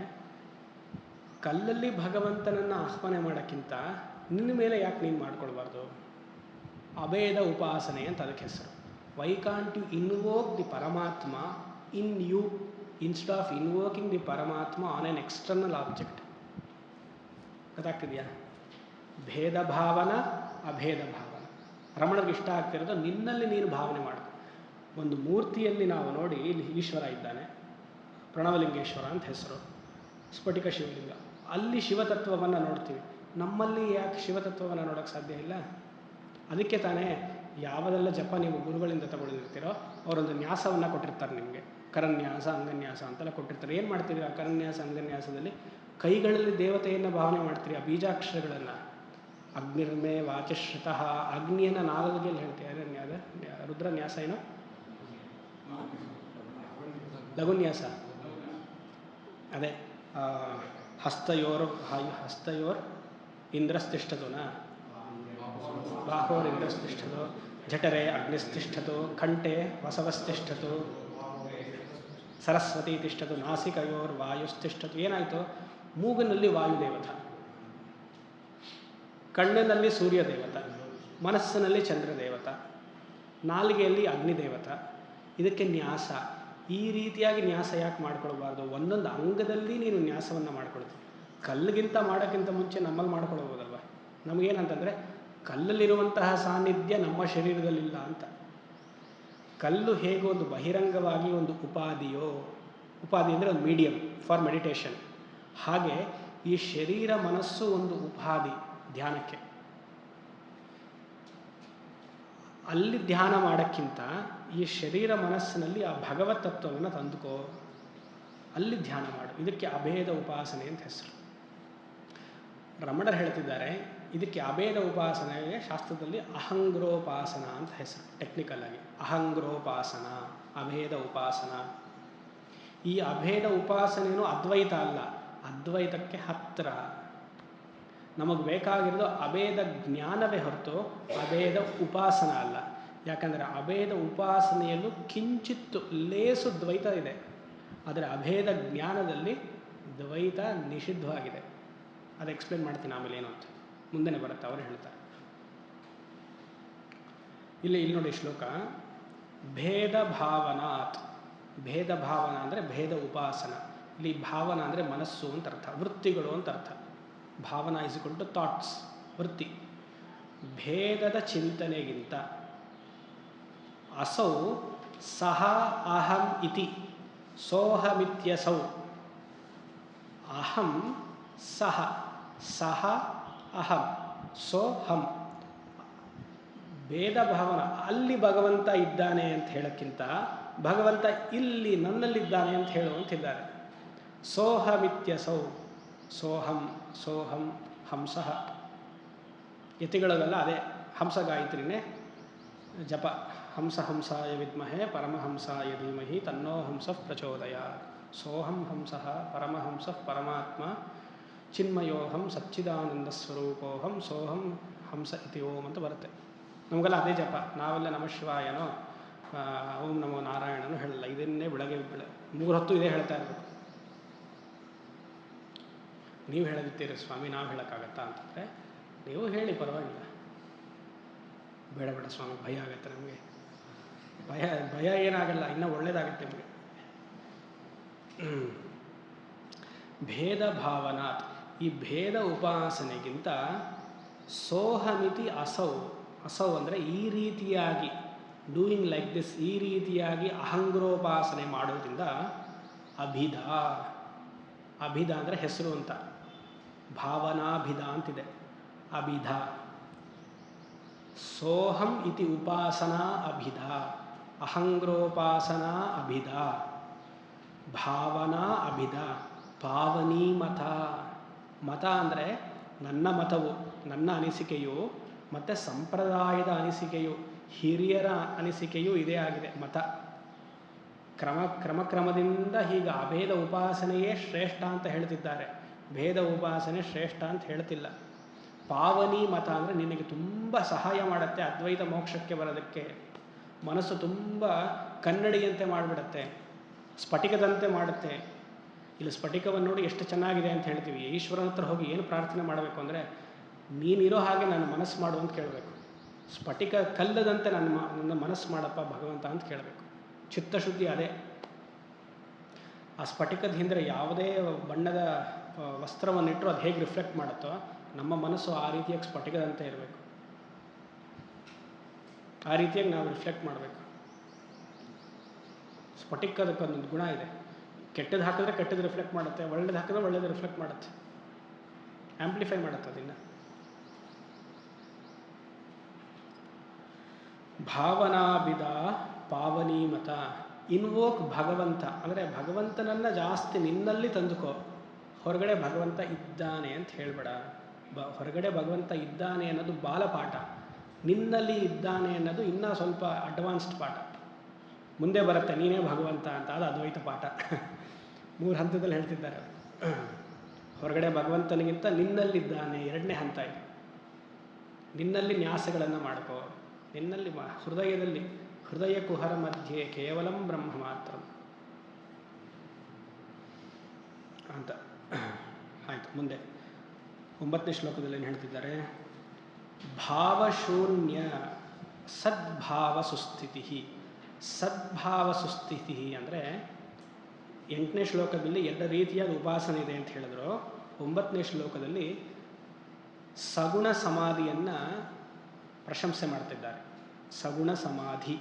ಕಲ್ಲಲ್ಲಿ ಭಗವಂತನನ್ನು ಆಹ್ವಾನ ಮಾಡೋಕ್ಕಿಂತ ನಿನ್ನ ಮೇಲೆ ಯಾಕೆ ನೀನು ಮಾಡ್ಕೊಳ್ಬಾರ್ದು? ಅಭೇದ ಉಪಾಸನೆ ಅಂತ ಅದಕ್ಕೆ ಹೆಸರು. Why can't you invoke the paramatma in you instead of invoking the paramatma on an external object? ಗೊತ್ತಾಗ್ತಿದೆಯಾ? ಭೇದ ಭಾವನ, ಅಭೇದ ಭಾವನ. ರಮಣರಿಗೆ ಇಷ್ಟ ಆಗ್ತಿರೋದು ನಿನ್ನಲ್ಲಿ ನೀನು ಭಾವನೆ ಮಾಡು. ಒಂದು ಮೂರ್ತಿಯಲ್ಲಿ ನಾವು ನೋಡಿ, ಇಲ್ಲಿ ಈಶ್ವರ ಇದ್ದಾನೆ, ಪ್ರಣವಲಿಂಗೇಶ್ವರ ಅಂತ ಹೆಸರು, ಸ್ಫಟಿಕ ಶಿವಲಿಂಗ, ಅಲ್ಲಿ ಶಿವತತ್ವವನ್ನು ನೋಡ್ತೀವಿ. ನಮ್ಮಲ್ಲಿ ಯಾಕೆ ಶಿವತತ್ವವನ್ನು ನೋಡೋಕ್ಕೆ ಸಾಧ್ಯ ಇಲ್ಲ? ಅದಕ್ಕೆ ತಾನೇ ಯಾವುದೆಲ್ಲ ಜಪ ನೀವು ಗುರುಗಳಿಂದ ತಗೊಂಡಿರ್ತೀರೋ ಅವರೊಂದು ನ್ಯಾಸವನ್ನು ಕೊಟ್ಟಿರ್ತಾರೆ ನಿಮಗೆ, ಕರನ್ಯಾಸ ಅಂಗನ್ಯಾಸ ಅಂತೆಲ್ಲ ಕೊಟ್ಟಿರ್ತಾರೆ. ಏನು ಮಾಡ್ತೀರಿ ಆ ಕರನ್ಯಾಸ ಅಂಗನ್ಯಾಸದಲ್ಲಿ? ಕೈಗಳಲ್ಲಿ ದೇವತೆಯನ್ನು ಭಾವನೆ ಮಾಡ್ತೀರಿ, ಆ ಬೀಜಾಕ್ಷರಗಳನ್ನು. ಅಗ್ನಿರ್ಮೇ ವಾಚಶ್ರುತಃ, ಅಗ್ನಿಯನ್ನು ನಾಲ್ಗೆ ಹೇಳ್ತೀವಿ. ಅದೇ ರುದ್ರನ್ಯಾಸ ಏನೋ, ಲಘುನ್ಯಾಸ, ಅದೇ ಹಸ್ತಯೋರ್ ಇಂದ್ರಸ್ತಿಷ್ಠತುನ, ಬಾಹೋರ್ ಇಂದ್ರಸ್ತಿಷ್ಠತು, ಜಠರೆ ಅಗ್ನಿಸ್ತಿಷ್ಠತು, ಕಂಠೆ ವಸವಸ್ತಿಷ್ಠತು, ಸರಸ್ವತಿ ತಿಷ್ಠತು, ನಾಸಿಕಯೋರ್ ವಾಯುಸ್ತಿಷ್ಠತು. ಏನಾಯಿತು? ಮೂಗಿನಲ್ಲಿ ವಾಯುದೇವತ, ಕಣ್ಣಿನಲ್ಲಿ ಸೂರ್ಯದೇವತ, ಮನಸ್ಸಿನಲ್ಲಿ ಚಂದ್ರದೇವತ, ನಾಲಿಗೆಯಲ್ಲಿ ಅಗ್ನಿದೇವತ. ಇದಕ್ಕೆ ನ್ಯಾಸ. ಈ ರೀತಿಯಾಗಿ ನ್ಯಾಸ ಯಾಕೆ ಮಾಡ್ಕೊಳ್ಬಾರ್ದು? ಒಂದೊಂದು ಅಂಗದಲ್ಲಿ ನೀನು ನ್ಯಾಸವನ್ನು ಮಾಡ್ಕೊಳ್ತೀವಿ. ಕಲ್ಲಿಗಿಂತ ಮಾಡೋಕ್ಕಿಂತ ಮುಂಚೆ ನಮ್ಮಲ್ಲಿ ಮಾಡ್ಕೊಳ್ಬೋದಲ್ವ? ನಮಗೇನಂತಂದರೆ ಕಲ್ಲಲ್ಲಿರುವಂತಹ ಸಾನ್ನಿಧ್ಯ ನಮ್ಮ ಶರೀರದಲ್ಲಿಲ್ಲ ಅಂತ. ಕಲ್ಲು ಹೇಗೆ ಒಂದು ಬಹಿರಂಗವಾಗಿ ಒಂದು ಉಪಾದಿಯೋ, ಉಪಾದಿ ಅಂದರೆ ಒಂದು ಮೀಡಿಯಮ್ ಫಾರ್ ಮೆಡಿಟೇಷನ್, ಹಾಗೆ ಈ ಶರೀರ ಮನಸ್ಸು ಒಂದು ಉಪಾದಿ ಧ್ಯಾನಕ್ಕೆ. ಅಲ್ಲಿ ಧ್ಯಾನ ಮಾಡೋಕ್ಕಿಂತ ಈ ಶರೀರ ಮನಸ್ಸಿನಲ್ಲಿ ಆ ಭಗವತ್ ತತ್ವವನ್ನು ತಂದುಕೋ, ಅಲ್ಲಿ ಧ್ಯಾನ ಮಾಡು. ಇದಕ್ಕೆ ಅಭೇದ ಉಪಾಸನೆ ಅಂತ ಹೆಸರು. ರಮಣರು ಹೇಳ್ತಿದ್ದಾರೆ, ಇದಕ್ಕೆ ಅಭೇದ ಉಪಾಸನೆಗೆ ಶಾಸ್ತ್ರದಲ್ಲಿ ಅಹಂಗ್ರೋಪಾಸನ ಅಂತ ಹೆಸರು. ಟೆಕ್ನಿಕಲ್ ಆಗಿ ಅಹಂಗ್ರೋಪಾಸನ, ಅಭೇದ ಉಪಾಸನ. ಈ ಅಭೇದ ಉಪಾಸನೆಯೂ ಅದ್ವೈತ ಅಲ್ಲ, ಅದ್ವೈತಕ್ಕೆ ಹತ್ತಿರ. ನಮಗೆ ಬೇಕಾಗಿರೋದು ಅಭೇದ ಜ್ಞಾನವೇ ಹೊರತು ಅಭೇದ ಉಪಾಸನ ಅಲ್ಲ. ಯಾಕಂದರೆ ಅಭೇದ ಉಪಾಸನೆಯಲ್ಲೂ ಕಿಂಚಿತ್ತು ಲೇಸು ದ್ವೈತ ಇದೆ, ಆದರೆ ಅಭೇದ ಜ್ಞಾನದಲ್ಲಿ ದ್ವೈತ ನಿಷಿದ್ಧವಾಗಿದೆ. ಅದು ಎಕ್ಸ್ಪ್ಲೇನ್ ಮಾಡ್ತೀನಿ ಆಮೇಲೆ ಏನು ಅಂತ, ಮುಂದೆನೇ ಬರುತ್ತೆ, ಅವರು ಹೇಳ್ತಾರೆ. ಇಲ್ಲಿ ನೋಡಿ ಶ್ಲೋಕ, ಭೇದ ಭಾವನಾತ್. ಭೇದ ಭಾವನ ಅಂದರೆ ಭೇದ ಉಪಾಸನ. ಇಲ್ಲಿ ಭಾವನ ಅಂದರೆ ಮನಸ್ಸು ಅಂತ ಅರ್ಥ, ವೃತ್ತಿಗಳು ಅಂತ ಅರ್ಥ. ಭಾವನಾ ಇಸ್ ಈಕ್ವಲ್ ಟು ಥಾಟ್ಸ್, ವೃತ್ತಿ. ಭೇದದ ಚಿಂತನೆಗಿಂತ ಅಸೌ ಸಹ ಅಹಂ ಇತಿ ಸೋಹಮಿತ್ಯಸೌ. ಅಹಂ ಸಹ, ಸಹ ಅಹಂ, ಸೋಹಂ. ಭೇದ ಭಾವನ, ಅಲ್ಲಿ ಭಗವಂತ ಇದ್ದಾನೆ ಅಂತ ಹೇಳೋಕ್ಕಿಂತ ಭಗವಂತ ಇಲ್ಲಿ ನನ್ನಲ್ಲಿದ್ದಾನೆ ಅಂತ ಹೇಳುವಂತಿದ್ದಾರೆ. ಸೋಹಮಿತ್ಯಸೌ, ಸೋಹಂ, ಸೋಹಂ, ಹಂಸಃ. ಯತಿಗಳಿಗೆಲ್ಲ ಅದೇ ಹಂಸ ಗಾಯತ್ರಿನೇ ಜಪ. ಹಂಸ ಹಂಸಾಯ ವಿದ್ಮಹೇ ಪರಮಹಂಸಾಯ ಧೀಮಹಿ ತನ್ನೋ ಹಂಸಃ ಪ್ರಚೋದಯಾತ್. ಸೋಹಂ ಹಂಸಃ ಪರಮಹಂಸಃ ಪರಮಾತ್ಮ ಚಿನ್ಮಯೋಹಂ ಸಚ್ಚಿದಾನಂದ ಸ್ವರೂಪೋಹಂ ಸೋಹಂ ಹಂಸ ಇತಿ ಓಂ ಅಂತ ಬರುತ್ತೆ. ನಮಗೆಲ್ಲ ಅದೇ ಜಪ. ನಾವೆಲ್ಲ ನಮಃ ಶಿವಾಯನೋ ಓಂ ನಮೋ ನಾರಾಯಣನೋ ಹೇಳಲ್ಲ. ಇದನ್ನೇ ಬೆಳಗ್ಗೆ 3 ಹೊತ್ತು ಇದೇ ಹೇಳ್ತಾ ಇರಬೇಕು. ನೀವು ಹೇಳದಿತ್ತೀರಿ ಸ್ವಾಮಿ, ನಾವು ಹೇಳೋಕ್ಕಾಗತ್ತಾ ಅಂತಂದರೆ ನೀವು ಹೇಳಿ, ಪರವಾಗಿಲ್ಲ. ಬೇಡ ಬೇಡ ಸ್ವಾಮಿ, ಭಯ ಆಗುತ್ತೆ ನಮಗೆ. ಭಯ ಏನಾಗಲ್ಲ, ಇನ್ನೂ ಒಳ್ಳೇದಾಗುತ್ತೆ ನಮಗೆ. ಭೇದ ಭಾವನಾತ್, ಈ ಭೇದ ಉಪಾಸನೆಗಿಂತ ಸೋಹಮಿತಿ ಅಸೌ ಅಂದರೆ ಈ ರೀತಿಯಾಗಿ ಡೂಯಿಂಗ್ ಲೈಕ್ ದಿಸ್, ಈ ರೀತಿಯಾಗಿ ಅಹಂಗ್ರೋಪಾಸನೆ ಮಾಡೋದ್ರಿಂದ ಅಭಿಧ ಅಂದರೆ ಹೆಸರು ಅಂತ, ಭಾವನಾಭಿಧ ಅಂತಿದೆ. ಅಭಿಧ ಸೋಹಂ ಇತಿ ಉಪಾಸನಾ ಅಭಿಧ, ಅಹಂಗ್ರೋಪಾಸನಾ ಅಭಿಧ, ಭಾವನಾ ಅಭಿಧ, ಪಾವನೀ ಮತ. ಮತ ಅಂದರೆ ನನ್ನ ಮತವು, ನನ್ನ ಅನಿಸಿಕೆಯು, ಮತ್ತು ಸಂಪ್ರದಾಯದ ಅನಿಸಿಕೆಯು, ಹಿರಿಯರ ಅನಿಸಿಕೆಯೂ ಇದೇ ಆಗಿದೆ ಮತ. ಕ್ರಮದಿಂದ ಹೀಗೆ ಅಭೇದ ಉಪಾಸನೆಯೇ ಶ್ರೇಷ್ಠ ಅಂತ ಹೇಳ್ತಿದ್ದಾರೆ, ಭೇದ ಉಪಾಸನೆ ಶ್ರೇಷ್ಠ ಅಂತ ಹೇಳ್ತಿಲ್ಲ. ಪಾವನಿ ಮತ ಅಂದರೆ ನಿನಗೆ ತುಂಬ ಸಹಾಯ ಮಾಡುತ್ತೆ ಅದ್ವೈತ ಮೋಕ್ಷಕ್ಕೆ ಬರೋದಕ್ಕೆ. ಮನಸ್ಸು ತುಂಬ ಕನ್ನಡಿಯಂತೆ ಮಾಡಿಬಿಡುತ್ತೆ, ಸ್ಫಟಿಕದಂತೆ ಮಾಡುತ್ತೆ. ಇಲ್ಲಿ ಸ್ಫಟಿಕವನ್ನು ನೋಡಿ ಎಷ್ಟು ಚೆನ್ನಾಗಿದೆ ಅಂತ ಹೇಳ್ತೀವಿ. ಈಶ್ವರನ ಹತ್ರ ಹೋಗಿ ಏನು ಪ್ರಾರ್ಥನೆ ಮಾಡಬೇಕು ಅಂದರೆ, ನೀನಿರೋ ಹಾಗೆ ನನ್ನ ಮನಸ್ಸು ಮಾಡು ಅಂತ ಕೇಳಬೇಕು. ಸ್ಫಟಿಕ ಕಲ್ಲದಂತೆ ನನ್ನ ಮನಸ್ಸು ಮಾಡಪ್ಪ ಭಗವಂತ ಅಂತ ಕೇಳಬೇಕು. ಚಿತ್ತಶುದ್ಧಿ ಅದೇ. ಆ ಸ್ಫಟಿಕದ ಹಿಂದೆ ಯಾವುದೇ ಬಣ್ಣದ ವಸ್ತ್ರವನ್ನಿಟ್ಟರು ಅದು ಹೇಗೆ ರಿಫ್ಲೆಕ್ಟ್ ಮಾಡುತ್ತೋ, ನಮ್ಮ ಮನಸ್ಸು ಆ ರೀತಿಯಾಗಿ ಸ್ಫಟಿಕದಂತೆ ಇರಬೇಕು. ಆ ರೀತಿಯಾಗಿ ನಾವು ರಿಫ್ಲೆಕ್ಟ್ ಮಾಡಬೇಕು. ಸ್ಫಟಿಕದಕ್ಕೊಂದೊಂದು ಗುಣ ಇದೆ. ಕೆಟ್ಟದ್ದು ಹಾಕಿದ್ರೆ ಕೆಟ್ಟದ್ದು ರಿಫ್ಲೆಕ್ಟ್ ಮಾಡುತ್ತೆ, ಒಳ್ಳೇದು ಹಾಕಿದ್ರೆ ಒಳ್ಳೇದು ರಿಫ್ಲೆಕ್ಟ್ ಮಾಡುತ್ತೆ, ಆ್ಯಂಪ್ಲಿಫೈ ಮಾಡುತ್ತೆ ಅದನ್ನು. ಭಾವನಾಭಿಧ ಪಾವನೀ ಮತ. ಇನ್ವೋಕ್ ಭಗವಂತ ಅಂದರೆ ಭಗವಂತನನ್ನು ಜಾಸ್ತಿ ನಿನ್ನಲ್ಲಿ ತಂದುಕೋ. ಹೊರಗಡೆ ಭಗವಂತ ಇದ್ದಾನೆ ಅಂತ ಹೇಳಬೇಡ. ಹೊರಗಡೆ ಭಗವಂತ ಇದ್ದಾನೆ ಅನ್ನೋದು ಬಾಲಪಾಠ, ನಿನ್ನಲ್ಲಿ ಇದ್ದಾನೆ ಅನ್ನೋದು ಇನ್ನೂ ಸ್ವಲ್ಪ ಅಡ್ವಾನ್ಸ್ಡ್ ಪಾಠ. ಮುಂದೆ ಬರುತ್ತೆ ನೀನೇ ಭಗವಂತ ಅಂತ, ಅದು ಅದ್ವೈತ ಪಾಠ. 3 ಹಂತದಲ್ಲಿ ಹೇಳ್ತಿದ್ದಾರೆ. ಹೊರಗಡೆ ಭಗವಂತನಿಗಿಂತ ನಿನ್ನಲ್ಲಿದ್ದಾನೆ, 2ನೇ ಹಂತ ಇದೆ. ನಿನ್ನಲ್ಲಿ ನ್ಯಾಸಗಳನ್ನು ಮಾಡ್ಕೋ, ನಿನ್ನಲ್ಲಿ ಹೃದಯದಲ್ಲಿ, ಹೃದಯ ಕುಹರ ಮಧ್ಯೆ ಕೇವಲಂ ಬ್ರಹ್ಮ ಮಾತ್ರ ಅಂತ ಆಯಿತು. ಮುಂದೆ 9ನೇ ಶ್ಲೋಕದಲ್ಲಿ ಏನು ಹೇಳ್ತಿದ್ದಾರೆ? ಭಾವಶೂನ್ಯ ಸದ್ಭಾವ ಸುಸ್ಥಿತಿ. ಸದ್ಭಾವ ಸುಸ್ಥಿತಿ ಅಂದರೆ 8ನೇ ಶ್ಲೋಕದಲ್ಲಿ 2 ರೀತಿಯಾದ ಉಪಾಸನೆ ಇದೆ ಅಂತ ಹೇಳಿದ್ರು. 9ನೇ ಶ್ಲೋಕದಲ್ಲಿ ಸಗುಣ ಸಮಾಧಿಯನ್ನು ಪ್ರಶಂಸೆ ಮಾಡ್ತಿದ್ದಾರೆ. ಸಗುಣ ಸಮಾಧಿ.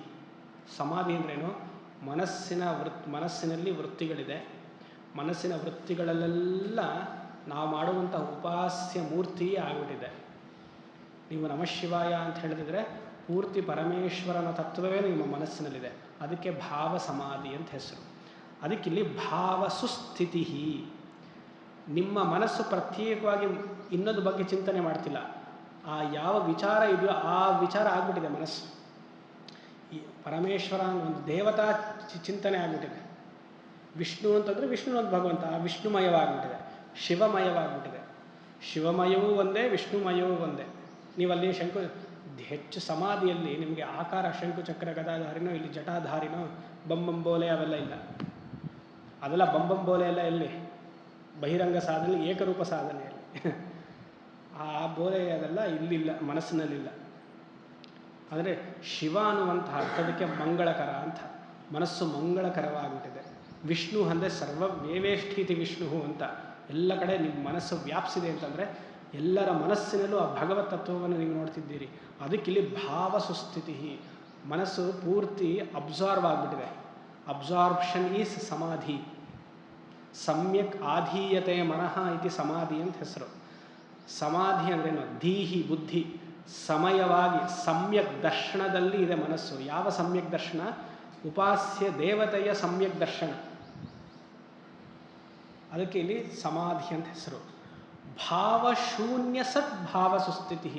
ಸಮಾಧಿ ಅಂದ್ರೇನು? ಮನಸ್ಸಿನಲ್ಲಿ ವೃತ್ತಿಗಳಿದೆ. ಮನಸ್ಸಿನ ವೃತ್ತಿಗಳಲ್ಲೆಲ್ಲ ನಾವು ಮಾಡುವಂಥ ಉಪಾಸ್ಯ ಮೂರ್ತಿಯೇ ಆಗಿಬಿಟ್ಟಿದೆ. ನೀವು ನಮಃ ಶಿವಾಯ ಅಂತ ಹೇಳಿದ್ರೆ ಪೂರ್ತಿ ಪರಮೇಶ್ವರನ ತತ್ವವೇ ನಿಮ್ಮ ಮನಸ್ಸಿನಲ್ಲಿದೆ. ಅದಕ್ಕೆ ಭಾವ ಸಮಾಧಿ ಅಂತ ಹೆಸರು. ಅದಕ್ಕಿಲ್ಲಿ ಭಾವ ಸುಸ್ಥಿತಿ. ನಿಮ್ಮ ಮನಸ್ಸು ಪ್ರತ್ಯೇಕವಾಗಿ ಇನ್ನೊಂದು ಬಗ್ಗೆ ಚಿಂತನೆ ಮಾಡ್ತಿಲ್ಲ. ಆ ಯಾವ ವಿಚಾರ ಇದೆಯೋ ಆ ವಿಚಾರ ಆಗಿಬಿಟ್ಟಿದೆ ಮನಸ್ಸು. ಈ ಪರಮೇಶ್ವರ ಒಂದು ದೇವತಾ ಚಿಂತನೆ ಆಗಿಬಿಟ್ಟಿದೆ. ವಿಷ್ಣು ಅಂತಂದರೆ ವಿಷ್ಣು ಅಂತ ಭಗವಂತ, ಆ ವಿಷ್ಣುಮಯವಾಗಿಬಿಟ್ಟಿದೆ. ಶಿವಮಯವಾಗಿಬಿಟ್ಟಿದೆ. ಶಿವಮಯವೂ ಒಂದೇ, ವಿಷ್ಣುಮಯವೂ ಒಂದೇ. ನೀವಲ್ಲಿ ಹೆಚ್ಚು ಸಮಾಧಿಯಲ್ಲಿ ನಿಮಗೆ ಆಕಾರ ಶಂಕುಚಕ್ರ ಗದಾಧಾರಿನೋ, ಇಲ್ಲಿ ಜಟಾಧಾರಿನೋ, ಬಂಬಂಬೋಲೆ ಅವೆಲ್ಲ ಇಲ್ಲ. ಅದೆಲ್ಲ ಬಂಬಂಬೋಲೆ ಎಲ್ಲ ಎಲ್ಲಿ? ಬಹಿರಂಗ ಸಾಧನೆ, ಏಕರೂಪ ಸಾಧನೆಯಲ್ಲಿ. ಆ ಬೋಲೆ ಅದೆಲ್ಲ ಇಲ್ಲಿಲ್ಲ, ಮನಸ್ಸಿನಲ್ಲಿಲ್ಲ. ಆದರೆ ಶಿವ ಅನ್ನುವಂಥ ಅರ್ಥದಕ್ಕೆ ಮಂಗಳಕರ ಅಂತ. ಮನಸ್ಸು ಮಂಗಳಕರವಾಗಿಬಿಟ್ಟಿದೆ. ವಿಷ್ಣು ಅಂದರೆ ಸರ್ವವೇವೇಷ್ಠೀತಿ ವಿಷ್ಣು ಅಂತ. ಎಲ್ಲ ಕಡೆ ನಿಮ್ಮ ಮನಸ್ಸು ವ್ಯಾಪಿಸಿದೆ ಅಂತಂದರೆ ಎಲ್ಲರ ಮನಸ್ಸಿನಲ್ಲೂ ಆ ಭಗವತ್ ತತ್ವವನ್ನು ನೀವು ನೋಡ್ತಿದ್ದೀರಿ. ಅದಕ್ಕಿಲ್ಲಿ ಭಾವ ಸುಸ್ಥಿತಿ. ಮನಸ್ಸು ಪೂರ್ತಿ ಅಬ್ಸಾರ್ವ್ ಆಗಿಬಿಟ್ಟಿದೆ. ಅಬ್ಸಾರ್ಪ್ಷನ್ ಈಸ್ ಸಮಾಧಿ. ಸಮ್ಯಕ್ ಆಧೀಯತೆ ಮನಃ ಇತಿ ಸಮಾಧಿ ಅಂತ ಹೆಸರು. ಸಮಾಧಿ ಅಂದ್ರೇನು? ಧೀಹಿ ಬುದ್ಧಿ. ಸಮಯವಾಗಿ ಸಮ್ಯಕ್ ದರ್ಶನದಲ್ಲಿ ಇದೆ ಮನಸ್ಸು. ಯಾವ ಸಮ್ಯಕ್ ದರ್ಶನ? ಉಪಾಸ್ಯ ದೇವತೆಯ ಸಮ್ಯಕ್ ದರ್ಶನ. ಅದಕ್ಕೆ ಇಲ್ಲಿ ಸಮಾಧಿ ಅಂತ ಹೆಸರು. ಭಾವಶೂನ್ಯ ಸದ್ಭಾವ ಸುಸ್ಥಿತಿ.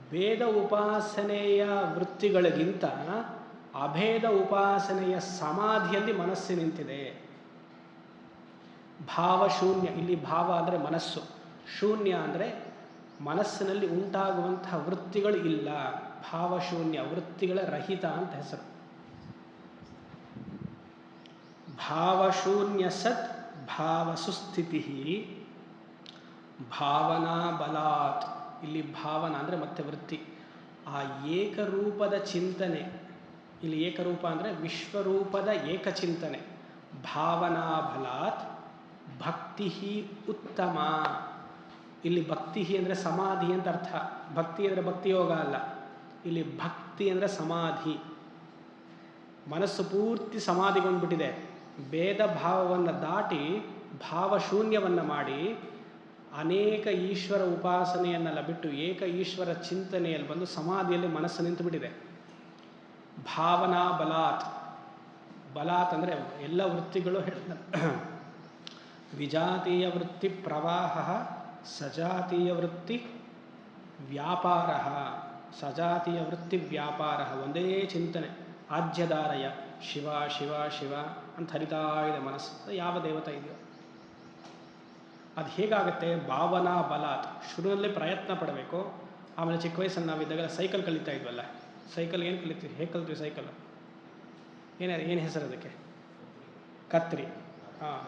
ಭೇದ ಉಪಾಸನೆಯ ವೃತ್ತಿಗಳಿಗಿಂತ ಅಭೇದ ಉಪಾಸನೆಯ ಸಮಾಧಿಯಲ್ಲಿ ಮನಸ್ಸು ನಿಂತಿದೆ. ಭಾವಶೂನ್ಯ. ಇಲ್ಲಿ ಭಾವ ಅಂದರೆ ಮನಸ್ಸು, ಶೂನ್ಯ ಅಂದರೆ ಮನಸ್ಸಿನಲ್ಲಿ ಉಂಟಾಗುವಂತಹ ವೃತ್ತಿಗಳು ಇಲ್ಲ. ಭಾವಶೂನ್ಯ, ವೃತ್ತಿಗಳ ರಹಿತ ಅಂತ ಹೆಸರು. ಭಾವಶೂನ್ಯ ಸತ್ ಭಾವ ಸುಸ್ಥಿತಿ ಭಾವನಾ ಬಲಾತ್. ಇಲ್ಲಿ ಭಾವನಾ ಅಂದರೆ ಮತ್ತೆ ವೃತ್ತಿ. ಆ ಏಕರೂಪದ ಚಿಂತನೆ, ಇಲ್ಲಿ ಏಕರೂಪ ಅಂದರೆ ವಿಶ್ವರೂಪದ ಏಕಚಿಂತನೆ. ಭಾವನಾ ಬಲಾತ್ ಭಕ್ತಿ ಉತ್ತಮ. ಇಲ್ಲಿ ಭಕ್ತಿ ಅಂದರೆ ಸಮಾಧಿ ಅಂತ ಅರ್ಥ. ಭಕ್ತಿ ಅಂದರೆ ಭಕ್ತಿ ಯೋಗ ಅಲ್ಲ, ಇಲ್ಲಿ ಭಕ್ತಿ ಅಂದರೆ ಸಮಾಧಿ. ಮನಸ್ಸು ಪೂರ್ತಿ ಸಮಾಧಿಗೊಂಡ್ಬಿಟ್ಟಿದೆ. ಭೇದ ಭಾವವನ್ನು ದಾಟಿ ಭಾವಶೂನ್ಯವನ್ನು ಮಾಡಿ ಅನೇಕ ಈಶ್ವರ ಉಪಾಸನೆಯನ್ನೆಲ್ಲ ಬಿಟ್ಟು ಏಕ ಈಶ್ವರ ಚಿಂತನೆಯಲ್ಲಿ ಬಂದು ಸಮಾಧಿಯಲ್ಲಿ ಮನಸ್ಸು ನಿಂತುಬಿಟ್ಟಿದೆ. ಭಾವನಾ ಬಲಾತ್. ಬಲಾತ್ ಅಂದರೆ ಎಲ್ಲ ವೃತ್ತಿಗಳು ಹೇಳ್ತಾರೆ. ವಿಜಾತೀಯ ವೃತ್ತಿ ಪ್ರವಾಹ, ಸಜಾತೀಯ ವೃತ್ತಿ ವ್ಯಾಪಾರ. ಸಜಾತೀಯ ವೃತ್ತಿ ವ್ಯಾಪಾರ ಒಂದೇ ಚಿಂತನೆ. ಆಜ್ಯದಾರಯ ಶಿವ ಶಿವ ಶಿವ ಅಂತ ಹರಿತಾ ಇದೆ ಮನಸ್ಸು. ಯಾವ ದೇವತೆ ಇದೆಯೋ ಅದು ಹೇಗಾಗುತ್ತೆ? ಭಾವನಾ ಬಲಾತ್. ಶುರುವಿನಲ್ಲಿ ಪ್ರಯತ್ನ ಪಡಬೇಕು. ಆಮೇಲೆ ಚಿಕ್ಕ ವಯಸ್ಸನ್ನು ನಾವಿದ್ದಾಗ ಸೈಕಲ್ ಕಲಿತಾ ಇದ್ವಲ್ಲ, ಸೈಕಲ್ ಏನು ಕಲಿತೀವಿ? ಹೇಗೆ ಕಲಿತೀವಿ ಸೈಕಲ್? ಏನು ಹೆಸರು ಅದಕ್ಕೆ? ಕತ್ರಿ. ಹಾಂ,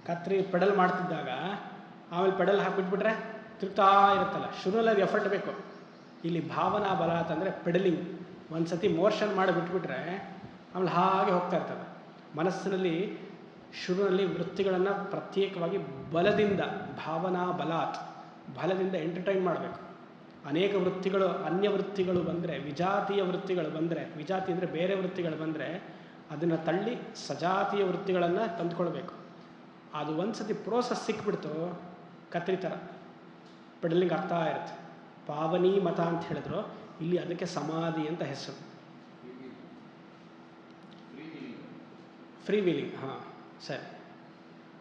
ಕತ್ರಿ ಪೆಡಲ್ ಮಾಡ್ತಿದ್ದಾಗ ಆಮೇಲೆ ಪೆಡಲ್ ಹಾಕಿಬಿಟ್ಬಿಟ್ರೆ ತಿರುಗ್ತಾ ಇರುತ್ತಲ್ಲ. ಶುರುವಿನಲ್ಲಿ ಅದು ಎಫರ್ಟ್ ಬೇಕು. ಇಲ್ಲಿ ಭಾವನಾ ಬಲಾತ್ ಅಂದರೆ ಪೆಡಲಿಂಗ್. ಒಂದು ಸತಿ ಮೋರ್ಷನ್ ಮಾಡಿ ಬಿಟ್ಬಿಟ್ರೆ ಆಮೇಲೆ ಹಾಗೆ ಹೋಗ್ತಾ ಇರ್ತದೆ. ಮನಸ್ಸಿನಲ್ಲಿ ಶುರುವಿನಲ್ಲಿ ವೃತ್ತಿಗಳನ್ನು ಪ್ರತ್ಯೇಕವಾಗಿ ಬಲದಿಂದ, ಭಾವನಾ ಬಲಾತ್, ಬಲದಿಂದ ಎಂಟರ್ಟೈನ್ ಮಾಡಬೇಕು. ಅನೇಕ ವೃತ್ತಿಗಳು, ಅನ್ಯ ವೃತ್ತಿಗಳು ಬಂದರೆ, ವಿಜಾತೀಯ ವೃತ್ತಿಗಳು ಬಂದರೆ, ವಿಜಾತಿ ಅಂದರೆ ಬೇರೆ ವೃತ್ತಿಗಳು ಬಂದರೆ ಅದನ್ನು ತಳ್ಳಿ ಸಜಾತೀಯ ವೃತ್ತಿಗಳನ್ನು ತಂದುಕೊಳ್ಬೇಕು. ಅದು ಒಂದು ಸತಿ ಪ್ರೋಸೆಸ್ ಸಿಕ್ಬಿಡ್ತು, ಕತ್ರಿ ಥರ ಪೆಡಲಿಂಗ್ ಆಗ್ತಾ ಇರುತ್ತೆ. ಪಾವನಿ ಮತ ಅಂತ ಹೇಳಿದ್ರು, ಇಲ್ಲಿ ಅದಕ್ಕೆ ಸಮಾಧಿ ಅಂತ ಹೆಸರು. Free wheeling. ಹಾಂ ಸರಿ,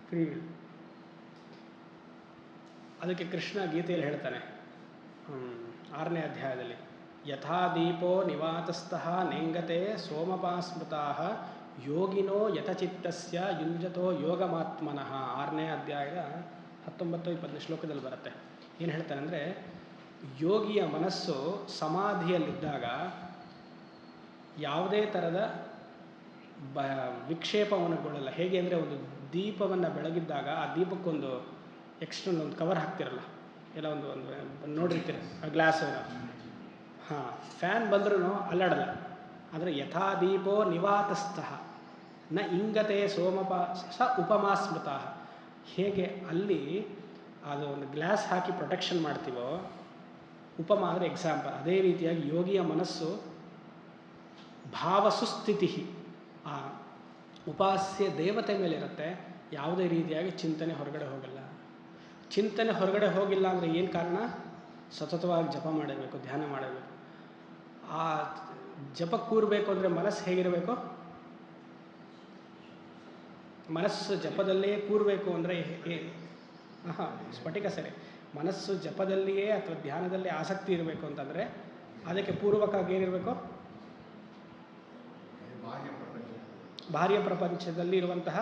ಫ್ರೀ ವೀಲ್. ಅದಕ್ಕೆ ಕೃಷ್ಣ ಗೀತೆಯಲ್ಲಿ ಹೇಳ್ತಾನೆ 6ನೇ ಅಧ್ಯಾಯದಲ್ಲಿ, ಯಥಾ ದೀಪೋ ನಿವಾತಸ್ಥಃ ನೇಂಗತೆ ಸೋಮಪಾಸ್ಮೃತಾಃ ಯೋಗಿನೋ ಯಥಚಿತ್ತಸ್ಯ ಯುಂಜತೋ ಯೋಗಮಾತ್ಮನಃ. 6ನೇ ಅಧ್ಯಾಯದ 19-20 ಶ್ಲೋಕದಲ್ಲಿ ಬರುತ್ತೆ. ಏನು ಹೇಳ್ತಾನೆ ಅಂದರೆ, ಯೋಗಿಯ ಮನಸ್ಸು ಸಮಾಧಿಯಲ್ಲಿದ್ದಾಗ ಯಾವುದೇ ಥರದ ವಿಕ್ಷೇಪವನ್ನುಗೊಳ್ಳಲ್ಲ. ಹೇಗೆ ಅಂದರೆ, ಒಂದು ದೀಪವನ್ನು ಬೆಳಗಿದ್ದಾಗ ಆ ದೀಪಕ್ಕೊಂದು ಎಕ್ಸ್ಟರ್ನಲ್ ಒಂದು ಕವರ್ ಹಾಕ್ತಿರಲ್ಲ, ಎಲ್ಲ ಒಂದು ನೋಡಿರ್ತೀರ ಗ್ಲಾಸ್. ಹಾಂ, ಫ್ಯಾನ್ ಬಂದ್ರೂ ಅಲ್ಲಾಡಲ್ಲ. ಅಂದರೆ ಯಥಾ ದೀಪೋ ನಿವಾತಸ್ಥಃ ನ ಇಂಗತೆ ಸ ಉಪಮಾ ಸ್ಮೃತಃ. ಹೇಗೆ ಅಲ್ಲಿ ಅದು ಒಂದು ಗ್ಲಾಸ್ ಹಾಕಿ ಪ್ರೊಟೆಕ್ಷನ್ ಮಾಡ್ತೀವೋ, ಉಪಮಾ ಅಂದರೆ ಎಕ್ಸಾಂಪಲ್, ಅದೇ ರೀತಿಯಾಗಿ ಯೋಗಿಯ ಮನಸ್ಸು ಭಾವಸುಸ್ಥಿತಿ, ಆ ಉಪಾಸ್ಯ ದೇವತೆ ಮೇಲೆ ಇರುತ್ತೆ. ಯಾವುದೇ ರೀತಿಯಾಗಿ ಚಿಂತನೆ ಹೊರಗಡೆ ಹೋಗಲ್ಲ. ಚಿಂತನೆ ಹೊರಗಡೆ ಹೋಗಿಲ್ಲ ಅಂದರೆ ಏನು ಕಾರಣ? ಸತತವಾಗಿ ಜಪ ಮಾಡಬೇಕು, ಧ್ಯಾನ ಮಾಡಬೇಕು. ಆ ಜಪ ಕೂರಬೇಕು ಅಂದರೆ ಮನಸ್ಸು ಹೇಗಿರಬೇಕು? ಮನಸ್ಸು ಜಪದಲ್ಲೇ ಕೂರಬೇಕು ಅಂದರೆ ಸ್ಫಟಿಕ ಸರಿ. ಮನಸ್ಸು ಜಪದಲ್ಲಿಯೇ ಅಥವಾ ಧ್ಯಾನದಲ್ಲೇ ಆಸಕ್ತಿ ಇರಬೇಕು ಅಂತಂದರೆ ಅದಕ್ಕೆ ಪೂರ್ವಕವಾಗಿ ಏನಿರಬೇಕು? ಬಾಹ್ಯ ಪ್ರಪಂಚದಲ್ಲಿ ಇರುವಂತಹ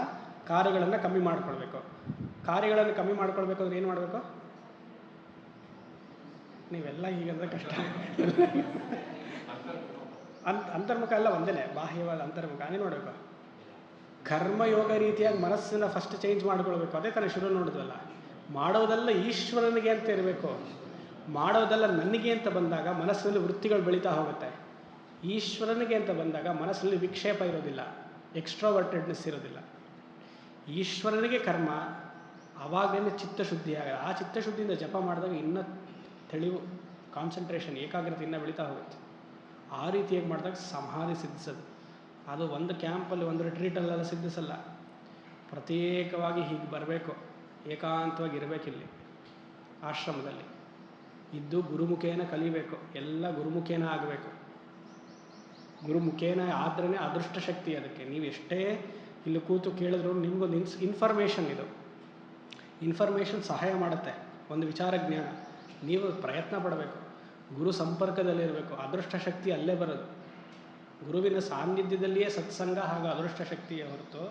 ಕಾರ್ಯಗಳನ್ನು ಕಮ್ಮಿ ಮಾಡ್ಕೊಳ್ಬೇಕು. ಕಾರ್ಯಗಳನ್ನು ಕಮ್ಮಿ ಮಾಡ್ಕೊಳ್ಬೇಕು ಅಂದರೆ ಏನು ಮಾಡಬೇಕು? ನೀವೆಲ್ಲ ಹೀಗಂದ್ರೆ ಕಷ್ಟ. ಅಂತರ್ಮುಖ ಎಲ್ಲ ಒಂದೇ, ಬಾಹ್ಯವಾದ ಅಂತರ್ಮುಖ. ಅದೇ ನೋಡಬೇಕು. ಕರ್ಮಯೋಗ ರೀತಿಯಾಗಿ ಮನಸ್ಸನ್ನು ಫಸ್ಟ್ ಚೇಂಜ್ ಮಾಡ್ಕೊಳ್ಬೇಕು. ಅದೇ ಥರ ಶುರು ನೋಡಿದ್ವಲ್ಲ, ಮಾಡೋದೆಲ್ಲ ಈಶ್ವರನಿಗೆ ಅಂತ ಇರಬೇಕು, ಮಾಡೋದೆಲ್ಲ ನನಗೆ ಅಂತ ಬಂದಾಗ ಮನಸ್ಸಿನಲ್ಲಿ ವೃತ್ತಿಗಳು ಬೆಳೀತಾ ಹೋಗುತ್ತೆ. ಈಶ್ವರನಿಗೆ ಅಂತ ಬಂದಾಗ ಮನಸ್ಸಿನಲ್ಲಿ ವಿಕ್ಷೇಪ ಇರೋದಿಲ್ಲ, ಎಕ್ಸ್ಟ್ರಾವರ್ಟೆಡ್ನೆಸ್ ಇರೋದಿಲ್ಲ. ಈಶ್ವರನಿಗೆ ಕರ್ಮ, ಆವಾಗಲೇ ಚಿತ್ತಶುದ್ಧಿ ಆಗೋದು. ಆ ಚಿತ್ತಶುದ್ಧಿಯಿಂದ ಜಪ ಮಾಡಿದಾಗ ಇನ್ನೂ ತಿಳಿವು, ಕಾನ್ಸಂಟ್ರೇಷನ್, ಏಕಾಗ್ರತೆ ಇನ್ನೂ ಬೆಳೀತಾ ಹೋಗುತ್ತೆ. ಆ ರೀತಿಯಾಗಿ ಮಾಡಿದಾಗ ಸಮಾಧಿ ಸಿದ್ಧಿಸೋದು. ಅದು ಒಂದು ಕ್ಯಾಂಪಲ್ಲಿ, ಒಂದು ರಿಟ್ರೀಟಲ್ಲೆಲ್ಲ ಸಿದ್ಧಿಸಲ್ಲ. ಪ್ರತ್ಯೇಕವಾಗಿ ಹೀಗೆ ಬರಬೇಕು, ಏಕಾಂತವಾಗಿ ಇರಬೇಕಿಲ್ಲಿ ಆಶ್ರಮದಲ್ಲಿ ಇದ್ದು ಗುರುಮುಖೇನ ಕಲಿಬೇಕು. ಎಲ್ಲ ಗುರುಮುಖೇನ ಆಗಬೇಕು. ಗುರುಮುಖೇನ ಆದ್ರೇ ಅದೃಷ್ಟ ಶಕ್ತಿ. ಅದಕ್ಕೆ ನೀವು ಎಷ್ಟೇ ಇಲ್ಲಿ ಕೂತು ಕೇಳಿದ್ರು ನಿಮಗೊಂದು ಇನ್ಫಾರ್ಮೇಷನ್, ಇದು ಇನ್ಫಾರ್ಮೇಷನ್ ಸಹಾಯ ಮಾಡುತ್ತೆ, ಒಂದು ವಿಚಾರ ಜ್ಞಾನ. ನೀವು ಪ್ರಯತ್ನ ಪಡಬೇಕು, ಗುರು ಸಂಪರ್ಕದಲ್ಲಿರಬೇಕು. ಅದೃಷ್ಟ ಶಕ್ತಿ ಅಲ್ಲೇ ಬರೋದು. ಗುರುವಿನ ಸಾನ್ನಿಧ್ಯದಲ್ಲಿಯೇ ಸತ್ಸಂಗ ಹಾಗೂ ಅದೃಷ್ಟ ಶಕ್ತಿಯೇ ಹೊರತು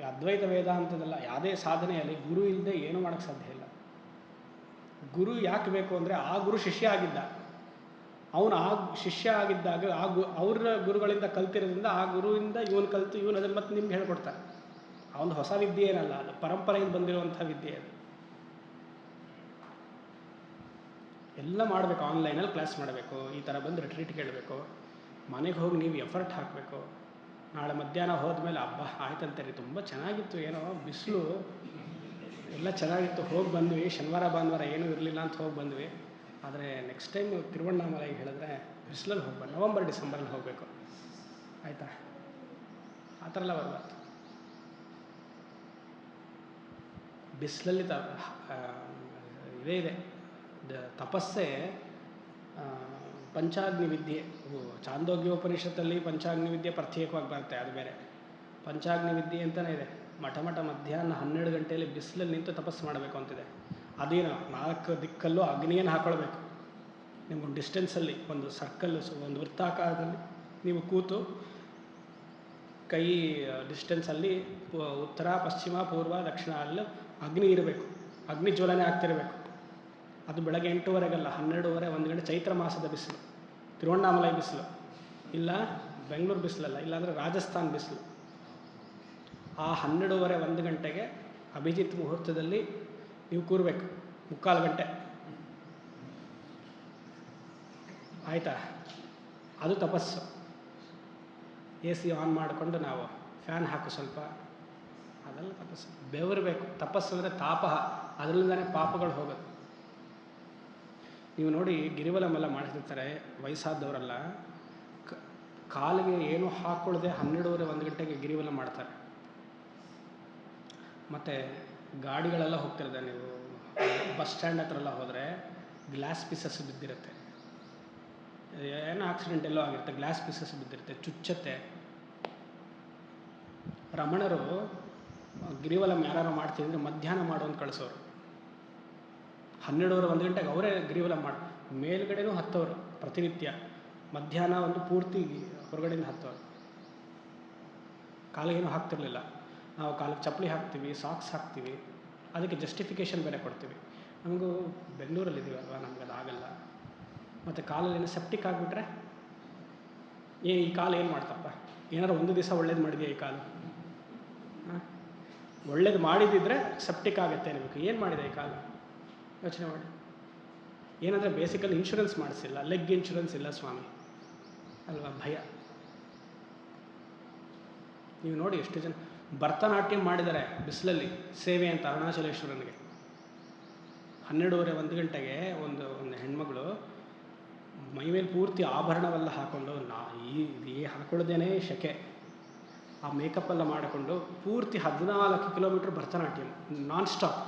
ಅದ್ವೈತ ವೇದಾಂತದಲ್ಲ. ಯಾವುದೇ ಸಾಧನೆಯಲ್ಲಿ ಗುರು ಇಲ್ಲದೆ ಏನೂ ಮಾಡೋಕ್ಕೆ ಸಾಧ್ಯ ಇಲ್ಲ. ಗುರು ಯಾಕೆ ಬೇಕು ಅಂದರೆ, ಆ ಗುರು ಶಿಷ್ಯ ಆಗಿದ್ದ, ಅವನು ಆ ಶಿಷ್ಯ ಆಗಿದ್ದಾಗ ಅವ್ರ ಗುರುಗಳಿಂದ ಕಲ್ತಿರೋದ್ರಿಂದ ಆ ಗುರುವಿಂದ ಇವನು ಕಲಿತು ಇವನು ಅದನ್ನು ಮತ್ತೆ ನಿಮ್ಗೆ ಹೇಳ್ಕೊಡ್ತಾರೆ. ಅವನು ಹೊಸ ವಿದ್ಯೆ ಏನಲ್ಲ, ಅದು ಪರಂಪರೆಯಿಂದ ಬಂದಿರುವಂಥ ವಿದ್ಯೆ ಅದು. ಎಲ್ಲ ಮಾಡಬೇಕು, ಆನ್ಲೈನಲ್ಲಿ ಕ್ಲಾಸ್ ಮಾಡಬೇಕು, ಈ ಥರ ಬಂದು ರಿಟ್ರೀಟ್ ಕೇಳಬೇಕು, ಮನೆಗೆ ಹೋಗಿ ನೀವು ಎಫರ್ಟ್ ಹಾಕಬೇಕು. ನಾಳೆ ಮಧ್ಯಾಹ್ನ ಹೋದ್ಮೇಲೆ ಹಬ್ಬ ಆಯ್ತಂತಾರೆ, ತುಂಬ ಚೆನ್ನಾಗಿತ್ತು, ಏನೋ ಬಿಸಿಲು ಎಲ್ಲ ಚೆನ್ನಾಗಿತ್ತು, ಹೋಗಿ ಬಂದ್ವಿ, ಶನಿವಾರ ಭಾನುವಾರ ಏನೂ ಇರಲಿಲ್ಲ ಅಂತ ಹೋಗಿ ಬಂದ್ವಿ. ಆದರೆ ನೆಕ್ಸ್ಟ್ ಟೈಮ್ ತಿರುವಣ್ಣಾಮಲೈಗೆ ಹೇಳಿದ್ರೆ ಬಿಸಿಲಲ್ಲಿ ಹೋಗ್ಬಾರ್ದು, ನವಂಬರ್ ಡಿಸೆಂಬರಲ್ಲಿ ಹೋಗಬೇಕು, ಆಯಿತಾ? ಆ ಥರ ಎಲ್ಲ ಬರಬಾರ್ದು. ಬಿಸಿಲಲ್ಲಿ ಇದೇ ಇದೆ ತಪಸ್ಸೇ ಪಂಚಾಗ್ನಿ ವಿದ್ಯೆ. ಚಾಂದೋಗ್ಯೋಪನಿಷತ್ತಲ್ಲಿ ಪಂಚಾಗ್ನಿ ವಿದ್ಯೆ ಪ್ರತ್ಯೇಕವಾಗಿ ಬರುತ್ತೆ, ಅದು ಬೇರೆ. ಪಂಚಾಗ್ನಿ ವಿದ್ಯೆ ಅಂತಲೇ ಇದೆ. ಮಠ ಮಧ್ಯಾಹ್ನ 12 ಗಂಟೆಯಲ್ಲಿ ಬಿಸಿಲಲ್ಲಿ ನಿಂತು ತಪಸ್ಸು ಮಾಡಬೇಕು ಅಂತಿದೆ. ಅದೇನು 4 ದಿಕ್ಕಲ್ಲೂ ಅಗ್ನಿಯನ್ನು ಹಾಕ್ಕೊಳ್ಬೇಕು. ನಿಮಗೊಂದು ಡಿಸ್ಟೆನ್ಸಲ್ಲಿ ಒಂದು ಸರ್ಕಲ್, ಒಂದು ವೃತ್ತಾಕಾರದಲ್ಲಿ ನೀವು ಕೂತು ಕೈ ಡಿಸ್ಟೆನ್ಸಲ್ಲಿ ಉತ್ತರ ಪಶ್ಚಿಮ ಪೂರ್ವ ದಕ್ಷಿಣ ಅಲ್ಲೂ ಅಗ್ನಿ ಇರಬೇಕು, ಅಗ್ನಿ ಜ್ವಲನೆ ಆಗ್ತಿರಬೇಕು. ಅದು ಬೆಳಗ್ಗೆ 8:30ಗಲ್ಲ, 12:30 1 ಗಂಟೆ ಚೈತ್ರ ಮಾಸದ ಬಿಸಿಲು, ತಿರುವಣ್ಣಾಮಲೈ ಬಿಸಿಲು, ಇಲ್ಲ ಬೆಂಗಳೂರು ಬಿಸಿಲಲ್ಲ, ಇಲ್ಲಾಂದರೆ ರಾಜಸ್ಥಾನ್ ಬಿಸಿಲು. ಆ 12:30 1 ಗಂಟೆಗೆ ಅಭಿಜಿತ್ ಮುಹೂರ್ತದಲ್ಲಿ ನೀವು ಕೂರಬೇಕು, 3/4 ಗಂಟೆ, ಆಯಿತಾ? ಅದು ತಪಸ್ಸು. AC ಆನ್ ಮಾಡಿಕೊಂಡು ನಾವು ಫ್ಯಾನ್ ಹಾಕು ಸ್ವಲ್ಪ, ಅದೆಲ್ಲ ತಪಸ್ಸು. ಬೆವರಬೇಕು. ತಪಸ್ಸು ಅಂದರೆ ತಾಪಹ, ಅದರಿಂದನೇ ಪಾಪಗಳು ಹೋಗೋದು. ನೀವು ನೋಡಿ, ಗಿರಿವಲಮೆಲ್ಲ ಮಾಡ್ತಿರ್ತಾರೆ ವಯಸ್ಸಾದವರೆಲ್ಲ, ಕಾಲಿಗೆ ಏನೂ ಹಾಕ್ಕೊಳ್ಳದೆ 12:30 1 ಗಂಟೆಗೆ ಗಿರಿವಲ ಮಾಡ್ತಾರೆ. ಮತ್ತು ಗಾಡಿಗಳೆಲ್ಲ ಹೋಗ್ತಿರುತ್ತೆ, ನೀವು ಬಸ್ ಸ್ಟ್ಯಾಂಡ್ ಹತ್ರ ಎಲ್ಲ ಹೋದರೆ ಗ್ಲಾಸ್ ಪೀಸಸ್ ಬಿದ್ದಿರುತ್ತೆ, ಏನೋ ಆಕ್ಸಿಡೆಂಟ್ ಎಲ್ಲೋ ಆಗಿರುತ್ತೆ, ಗ್ಲಾಸ್ ಪೀಸಸ್ ಬಿದ್ದಿರುತ್ತೆ, ಚುಚ್ಚತ್ತೆ. ರಮಣರು ಗಿರಿವಲಂ ಯಾರು ಮಾಡ್ತಿದ್ರೆ ಮಧ್ಯಾಹ್ನ ಮಾಡೋಂತ ಕಳಿಸೋರು. 12:30 1 ಗಂಟೆಗೆ ಅವರೇ ಗಿರಿವಲಂ ಮಾಡಿ ಮೇಲ್ಗಡೆನೂ ಹತ್ತೋರು ಪ್ರತಿನಿತ್ಯ, ಮಧ್ಯಾಹ್ನ ಒಂದು ಪೂರ್ತಿ ಹೊರಗಡೆಯಿಂದ ಹತ್ತೋರು. ಕಾಲಿಗೇನು ಹಾಕ್ತಿರ್ಲಿಲ್ಲ. ನಾವು ಕಾಲಿಗೆ ಚಪ್ಪಲಿ ಹಾಕ್ತೀವಿ, ಸಾಕ್ಸ್ ಹಾಕ್ತೀವಿ, ಅದಕ್ಕೆ ಜಸ್ಟಿಫಿಕೇಷನ್ ಬೇರೆ ಕೊಡ್ತೀವಿ. ನಮಗೂ ಬೆಂಗಳೂರಲ್ಲಿದ್ದೀವಲ್ವ, ನಮಗದಾಗಲ್ಲ. ಮತ್ತು ಕಾಲಲ್ಲಿ ಸೆಪ್ಟಿಕ್ ಆಗಿಬಿಟ್ರೆ ಈ ಕಾಲು ಏನು ಮಾಡ್ತಪ್ಪ? ಏನಾರು ಒಂದು ದಿವಸ ಒಳ್ಳೇದು ಮಾಡಿದೆಯಾ ಈ ಕಾಲು? ಒಳ್ಳೇದು ಮಾಡಿದ್ದಿದ್ರೆ ಸೆಪ್ಟಿಕ್ ಆಗುತ್ತೆ ಅನ್ಬೇಕು. ಏನು ಮಾಡಿದೆ ಈ ಕಾಲು? ಯೋಚನೆ ಮಾಡಿ. ಏನಂದರೆ ಬೇಸಿಕಲಿ ಇನ್ಶೂರೆನ್ಸ್ ಮಾಡಿಸಿಲ್ಲ, ಲೆಗ್ ಇನ್ಶೂರೆನ್ಸ್ ಇಲ್ಲ ಸ್ವಾಮಿ ಅಲ್ವಾ, ಭಯ. ನೀವು ನೋಡಿ ಎಷ್ಟು ಜನ ಭರತನಾಟ್ಯ ಮಾಡಿದ್ದಾರೆ ಬಿಸಿಲಲ್ಲಿ ಸೇವೆ ಅಂತ ಅರುಣಾಚಲೇಶ್ವರನಿಗೆ. 12:30 1 ಗಂಟೆಗೆ ಒಂದು ಹೆಣ್ಮಗಳು ಮೈಮೇಲೆ ಪೂರ್ತಿ ಆಭರಣವೆಲ್ಲ ಹಾಕ್ಕೊಂಡು, ಈ ಹಾಕೊಳ್ಳೋದೇನೇ ಶಕೆ, ಆ ಮೇಕಪ್ಪೆಲ್ಲ ಮಾಡಿಕೊಂಡು ಪೂರ್ತಿ 14 ಕಿಲೋಮೀಟ್ರ್ ಭರತನಾಟ್ಯಂ ನಾನ್ ಸ್ಟಾಪ್.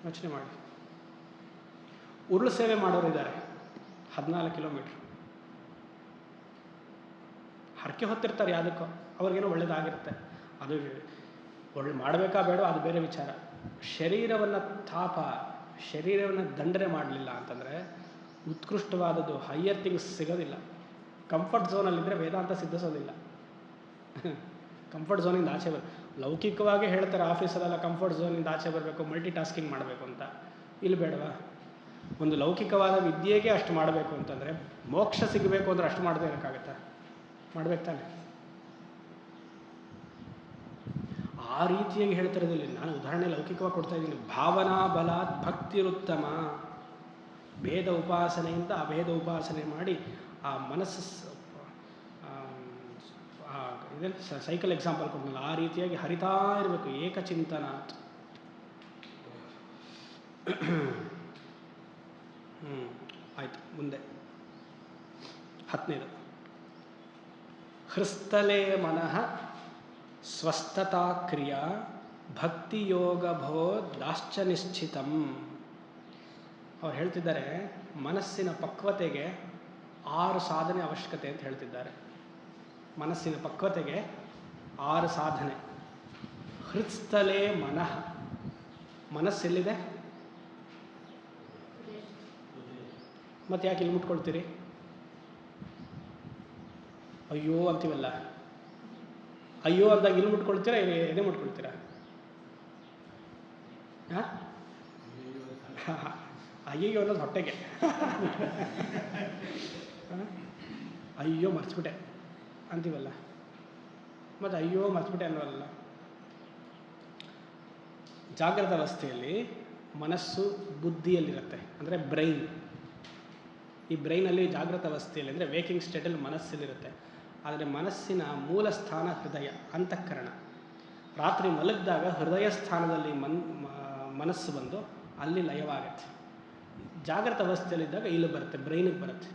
ಯೋಚನೆ ಮಾಡಿ. ಉರುಳು ಸೇವೆ ಮಾಡೋರಿದ್ದಾರೆ 14 ಕಿಲೋಮೀಟ್ರ್. ಹರಕೆ ಹೊತ್ತಿರ್ತಾರೆ ಯಾವುದಕ್ಕೋ, ಅವ್ರಿಗೇನೋ ಒಳ್ಳೇದಾಗಿರುತ್ತೆ. ಅದು ಮಾಡಬೇಕಾ ಬೇಡ ಅದು ಬೇರೆ ವಿಚಾರ. ಶರೀರವನ್ನು ದಂಡನೆ ಮಾಡಲಿಲ್ಲ ಅಂತಂದರೆ ಉತ್ಕೃಷ್ಟವಾದದ್ದು ಹೈಯರ್ ಥಿಂಗ್ಸ್ ಸಿಗೋದಿಲ್ಲ. ಕಂಫರ್ಟ್ ಝೋನಲ್ಲಿದ್ದರೆ ವೇದಾಂತ ಸಿದ್ಧಿಸೋದಿಲ್ಲ. ಕಂಫರ್ಟ್ ಝೋನಿಂದ ಆಚೆ ಲೌಕಿಕವಾಗಿ ಹೇಳ್ತಾರೆ ಆಫೀಸಲ್ಲೆಲ್ಲ ಕಂಫರ್ಟ್ ಝೋನಿಂದ ಆಚೆ ಬರಬೇಕು, ಮಲ್ಟಿ ಟಾಸ್ಕಿಂಗ್ ಮಾಡಬೇಕು ಅಂತ. ಇಲ್ಲಿ ಬೇಡವಾ? ಒಂದು ಲೌಕಿಕವಾದ ವಿದ್ಯೆಗೆ ಅಷ್ಟು ಮಾಡಬೇಕು ಅಂತಂದರೆ, ಮೋಕ್ಷ ಸಿಗಬೇಕು ಅಂದರೆ ಅಷ್ಟು ಮಾಡದೇ ಇರೋಕ್ಕಾಗತ್ತಾ? ಮಾಡ್ಬೇಕು ತಾನೆ. ಆ ರೀತಿಯಾಗಿ ಹೇಳ್ತಿರೋದಿಲ್ಲ. ನಾನು ಉದಾಹರಣೆ ಲೌಕಿಕವಾಗಿ ಕೊಡ್ತಾ ಇದ್ದೀನಿ. ಭಾವನಾ ಬಲಾತ್ ಭಕ್ತಿರುತ್ತಮ. ಭೇದ ಉಪಾಸನೆಯಿಂದ ಅಭೇದ ಉಪಾಸನೆ ಮಾಡಿ ಆ ಮನಸ್ಸು ಇದೇನು ಸೈಕಲ್ ಎಕ್ಸಾಂಪಲ್ ಕೊಡ್ನಲ್ಲ, ಆ ರೀತಿಯಾಗಿ ಹರಿತಾ ಇರಬೇಕು. ಏಕಚಿಂತನ. ಆಯಿತು, ಮುಂದೆ 10ನೇದು. ಹೃಸ್ತಲೇ ಮನಃ ಸ್ವಸ್ಥತಾ ಕ್ರಿಯಾ ಭಕ್ತಿಯೋಗ ಭೋ ದಾಶ್ಚ ನಿಶ್ಚಿತಂ. ಅವ್ರು ಹೇಳ್ತಿದ್ದಾರೆ, ಮನಸ್ಸಿನ ಪಕ್ವತೆಗೆ 6 ಸಾಧನೆ ಅವಶ್ಯಕತೆ ಅಂತ ಹೇಳ್ತಿದ್ದಾರೆ. ಮನಸ್ಸಿನ ಪಕ್ವತೆಗೆ 6 ಸಾಧನೆ. ಹೃತ್ಸ್ಥಲೇ ಮನಃ. ಮನಸ್ಸೆಲ್ಲಿದೆ? ಮತ್ತೆ ಯಾಕೆ ಇಲ್ಲಿ ಮುಟ್ಕೊಳ್ತೀರಿ? ಅಯ್ಯೋ ಅಂತೀವಲ್ಲ, ಅಯ್ಯೋ ಅಂದಾಗ ಇಲ್ಲಿ ಮುಟ್ಕೊಳ್ತೀರಾ, ಎದೆ ಮುಟ್ಕೊಳ್ತೀರಾ? ಅಯ್ಯೋ ಅನ್ನೋದು ಹೊಟ್ಟೆಗೆ. ಅಯ್ಯೋ ಮರ್ಚ್ಬಿಟ್ಟೆ ಅಂತೀವಲ್ಲ, ಮತ್ತು ಅಯ್ಯೋ ಮರ್ಚ್ಬಿಟ್ಟೆ ಅನ್ನೋಲ್ಲ. ಜಾಗ್ರತ ಅವಸ್ಥೆಯಲ್ಲಿ ಮನಸ್ಸು ಬುದ್ಧಿಯಲ್ಲಿರುತ್ತೆ, ಅಂದರೆ ಬ್ರೈನ್. ಈ ಬ್ರೈನಲ್ಲಿ ಜಾಗೃತ ಅವಸ್ಥೆಯಲ್ಲಿ ಅಂದರೆ ವೇಕಿಂಗ್ ಸ್ಟೇಟಲ್ಲಿ ಮನಸ್ಸಲ್ಲಿರುತ್ತೆ. ಆದರೆ ಮನಸ್ಸಿನ ಮೂಲ ಸ್ಥಾನ ಹೃದಯ, ಅಂತಃಕರಣ. ರಾತ್ರಿ ಮಲಗಿದಾಗ ಹೃದಯ ಸ್ಥಾನದಲ್ಲಿ ಮನಸ್ಸು ಬಂದು ಅಲ್ಲಿ ಲಯವಾಗುತ್ತೆ. ಜಾಗೃತ ಅವಸ್ಥೆಯಲ್ಲಿದ್ದಾಗ ಇಲ್ಲಿ ಬರುತ್ತೆ, ಬ್ರೈನಿಗೆ ಬರುತ್ತೆ.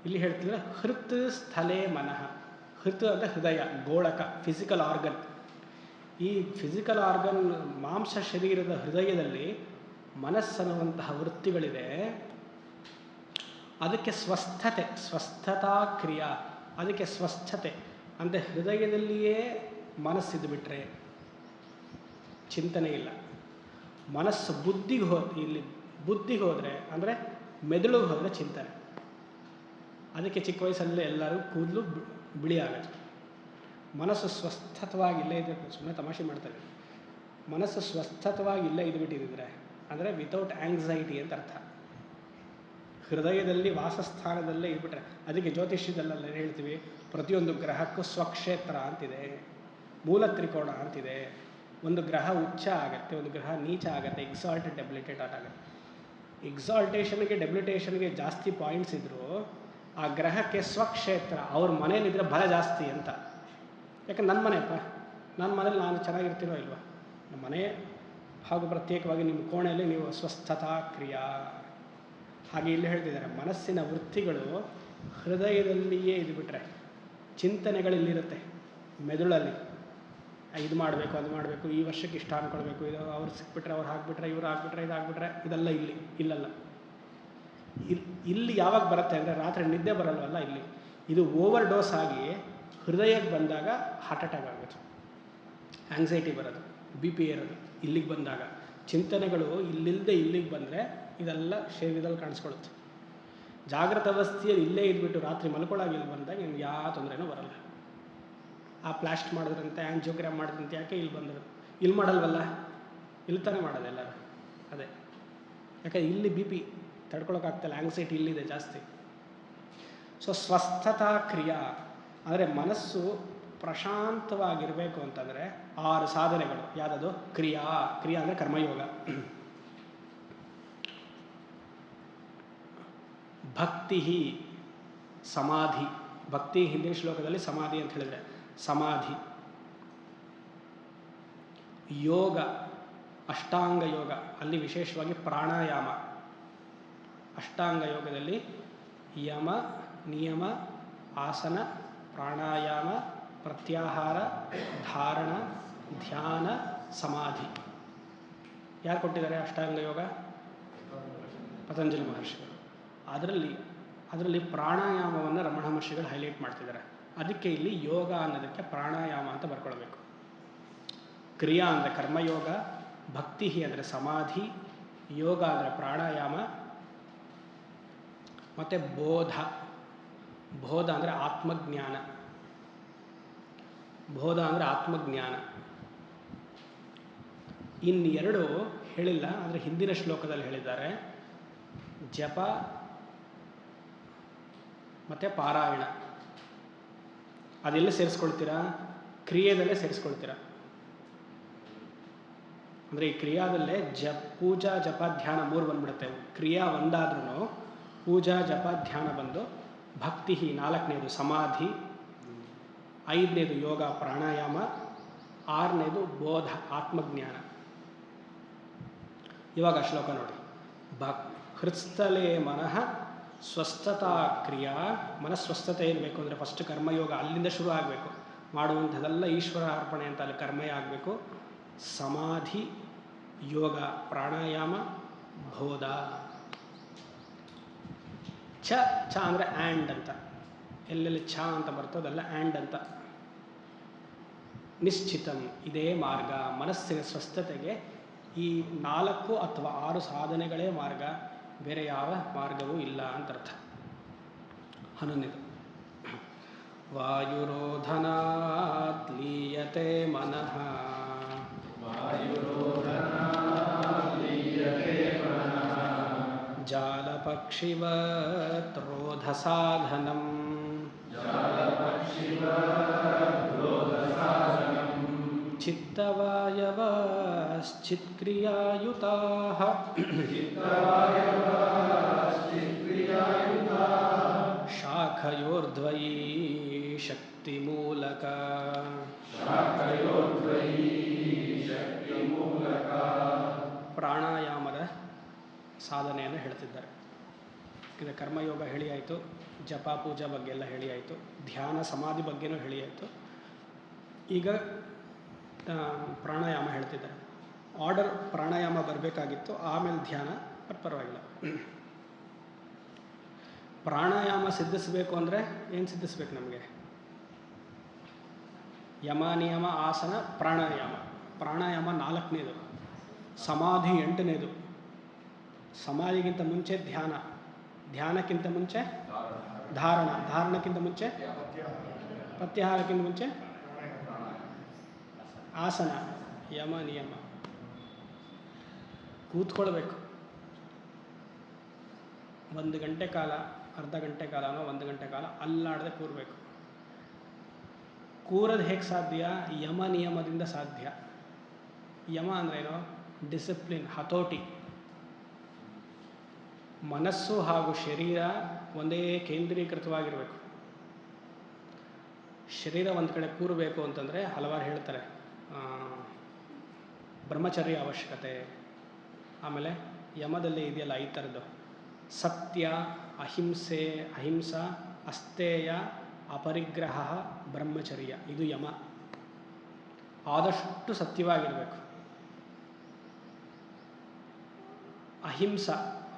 ಇಲ್ಲಿ ಹೇಳ್ತಿದ್ರೆ ಹೃತ್ ಸ್ಥಳೇ ಮನಃ. ಹೃತ್ ಅಂದರೆ ಹೃದಯ, ಗೋಳಕ, ಫಿಸಿಕಲ್ ಆರ್ಗನ್. ಈ ಫಿಸಿಕಲ್ ಆರ್ಗನ್ ಮಾಂಸ ಶರೀರದ ಹೃದಯದಲ್ಲಿ ಮನಸ್ಸನ್ನುವಂತಹ ವೃತ್ತಿಗಳಿದೆ. ಅದಕ್ಕೆ ಸ್ವಸ್ಥತೆ, ಸ್ವಸ್ಥತಾ ಕ್ರಿಯಾ, ಅದಕ್ಕೆ ಸ್ವಸ್ಥತೆ ಅಂದರೆ ಹೃದಯದಲ್ಲಿಯೇ ಮನಸ್ಸಿದ್ದು ಬಿಟ್ಟರೆ ಚಿಂತನೆ ಇಲ್ಲ. ಮನಸ್ಸು ಇಲ್ಲಿ ಬುದ್ಧಿಗೆ ಹೋದರೆ ಅಂದರೆ ಮೆದುಳಿಗೆ ಹೋದರೆ ಚಿಂತನೆ. ಅದಕ್ಕೆ ಚಿಕ್ಕ ವಯಸ್ಸಲ್ಲೇ ಎಲ್ಲರೂ ಕೂದಲು ಬಿಳಿ ಆಗುತ್ತೆ. ಮನಸ್ಸು ಸ್ವಸ್ಥತವಾಗಿ ಇಲ್ಲೇ ಇದ್ದರೆ, ಸುಮ್ಮನೆ ತಮಾಷೆ ಮಾಡ್ತಾರೆ, ಮನಸ್ಸು ಸ್ವಸ್ಥತವಾಗಿ ಇಲ್ಲೇ ಇದ್ಬಿಟ್ಟಿದ್ರೆ ಅಂದರೆ ವಿತೌಟ್ ಆಂಗ್ಸೈಟಿ ಅಂತ ಅರ್ಥ. ಹೃದಯದಲ್ಲಿ ವಾಸಸ್ಥಾನದಲ್ಲೇ ಇದ್ಬಿಟ್ರೆ, ಅದಕ್ಕೆ ಜ್ಯೋತಿಷ್ಯದಲ್ಲೆಲ್ಲ ಹೇಳ್ತೀವಿ ಪ್ರತಿಯೊಂದು ಗ್ರಹಕ್ಕೂ ಸ್ವಕ್ಷೇತ್ರ ಅಂತಿದೆ, ಮೂಲ ತ್ರಿಕೋಣ ಅಂತಿದೆ. ಒಂದು ಗ್ರಹ ಉಚ್ಚ ಆಗುತ್ತೆ, ಒಂದು ಗ್ರಹ ನೀಚ ಆಗುತ್ತೆ, ಎಕ್ಸಾಲ್ಟೆಡ್ ಡೆಬಿಲಿಟೇಟ್ ಆಗುತ್ತೆ. ಎಕ್ಸಾಲ್ಟೇಷನ್ಗೆ ಡೆಬಿಲಿಟೇಷನ್ಗೆ ಜಾಸ್ತಿ ಪಾಯಿಂಟ್ಸ್ ಇದ್ದರೂ ಆ ಗ್ರಹಕ್ಕೆ ಸ್ವಕ್ಷೇತ್ರ, ಅವ್ರ ಮನೇಲಿದ್ದರೆ ಬಲ ಜಾಸ್ತಿ ಅಂತ. ಯಾಕಂದ್ರೆ ನನ್ನ ಮನೆಯಪ್ಪ, ನನ್ನ ಮನೇಲಿ ನಾನು ಚೆನ್ನಾಗಿರ್ತೀನೋ ಇಲ್ವಾ, ನಮ್ಮ ಮನೆ ಹಾಗೂ ಪ್ರತ್ಯೇಕವಾಗಿ ನಿಮ್ಮ ಕೋಣೆಯಲ್ಲಿ ನೀವು ಸ್ವಸ್ಥತಾ ಕ್ರಿಯಾ. ಹಾಗೆ ಇಲ್ಲಿ ಹೇಳ್ತಿದ್ದಾರೆ ಮನಸ್ಸಿನ ವೃತ್ತಿಗಳು ಹೃದಯದಲ್ಲಿಯೇ ಇದ್ಬಿಟ್ರೆ ಚಿಂತನೆಗಳಿಲ್ಲಿರುತ್ತೆ. ಮೆದುಳಲ್ಲಿ ಇದು ಮಾಡಬೇಕು, ಅದು ಮಾಡಬೇಕು, ಈ ವರ್ಷಕ್ಕೆ ಇಷ್ಟ ಅಂದ್ಕೊಳ್ಬೇಕು, ಇದು ಅವ್ರು ಸಿಕ್ಬಿಟ್ರೆ ಅವ್ರು ಹಾಕ್ಬಿಟ್ರೆ, ಇವ್ರು ಹಾಕ್ಬಿಟ್ರೆ, ಇದು ಹಾಕ್ಬಿಟ್ರೆ, ಇದೆಲ್ಲ ಇಲ್ಲಲ್ಲ. ಇಲ್ಲಿ ಯಾವಾಗ ಬರುತ್ತೆ ಅಂದರೆ ರಾತ್ರಿ ನಿದ್ದೆ ಬರಲ್ವಲ್ಲ, ಇಲ್ಲಿ ಇದು ಓವರ್ ಡೋಸ್ ಆಗಿ ಹೃದಯಕ್ಕೆ ಬಂದಾಗ ಹಾರ್ಟ್ ಅಟ್ಯಾಕ್ ಆಗುತ್ತೆ, ಆ್ಯಂಗ್ಸೈಟಿ ಬರೋದು, BP ಏರೋದು. ಇಲ್ಲಿಗೆ ಬಂದಾಗ ಚಿಂತನೆಗಳು ಇಲ್ಲಿಲ್ಲದೆ ಇಲ್ಲಿಗೆ ಬಂದರೆ ಇದೆಲ್ಲ ಶರೀರದಲ್ಲಿ ಕಾಣಿಸ್ಕೊಳ್ಳುತ್ತೆ. ಜಾಗೃತ ಅವಸ್ಥೆಯಲ್ಲಿ ಇಲ್ಲೇ ಇದ್ಬಿಟ್ಟು ರಾತ್ರಿ ಮಲ್ಕೊಳ್ಳಾಗಿ ಇಲ್ಲಿ ಬಂದಾಗ ನಿಮ್ಗೆ ಯಾವ ತೊಂದರೆನೂ ಬರಲ್ಲ. ಆ ಪ್ಲಾಸ್ಟ್ ಮಾಡಿದ್ರಂತೆ, ಆ್ಯಂಜಿಯೋಗ್ರಾಮ್ ಮಾಡಿದ್ರಂತೆ, ಯಾಕೆ ಇಲ್ಲಿ ಬಂದರು? ಇಲ್ಲಿ ಮಾಡಲ್ವಲ್ಲ, ಇಲ್ಲಿ ತಾನೇ ಮಾಡೋದು ಎಲ್ಲರೂ. ಅದೇ ಯಾಕೆ ಇಲ್ಲಿ BP ತಡ್ಕೊಳಕ್ಕಾಗ್ತಲ್ಲ, ಆ್ಯಂಗ್ಸೈಟಿ ಇಲ್ಲಿದೆ ಜಾಸ್ತಿ. ಸೊ ಸ್ವಸ್ಥತಾ ಕ್ರಿಯಾ ಅಂದರೆ ಮನಸ್ಸು ಪ್ರಶಾಂತವಾಗಿರಬೇಕು ಅಂತಂದರೆ 6 ಸಾಧನೆಗಳು. ಯಾವುದದು? ಕ್ರಿಯಾ ಅಂದರೆ ಕರ್ಮಯೋಗ. ಭಕ್ತಿ, ಸಮಾಧಿ. ಭಕ್ತಿ ಹಿಂದಿನ ಶ್ಲೋಕದಲ್ಲಿ ಸಮಾಧಿ ಅಂತ ಹೇಳಿದರೆ ಸಮಾಧಿ. ಯೋಗ, ಅಷ್ಟಾಂಗ ಯೋಗ, ಅಲ್ಲಿ ವಿಶೇಷವಾಗಿ ಪ್ರಾಣಾಯಾಮ. ಅಷ್ಟಾಂಗ ಯೋಗದಲ್ಲಿ ಯಮ, ನಿಯಮ, ಆಸನ, ಪ್ರಾಣಾಯಾಮ, ಪ್ರತ್ಯಾಹಾರ, ಧಾರಣ, ಧ್ಯಾನ, ಸಮಾಧಿ. ಯಾರು ಕೊಟ್ಟಿದ್ದಾರೆ ಅಷ್ಟಾಂಗ ಯೋಗ? ಪತಂಜಲಿ ಮಹರ್ಷಿಗಳು. ಅದರಲ್ಲಿ ಪ್ರಾಣಾಯಾಮವನ್ನು ರಮಣ ಮಹರ್ಷಿಗಳು ಹೈಲೈಟ್ ಮಾಡ್ತಿದ್ದಾರೆ. ಅದಕ್ಕೆ ಇಲ್ಲಿ ಯೋಗ ಅನ್ನೋದಕ್ಕೆ ಪ್ರಾಣಾಯಾಮ ಅಂತ ಬರ್ಕೊಳ್ಬೇಕು. ಕ್ರಿಯಾ ಅಂದರೆ ಕರ್ಮಯೋಗ, ಭಕ್ತಿ ಅಂದರೆ ಸಮಾಧಿ, ಯೋಗ ಅಂದರೆ ಪ್ರಾಣಾಯಾಮ, ಮತ್ತು ಬೋಧ ಅಂದರೆ ಆತ್ಮಜ್ಞಾನ. ಬೋಧ ಅಂದರೆ ಆತ್ಮಜ್ಞಾನ. ಇನ್ನೆರಡು ಹೇಳಿಲ್ಲ, ಅಂದರೆ ಹಿಂದಿನ ಶ್ಲೋಕದಲ್ಲಿ ಹೇಳಿದ್ದಾರೆ. ಜಪ ಮತ್ತು ಪಾರಾಯಣ. ಅದೆಲ್ಲ ಸೇರಿಸ್ಕೊಳ್ತೀರಾ? ಕ್ರಿಯೆದಲ್ಲೇ ಸೇರಿಸ್ಕೊಳ್ತೀರಾ. ಅಂದರೆ ಈ ಕ್ರಿಯಾದಲ್ಲೇ ಪೂಜಾ ಜಪ ಧ್ಯಾನ 3 ಬಂದ್ಬಿಡುತ್ತೆ. ಕ್ರಿಯಾ ಒಂದಾದ್ರೂ ಪೂಜಾ ಜಪ ಧ್ಯಾನ ಬಂದು, ಭಕ್ತಿ 4ನೇದು ಸಮಾಧಿ, 5ನೇದು ಯೋಗ ಪ್ರಾಣಾಯಾಮ, 6ನೇದು ಬೋಧ ಆತ್ಮಜ್ಞಾನ. ಇವಾಗ ಶ್ಲೋಕ ನೋಡಿ. ಹೃತ್ಸ್ಥಲೇ ಮನಃ ಸ್ವಸ್ಥತಾ ಕ್ರಿಯಾ. ಮನಸ್ವಸ್ಥತೆ ಇರಬೇಕು ಅಂದರೆ ಫಸ್ಟ್ ಕರ್ಮಯೋಗ, ಅಲ್ಲಿಂದ ಶುರು ಆಗಬೇಕು. ಮಾಡುವಂಥದ್ದೆಲ್ಲ ಈಶ್ವರ ಅರ್ಪಣೆ ಅಂತ ಅಲ್ಲಿ ಕರ್ಮಯ ಆಗಬೇಕು. ಸಮಾಧಿ, ಯೋಗ, ಪ್ರಾಣಾಯಾಮ, ಬೋಧ. ಛ ಅಂದರೆ ಆ್ಯಂಡ್ ಅಂತ. ಎಲ್ಲೆಲ್ಲಿ ಛ ಅಂತ ಬರ್ತದಲ್ಲ ಆ್ಯಂಡ್ ಅಂತ. ನಿಶ್ಚಿತಂ, ಇದೇ ಮಾರ್ಗ. ಮನಸ್ಸಿನ ಸ್ವಸ್ಥತೆಗೆ ಈ 4 ಅಥವಾ 6 ಸಾಧನೆಗಳೇ ಮಾರ್ಗ, ಬೇರೆ ಯಾವ ಮಾರ್ಗವೂ ಇಲ್ಲ ಅಂತ ಅರ್ಥ. 11ನೇದು ವಾಯುರೋಧನಾತ್ ಲೀಯತೆ ಮನಃ. ವಾಯುರೋಧನಾತ್ ಲೀಯತೆ ಮನಃ ಜಾಲಪಕ್ಷಿವತ್ ರೋಧಸಾಧನಂ ಚಿತ್ತವಾಯವಶ್ಚಿತ್ಕ್ರಿಯಾಯುತಾಃ ಶಾಖಯೋರ್ದ್ವಯೀ ಶಕ್ತಿಮೂಲಕ ಪ್ರಾಣಾಯಾಮದ ಸಾಧನೆಯನ್ನು ಹೇಳ್ತಿದ್ದಾರೆ. ಇದು ಕರ್ಮಯೋಗ ಹೇಳಿ ಆಯಿತು, ಜಪ ಪೂಜಾ ಬಗ್ಗೆ ಎಲ್ಲ ಹೇಳಿ ಆಯಿತು, ಧ್ಯಾನ ಸಮಾಧಿ ಬಗ್ಗೆನೂ ಹೇಳಿ ಆಯಿತು. ಈಗ ಪ್ರಾಣಾಯಾಮ ಹೇಳ್ತಿದ್ದಾರೆ. ಆರ್ಡರ್ ಪ್ರಾಣಾಯಾಮ ಬರಬೇಕಾಗಿತ್ತು, ಆಮೇಲೆ ಧ್ಯಾನ, ಪರವಾಗಿಲ್ಲ. ಪ್ರಾಣಾಯಾಮ ಸಿದ್ಧಿಸಬೇಕು ಅಂದರೆ ಏನು ಸಿದ್ಧಿಸ್ಬೇಕು ನಮಗೆ? ಯಮ ನಿಯಮ ಆಸನ ಪ್ರಾಣಾಯಾಮ. ಪ್ರಾಣಾಯಾಮ 4ನೇದು, ಸಮಾಧಿ 8ನೇದು. ಸಮಾಧಿಗಿಂತ ಮುಂಚೆ ಧ್ಯಾನ, ಧ್ಯಾನಕ್ಕಿಂತ ಮುಂಚೆ ಧಾರಣ, ಧಾರಣಕ್ಕಿಂತ ಮುಂಚೆ ಪ್ರತ್ಯಾಹಾರಕ್ಕಿಂತ ಮುಂಚೆ ಆಸನ, ಯಮ ನಿಯಮ. ಕೂತ್ಕೊಳ್ಬೇಕು 1 ಗಂಟೆ ಕಾಲ, ಅರ್ಧ ಗಂಟೆ ಕಾಲನೋ 1 ಗಂಟೆ ಕಾಲ ಅಲ್ಲಾಡದೆ ಕೂರಬೇಕು. ಕೂರದು ಹೇಗೆ ಸಾಧ್ಯ? ಯಮ ನಿಯಮದಿಂದ ಸಾಧ್ಯ. ಯಮ ಅಂದ್ರೇನು? ಡಿಸಿಪ್ಲಿನ್, ಹತೋಟಿ. ಮನಸ್ಸು ಹಾಗೂ ಶರೀರ ಒಂದೇ ಕೇಂದ್ರೀಕೃತವಾಗಿರಬೇಕು. ಶರೀರ ಒಂದು ಕಡೆ ಕೂರಬೇಕು ಅಂತಂದರೆ ಹಲವಾರು ಹೇಳ್ತಾರೆ, ಬ್ರಹ್ಮಚರ್ಯ ಅವಶ್ಯಕತೆ. ಆಮೇಲೆ ಯಮದಲ್ಲಿ ಇದೆಯಲ್ಲ ಈ ಥರದ್ದು, ಸತ್ಯ, ಅಹಿಂಸೆ, ಅಹಿಂಸಾ, ಅಸ್ತೇಯ, ಅಪರಿಗ್ರಹ, ಬ್ರಹ್ಮಚರ್ಯ. ಇದು ಯಮ. ಆದಷ್ಟು ಸತ್ಯವಾಗಿರಬೇಕು. ಅಹಿಂಸಾ,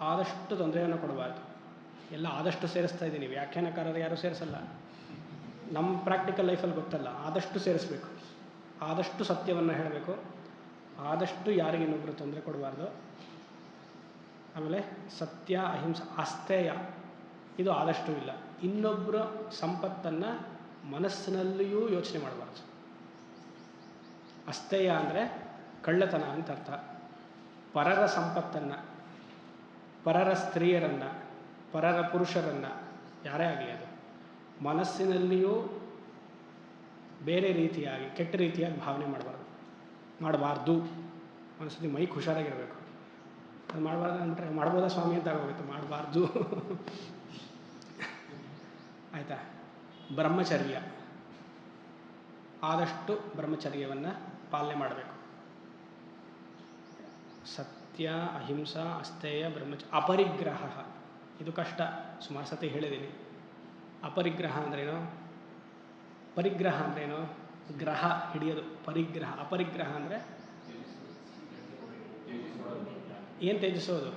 ಆದಷ್ಟು ತೊಂದರೆಯನ್ನು ಕೊಡಬಾರ್ದು. ಎಲ್ಲ ಆದಷ್ಟು ಸೇರಿಸ್ತಾ ಇದ್ದೀನಿ, ವ್ಯಾಖ್ಯಾನಕಾರರು ಯಾರೂ ಸೇರಿಸಲ್ಲ. ನಮ್ಮ ಪ್ರಾಕ್ಟಿಕಲ್ ಲೈಫಲ್ಲಿ ಗೊತ್ತಲ್ಲ, ಆದಷ್ಟು ಸೇರಿಸ್ಬೇಕು. ಆದಷ್ಟು ಸತ್ಯವನ್ನು ಹೇಳಬೇಕು, ಆದಷ್ಟು ಯಾರಿಗೆ ಇನ್ನೊಬ್ಬರು ತೊಂದರೆ ಕೊಡಬಾರ್ದು. ಆಮೇಲೆ ಸತ್ಯ, ಅಹಿಂಸೆ, ಅಸ್ತೇಯ, ಇದು ಆದಷ್ಟು ಇಲ್ಲ. ಇನ್ನೊಬ್ಬರ ಸಂಪತ್ತನ್ನು ಮನಸ್ಸಿನಲ್ಲಿಯೂ ಯೋಚನೆ ಮಾಡಬಾರ್ದು. ಅಸ್ತೇಯ ಅಂದರೆ ಕಳ್ಳತನ ಅಂತ ಅರ್ಥ. ಪರರ ಸಂಪತ್ತನ್ನು, ಪರರ ಸ್ತ್ರೀಯರನ್ನು, ಪರರ ಪುರುಷರನ್ನು, ಯಾರೇ ಆಗಲಿ ಅದು ಮನಸ್ಸಿನಲ್ಲಿಯೂ ಬೇರೆ ರೀತಿಯಾಗಿ, ಕೆಟ್ಟ ರೀತಿಯಾಗಿ ಭಾವನೆ ಮಾಡಬಾರ್ದು. ಒಂದ್ಸತಿ ಮೈಕ್ ಹುಷಾರಾಗಿರಬೇಕು. ಅದು ಮಾಡಬಾರ್ದು ಅಂದ್ಬಿಟ್ರೆ ಮಾಡ್ಬೋದಾ ಸ್ವಾಮಿ ಅಂತ ಆಗೋಗುತ್ತೆ. ಮಾಡಬಾರ್ದು. ಆಯಿತಾ? ಬ್ರಹ್ಮಚರ್ಯ, ಆದಷ್ಟು ಬ್ರಹ್ಮಚರ್ಯವನ್ನು ಪಾಲನೆ ಮಾಡಬೇಕು. ಸತ್ಯ, ಅಹಿಂಸಾ, ಅಸ್ತೇಯ, ಅಪರಿಗ್ರಹ, ಇದು ಕಷ್ಟ, ಸುಮಾರು ಸತಿ ಹೇಳಿದ್ದೀನಿ. ಅಪರಿಗ್ರಹ ಅಂದ್ರೇನು? ಪರಿಗ್ರಹ ಅಂದ್ರೇನು? ಗ್ರಹ ಹಿಡಿಯೋದು, ಪರಿಗ್ರಹ. ಅಪರಿಗ್ರಹ ಅಂದರೆ ಏನು ತ್ಯಜಿಸೋದು?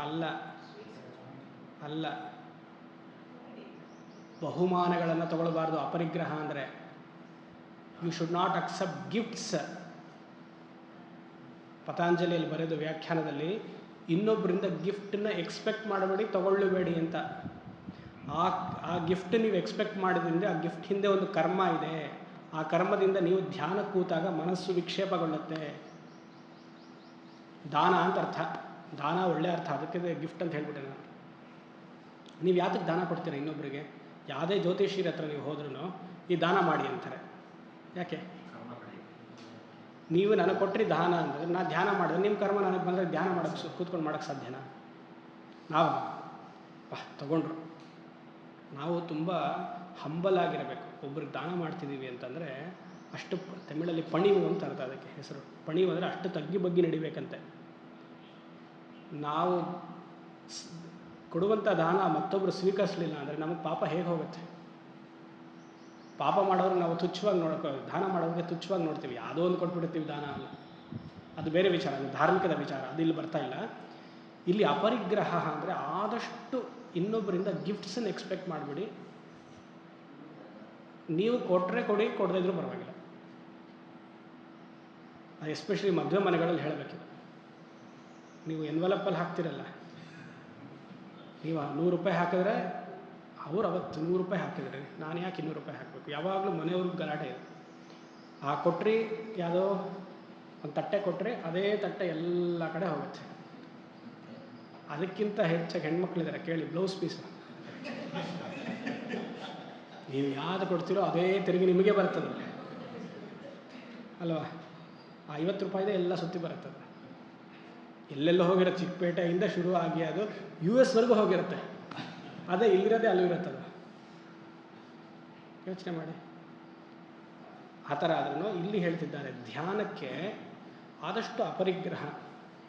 ಅಲ್ಲ ಅಲ್ಲ, ಬಹುಮಾನಗಳನ್ನು ತಗೊಳ್ಬಾರ್ದು. ಅಪರಿಗ್ರಹ ಅಂದರೆ you should not accept gifts. ಪತಾಂಜಲಿಯಲ್ಲಿ ಬರೆದು ವ್ಯಾಖ್ಯಾನದಲ್ಲಿ, ಇನ್ನೊಬ್ಬರಿಂದ ಗಿಫ್ಟನ್ನ ಎಕ್ಸ್ಪೆಕ್ಟ್ ಮಾಡಬೇಡಿ, ತಗೊಳ್ಳಬೇಡಿ ಅಂತ. ಆ ಗಿಫ್ಟ್ ನೀವು ಎಕ್ಸ್ಪೆಕ್ಟ್ ಮಾಡಿದ್ರಿಂದ ಆ ಗಿಫ್ಟ್ ಹಿಂದೆ ಒಂದು ಕರ್ಮ ಇದೆ. ಆ ಕರ್ಮದಿಂದ ನೀವು ಧ್ಯಾನ ಕೂತಾಗ ಮನಸ್ಸು ವಿಕ್ಷೇಪಗೊಳ್ಳುತ್ತೆ. ದಾನ ಅಂತ ಅರ್ಥ. ದಾನ ಒಳ್ಳೆ ಅರ್ಥ, ಅದಕ್ಕೆ ಗಿಫ್ಟ್ ಅಂತ ಹೇಳ್ಬಿಟ್ಟೆ ನಾನು. ನೀವು ಯಾತಕ್ಕೆ ದಾನ ಕೊಡ್ತೀರ ಇನ್ನೊಬ್ಬರಿಗೆ? ಯಾವುದೇ ಜ್ಯೋತಿಷಿರ ಹತ್ರ ನೀವು ಹೋದ್ರೂ ಈ ದಾನ ಮಾಡಿ ಅಂತಾರೆ. ಯಾಕೆ? ನೀವು ನನಗೆ ಕೊಟ್ಟರೆ ದಾನ ಅಂದರೆ ನಾನು ಧ್ಯಾನ ಮಾಡಿದ್ರೆ ನಿಮ್ಮ ಕರ್ಮ ನನಗೆ ಬಂದರೆ ಧ್ಯಾನ ಮಾಡೋಕ್ಕೆ ಕೂತ್ಕೊಂಡು ಮಾಡೋಕ್ಕೆ ಸಾಧ್ಯನಾ? ನಾವು ತಗೊಂಡ್ರು. ನಾವು ತುಂಬ ಹಂಬಲ್ ಆಗಿರಬೇಕು. ಒಬ್ರಿಗೆ ದಾನ ಮಾಡ್ತಿದ್ದೀವಿ ಅಂತಂದರೆ ಅಷ್ಟು, ತಮಿಳಲ್ಲಿ ಪಣಿವು ಅಂತ ಅರ್ಥ ಅದಕ್ಕೆ ಹೆಸರು. ಪಣಿವು ಅಂದರೆ ಅಷ್ಟು ತಗ್ಗಿ ಬಗ್ಗಿ ನಡಿಬೇಕಂತೆ. ನಾವು ಕೊಡುವಂಥ ದಾನ ಮತ್ತೊಬ್ಬರು ಸ್ವೀಕರಿಸಲಿಲ್ಲ ಅಂದರೆ ನಮಗೆ ಪಾಪ ಹೇಗೆ ಹೋಗುತ್ತೆ? ಪಾಪ ಮಾಡೋರು ನಾವು ತುಚ್ಛವಾಗಿ ದಾನ ಮಾಡೋರಿಗೆ ತುಚ್ಛವಾಗಿ ನೋಡ್ತೀವಿ. ಯಾವುದೋ ಒಂದು ಕೊಟ್ಬಿಡ್ತೀವಿ ದಾನ ಅಲ್ಲ, ಅದು ಬೇರೆ ವಿಚಾರ, ಅದು ಧಾರ್ಮಿಕದ ವಿಚಾರ, ಅದು ಇಲ್ಲಿ ಬರ್ತಾ ಇಲ್ಲ. ಇಲ್ಲಿ ಅಪರಿಗ್ರಹ ಅಂದರೆ ಆದಷ್ಟು ಇನ್ನೊಬ್ಬರಿಂದ ಗಿಫ್ಟ್ಸನ್ನು ಎಕ್ಸ್ಪೆಕ್ಟ್ ಮಾಡಿಬಿಡಿ. ನೀವು ಕೊಟ್ಟರೆ ಕೊಡಿ, ಕೊಡದಿದ್ರೂ ಪರವಾಗಿಲ್ಲ. ಎಸ್ಪೆಷಲಿ ಮದುವೆ ಮನೆಗಳಲ್ಲಿ ಹೇಳಬೇಕಿಲ್ಲ. ನೀವು ಎನ್ವಲಪ್ಪಲ್ಲಿ ಹಾಕ್ತಿರಲ್ಲ, ನೀವು 100 ರೂಪಾಯಿ ಹಾಕಿದ್ರೆ ಅವ್ರು ಅವತ್ತು 100 ರೂಪಾಯಿ ಹಾಕಿದ್ರೆ ನಾನು ಯಾಕೆ 200 ರೂಪಾಯಿ ಹಾಕಬೇಕು? ಯಾವಾಗಲೂ ಮನೆಯವ್ರಿಗೆ ಗಲಾಟೆ ಇದೆ. ಕೊಟ್ಟರೆ ಯಾವುದೋ ಒಂದು ತಟ್ಟೆ ಕೊಟ್ಟರೆ ಅದೇ ತಟ್ಟೆ ಎಲ್ಲ ಕಡೆ ಹೋಗುತ್ತೆ. ಅದಕ್ಕಿಂತ ಹೆಚ್ಚಾಗಿ ಹೆಣ್ಮಕ್ಳಿದ್ದಾರೆ ಕೇಳಿ, ಬ್ಲೌಸ್ ಪೀಸು. ನೀವು ಯಾವುದು ಕೊಡ್ತೀರೋ ಅದೇ ತೆರಿಗೆ ನಿಮಗೆ ಬರ್ತದೆ ಅಲ್ವಾ? 50 ರೂಪಾಯಿದೆ ಎಲ್ಲ ಸುತ್ತಿ ಬರುತ್ತದೆ. ಎಲ್ಲೆಲ್ಲ ಹೋಗಿರುತ್ತೆ, ಚಿಕ್ಕಪೇಟೆಯಿಂದ ಶುರು ಆಗಿ ಅದು US ವರೆಗೂ ಹೋಗಿರುತ್ತೆ. ಅದೇ ಇಲ್ಲಿರೋದೇ ಅಲ್ಲೂ ಇರುತ್ತದು. ಯೋಚನೆ ಮಾಡಿ. ಆ ಥರ ಆದ್ರೂ ಇಲ್ಲಿ ಹೇಳ್ತಿದ್ದಾರೆ, ಧ್ಯಾನಕ್ಕೆ ಆದಷ್ಟು ಅಪರಿಗ್ರಹ,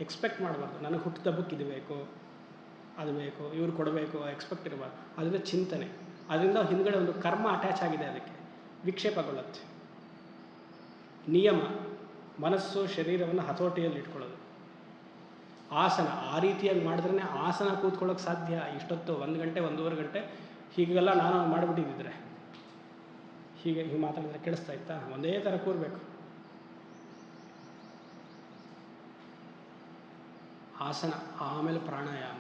ಎಕ್ಸ್ಪೆಕ್ಟ್ ಮಾಡಬಾರ್ದು. ನನಗೆ ಹುಟ್ಟಿದಬ್ಬಕ್ಕೆ ಇದು ಬೇಕು, ಅದು ಬೇಕು, ಇವ್ರು ಕೊಡಬೇಕು, ಎಕ್ಸ್ಪೆಕ್ಟ್ ಇರಬಾರ್ದು. ಅದರಿಂದ ಚಿಂತನೆ, ಅದರಿಂದ ಹಿಂದ್ಗಡೆ ಒಂದು ಕರ್ಮ ಅಟ್ಯಾಚ್ ಆಗಿದೆ, ಅದಕ್ಕೆ ವಿಕ್ಷೇಪಗೊಳ್ಳುತ್ತೆ. ನಿಯಮ, ಮನಸ್ಸು ಶರೀರವನ್ನು ಹತೋಟಿಯಲ್ಲಿ ಇಟ್ಕೊಳ್ಳೋದು. ಆಸನ, ಆ ರೀತಿಯಾಗಿ ಮಾಡಿದ್ರೇ ಆಸನ ಕೂತ್ಕೊಳ್ಳೋಕೆ ಸಾಧ್ಯ. ಇಷ್ಟೊತ್ತು 1 ಗಂಟೆ 1.5 ಗಂಟೆ ಹೀಗೆಲ್ಲ ನಾನು ಮಾಡಿಬಿಟ್ಟಿದ್ದಿದ್ರೆ, ಹೀಗೆ ಮಾತಾಡಿದ್ರೆ ಕೇಳಿಸ್ತಾ ಇತ್ತಾ? ಒಂದೇ ಥರ ಕೂರಬೇಕು. ಆಸನ, ಆಮೇಲೆ ಪ್ರಾಣಾಯಾಮ.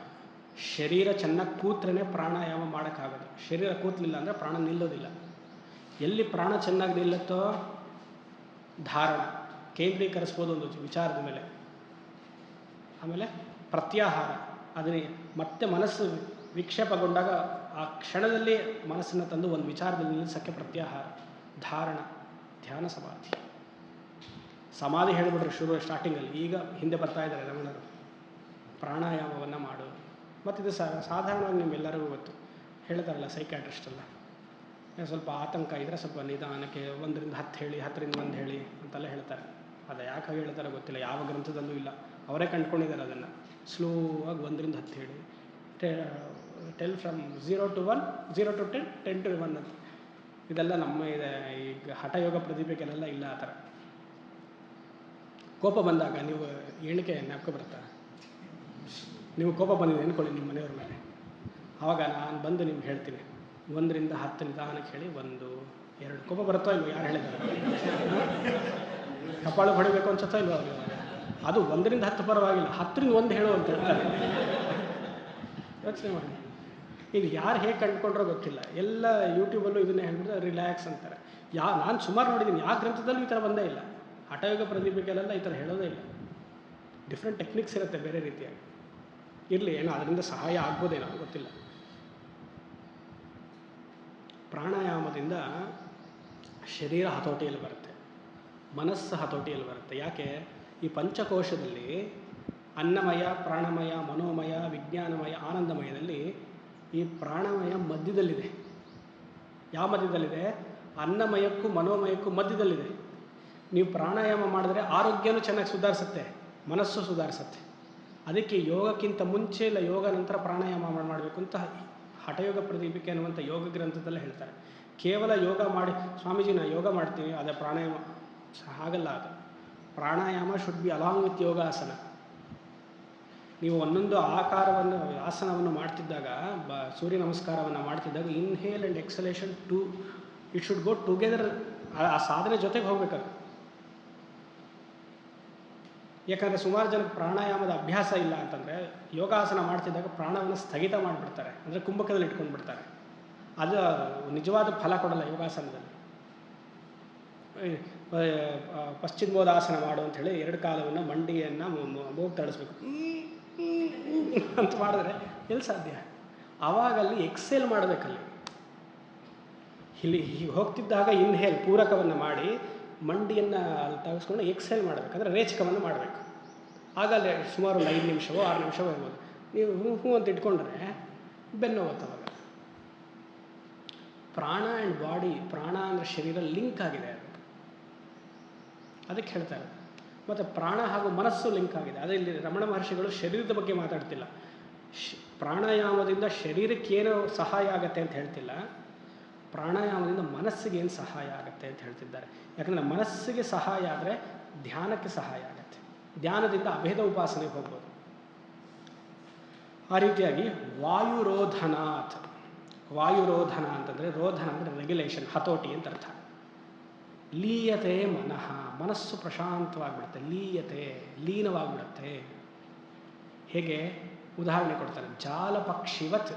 ಶರೀರ ಚೆನ್ನಾಗಿ ಕೂತ್ರೆ ಪ್ರಾಣಾಯಾಮ ಮಾಡೋಕ್ಕಾಗೋದು. ಶರೀರ ಕೂತಲಿಲ್ಲ ಅಂದರೆ ಪ್ರಾಣ ನಿಲ್ಲೋದಿಲ್ಲ. ಎಲ್ಲಿ ಪ್ರಾಣ ಚೆನ್ನಾಗಿ ನಿಲ್ಲುತ್ತೋ ಧಾರಣ, ಕೇಂದ್ರೀಕರಿಸ್ಬೋದು ಒಂದು ವಿಚಾರದ ಮೇಲೆ. ಆಮೇಲೆ ಪ್ರತ್ಯಾಹಾರ, ಅದನ್ನೇ ಮತ್ತೆ ಮನಸ್ಸು ವಿಕ್ಷೇಪಗೊಂಡಾಗ ಆ ಕ್ಷಣದಲ್ಲಿ ಮನಸ್ಸನ್ನು ತಂದು ಒಂದು ವಿಚಾರದಲ್ಲಿ ನಿಲ್ಲಿಸೋಕ್ಕೆ ಪ್ರತ್ಯಾಹಾರ. ಧಾರಣ, ಧ್ಯಾನ, ಸಮಾಧಿ. ಸಮಾಧಿ ಹೇಳಿಬಿಟ್ರೆ ಸ್ಟಾರ್ಟಿಂಗಲ್ಲಿ, ಈಗ ಹಿಂದೆ ಬರ್ತಾ ಇದ್ದಾರೆ ರಮಣರು. ಪ್ರಾಣಾಯಾಮವನ್ನು ಮಾಡೋದು. ಮತ್ತು ಇದು ಸಾಧಾರಣವಾಗಿ ನಿಮ್ಗೆಲ್ಲರಿಗೂ ಗೊತ್ತು, ಹೇಳ್ತಾರಲ್ಲ ಸೈಕ್ಯಾಟ್ರಿಸ್ಟೆಲ್ಲ, ಸ್ವಲ್ಪ ಆತಂಕ ಇದ್ದರೆ ಸ್ವಲ್ಪ ನಿಧಾನಕ್ಕೆ 1 ರಿಂದ 10 ಹೇಳಿ, 10 ರಿಂದ 1 ಹೇಳಿ ಅಂತೆಲ್ಲ ಹೇಳ್ತಾರೆ. ಅದು ಯಾಕೆ ಹೇಳ್ತಾರೋ ಗೊತ್ತಿಲ್ಲ, ಯಾವ ಗ್ರಂಥದಲ್ಲೂ ಇಲ್ಲ, ಅವರೇ ಕಂಡುಕೊಂಡಿದ್ದಾರೆ ಅದನ್ನು. ಸ್ಲೋ ಆಗಿ 1 ರಿಂದ 10 ಹೇಳಿ, tell from 0 to 1, 0 to 10, 10 to 1 ಅಂತ. ಇದೆಲ್ಲ ನಮ್ಮ ಇದೆ ಈಗ ಹಠಯೋಗ ಪ್ರತಿಭೆಗೆಲ್ಲ ಇಲ್ಲ ಆ ಥರ. ಕೋಪ ಬಂದಾಗ ನೀವು ಹೇಳಿಕೆ ಜ್ಞಾಪಕ ಬರುತ್ತಾ? ನೀವು ಕೋಪ ಬಂದಿದೆ ಅಂದ್ಕೊಳ್ಳಿ ನಿಮ್ಮ ಮನೆಯವ್ರ ಮೇಲೆ, ಆವಾಗ ನಾನು ಬಂದು ನಿಮ್ಗೆ ಹೇಳ್ತೀನಿ 1 ರಿಂದ 10 ನಿಧಾನಕ್ಕೆ ಹೇಳಿ, 1, 2. ಕೋಪ ಬರುತ್ತೋ ಇಲ್ವೋ? ಯಾರು ಹೇಳಿದ್ದಾರೆ? ಕಪಾಳು ಹೊಡಿಬೇಕು ಅನ್ಸುತ್ತೋ ಇಲ್ವೋ ಅವ್ರಿಗೆ? ಅದು 1 ರಿಂದ 10 ಪರವಾಗಿಲ್ಲ, 10 ರಿಂದ 1 ಹೇಳು ಅಂತ ಹೇಳ್ತಾರೆ. ಯೋಚನೆ ಮಾಡಿ. ಇದು ಯಾರು ಹೇಗೆ ಕಂಡುಕೊಂಡ್ರೋ ಗೊತ್ತಿಲ್ಲ, ಎಲ್ಲ ಯೂಟ್ಯೂಬಲ್ಲೂ ಇದನ್ನೇ ಹೇಳ್ಬಿಟ್ಟು ರಿಲ್ಯಾಕ್ಸ್ ಅಂತಾರೆ. ನಾನು ಸುಮಾರು ನೋಡಿದ್ದೀನಿ, ಯಾವ ಗ್ರಂಥದಲ್ಲೂ ಈ ಥರ ಬಂದೇ ಇಲ್ಲ. ಹಠಯೋಗ ಪ್ರತಿಭೆಗೆಲ್ಲ ಈ ಥರ ಹೇಳೋದೇ ಇಲ್ಲ. ಡಿಫ್ರೆಂಟ್ ಟೆಕ್ನಿಕ್ಸ್ ಇರುತ್ತೆ ಬೇರೆ ರೀತಿಯಾಗಿ. ಇರಲಿ, ಏನೋ ಅದರಿಂದ ಸಹಾಯ ಆಗ್ಬೋದೇನೋ ಗೊತ್ತಿಲ್ಲ. ಪ್ರಾಣಾಯಾಮದಿಂದ ಶರೀರ ಹತೋಟಿಯಲ್ಲಿ ಬರುತ್ತೆ, ಮನಸ್ಸು ಹತೋಟಿಯಲ್ಲಿ ಬರುತ್ತೆ. ಯಾಕೆ? ಈ ಪಂಚಕೋಶದಲ್ಲಿ ಅನ್ನಮಯ, ಪ್ರಾಣಮಯ, ಮನೋಮಯ, ವಿಜ್ಞಾನಮಯ, ಆನಂದಮಯದಲ್ಲಿ ಈ ಪ್ರಾಣಮಯ ಮಧ್ಯದಲ್ಲಿದೆ. ಯಾವ ಮಧ್ಯದಲ್ಲಿದೆ? ಅನ್ನಮಯಕ್ಕೂ ಮನೋಮಯಕ್ಕೂ ಮಧ್ಯದಲ್ಲಿದೆ. ನೀವು ಪ್ರಾಣಾಯಾಮ ಮಾಡಿದ್ರೆ ಆರೋಗ್ಯನೂ ಚೆನ್ನಾಗಿ ಸುಧಾರಿಸುತ್ತೆ, ಮನಸ್ಸು ಸುಧಾರಿಸುತ್ತೆ. ಅದಕ್ಕೆ ಯೋಗಕ್ಕಿಂತ ಮುಂಚೆ ಇಲ್ಲ ಯೋಗ ನಂತರ ಪ್ರಾಣಾಯಾಮ ಮಾಡಬೇಕು ಅಂತ ಹಠಯೋಗ ಪ್ರದೀಪಿಕೆ ಅನ್ನುವಂಥ ಯೋಗ ಗ್ರಂಥದಲ್ಲೇ ಹೇಳ್ತಾರೆ. ಕೇವಲ ಯೋಗ ಮಾಡಿ, ಸ್ವಾಮೀಜಿ ನಾನು ಯೋಗ ಮಾಡ್ತೀನಿ ಅದೇ ಪ್ರಾಣಾಯಾಮ, ಹಾಗಲ್ಲ. ಅದು pranayama should be along with yogasana. ನೀವು ಒಂದೊಂದು ಆಕಾರವನ್ನು, ಆಸನವನ್ನು ಮಾಡ್ತಿದ್ದಾಗ, ಸೂರ್ಯ ನಮಸ್ಕಾರವನ್ನು ಮಾಡ್ತಿದ್ದಾಗ inhale and exhalation it should go together. ಆ ಸಾಧನೆ ಜೊತೆಗೆ ಹೋಗ್ಬೇಕದು. ಯಾಕಂದರೆ ಸುಮಾರು ಜನಕ್ಕೆ ಪ್ರಾಣಾಯಾಮದ ಅಭ್ಯಾಸ ಇಲ್ಲ ಅಂತಂದರೆ ಯೋಗಾಸನ ಮಾಡ್ತಿದ್ದಾಗ ಪ್ರಾಣವನ್ನು ಸ್ಥಗಿತ ಮಾಡಿಬಿಡ್ತಾರೆ, ಅಂದರೆ ಕುಂಭಕದಲ್ಲಿ ಇಟ್ಕೊಂಡು ಬಿಡ್ತಾರೆ. ಅದು ನಿಜವಾದ ಫಲ ಕೊಡಲ್ಲ ಯೋಗಾಸನದಲ್ಲಿ. ಪಶ್ಚಿಮೋದಾಸನ ಮಾಡು ಅಂಥೇಳಿ 2 ಕಾಲವನ್ನು ಮಂಡಿಯನ್ನು ಮೂಗು ತಳಿಸ್ಬೇಕು ಅಂತ ಮಾಡಿದ್ರೆ ಎಲ್ಲಿ ಸಾಧ್ಯ? ಆವಾಗಲ್ಲಿ ಎಕ್ಸೇಲ್ ಮಾಡಬೇಕಲ್ಲಿ. ಇಲ್ಲಿ ಹೀಗೆ ಹೋಗ್ತಿದ್ದಾಗ ಇನ್ಹೇಲ್ ಪೂರಕವನ್ನು ಮಾಡಿ ಮಂಡಿಯನ್ನು ಅಲ್ಲಿ ತೆಗೆಸ್ಕೊಂಡು ಎಕ್ಸೇಲ್ ಮಾಡಬೇಕು, ಅಂದರೆ ರೇಚಕವನ್ನು ಮಾಡಬೇಕು. ಆಗ ಅಲ್ಲಿ ಸುಮಾರು ಒಂದು 5 ನಿಮಿಷವೋ 6 ನಿಮಿಷವೋ ಇರ್ಬೋದು. ನೀವು ಹೂ ಅಂತ ಇಟ್ಕೊಂಡ್ರೆ ಬೆನ್ನು ಹೋಗುತ್ತೆ. ಅವಾಗ ಪ್ರಾಣ ಆ್ಯಂಡ್ ಬಾಡಿ, ಪ್ರಾಣ ಅಂದರೆ ಶರೀರ ಲಿಂಕ್ ಆಗಿದೆ, ಅದಕ್ಕೆ ಹೇಳ್ತಾರೆ. ಮತ್ತು ಪ್ರಾಣ ಹಾಗೂ ಮನಸ್ಸು ಲಿಂಕ್ ಆಗಿದೆ. ಅದೇ ಇಲ್ಲಿ ರಮಣ ಮಹರ್ಷಿಗಳು ಶರೀರದ ಬಗ್ಗೆ ಮಾತಾಡ್ತಿಲ್ಲ. ಪ್ರಾಣಾಯಾಮದಿಂದ ಶರೀರಕ್ಕೇನು ಸಹಾಯ ಆಗುತ್ತೆ ಅಂತ ಹೇಳ್ತಿಲ್ಲ, ಪ್ರಾಣಾಯಾಮದಿಂದ ಮನಸ್ಸಿಗೆ ಏನು ಸಹಾಯ ಆಗುತ್ತೆ ಅಂತ ಹೇಳ್ತಿದ್ದಾರೆ. ಯಾಕಂದರೆ ಮನಸ್ಸಿಗೆ ಸಹಾಯ ಆದರೆ ಧ್ಯಾನಕ್ಕೆ ಸಹಾಯ ಆಗುತ್ತೆ. ಧ್ಯಾನದಿಂದ ಅಭೇದ ಉಪಾಸನೆಗೆ ಹೋಗ್ಬೋದು. ಆ ರೀತಿಯಾಗಿ ವಾಯುರೋಧನಾತ್. ವಾಯುರೋಧನ ಅಂತಂದರೆ, ರೋಧನ ಅಂದರೆ ರೆಗ್ಯುಲೇಷನ್, ಹತೋಟಿ ಅಂತ ಅರ್ಥ. ಲೀಯತೆ ಮನಃ, ಮನಸ್ಸು ಪ್ರಶಾಂತವಾಗಿಬಿಡುತ್ತೆ. ಲೀಯತೆ, ಲೀನವಾಗಿಬಿಡುತ್ತೆ. ಹೇಗೆ? ಉದಾಹರಣೆ ಕೊಡ್ತಾರೆ. ಜಾಲಪಕ್ಷಿವತ್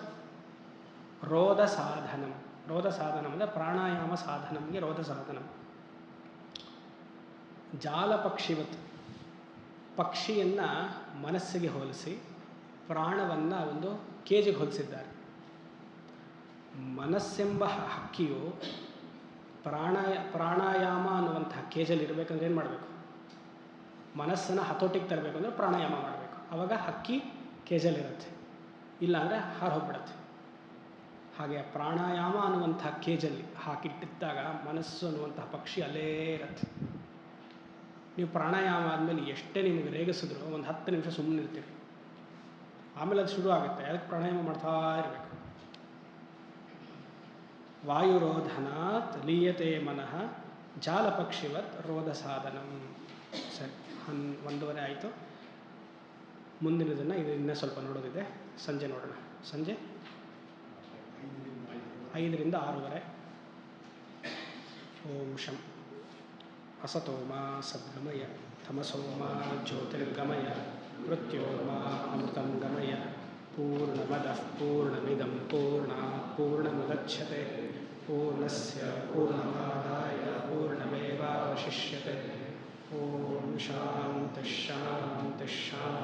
ರೋಧ ಸಾಧನಂ. ರೋಧ ಸಾಧನ ಅಂದರೆ ಪ್ರಾಣಾಯಾಮ ಸಾಧನಂಗೆ ರೋಧ ಸಾಧನಂ. ಜಾಲಪಕ್ಷಿವತ್, ಪಕ್ಷಿಯನ್ನು ಮನಸ್ಸಿಗೆ ಹೋಲಿಸಿ ಪ್ರಾಣವನ್ನು ಒಂದು ಕೇಜಿಗೆ ಹೊಲಿಸಿದ್ದಾರೆ. ಮನಸ್ಸೆಂಬ ಹಕ್ಕಿಯು ಪ್ರಾಣಾಯಾಮ ಅನ್ನುವಂತಹ ಕೇಜಲ್ಲಿ ಇರಬೇಕಂದ್ರೆ ಏನು ಮಾಡಬೇಕು? ಮನಸ್ಸನ್ನು ಹತೋಟಿಗೆ ತರಬೇಕು ಅಂದರೆ ಪ್ರಾಣಾಯಾಮ ಮಾಡಬೇಕು. ಆವಾಗ ಹಕ್ಕಿ ಕೇಜಲ್ಲಿರುತ್ತೆ, ಇಲ್ಲಾಂದರೆ ಹಾರು ಹೋಗ್ಬಿಡತ್ತೆ. ಹಾಗೆ ಪ್ರಾಣಾಯಾಮ ಅನ್ನುವಂಥ ಕೇಜಲ್ಲಿ ಹಾಕಿಟ್ಟಿದ್ದಾಗ ಮನಸ್ಸು ಅನ್ನುವಂತಹ ಪಕ್ಷಿ ಅಲ್ಲೇ ಇರುತ್ತೆ. ನೀವು ಪ್ರಾಣಾಯಾಮ ಆದಮೇಲೆ ಎಷ್ಟೇ ನಿಮಗೆ ರೇಗಿಸಿದ್ರು ಒಂದು 10 ನಿಮಿಷ ಸುಮ್ಮನೆ ಇರ್ತೀರಿ, ಆಮೇಲೆ ಅದು ಶುರು ಆಗುತ್ತೆ. ಅದಕ್ಕೆ ಪ್ರಾಣಾಯಾಮ ಮಾಡ್ತಾ ಇರಬೇಕು. ವಾಯುರೋಧನಾತ್ ಲೀಯತೆ ಮನಃ ಜಾಲಪಕ್ಷಿವತ್ ರೋಧ ಸಾಧನಂ. ಸರಿ, 1:15 ಆಯಿತು. ಮುಂದಿನದನ್ನು ಇದನ್ನ ಸ್ವಲ್ಪ ನೋಡೋದಿದೆ, ಸಂಜೆ ನೋಡೋಣ. ಸಂಜೆ 5ರಿಂದ 6:30. ಓಂ ಶಂ. ಅಸತೋ ಮಾ ಸದ್ಗಮಯ ತಮಸೋ ಮಾ ಜ್ಯೋತಿರ್ಗಮಯ ಮೃತ್ಯೋ ಮಾ ಅಮೃತಂ ಗಮಯ. ಪೂರ್ಣಮದಃ ಪೂರ್ಣಮಿದಂ ಪೂರ್ಣಾತ್ ಪೂರ್ಣಮುದಚ್ಯತೆ ಪೂರ್ಣಸ್ಯ ಪೂರ್ಣಮಾದಾಯ ಪೂರ್ಣಮೇವಾವಶಿಷ್ಯತೆ. ಓಂ ಶಾಂತಿ ಶಾಂತಿ ಶಾಂತಿ.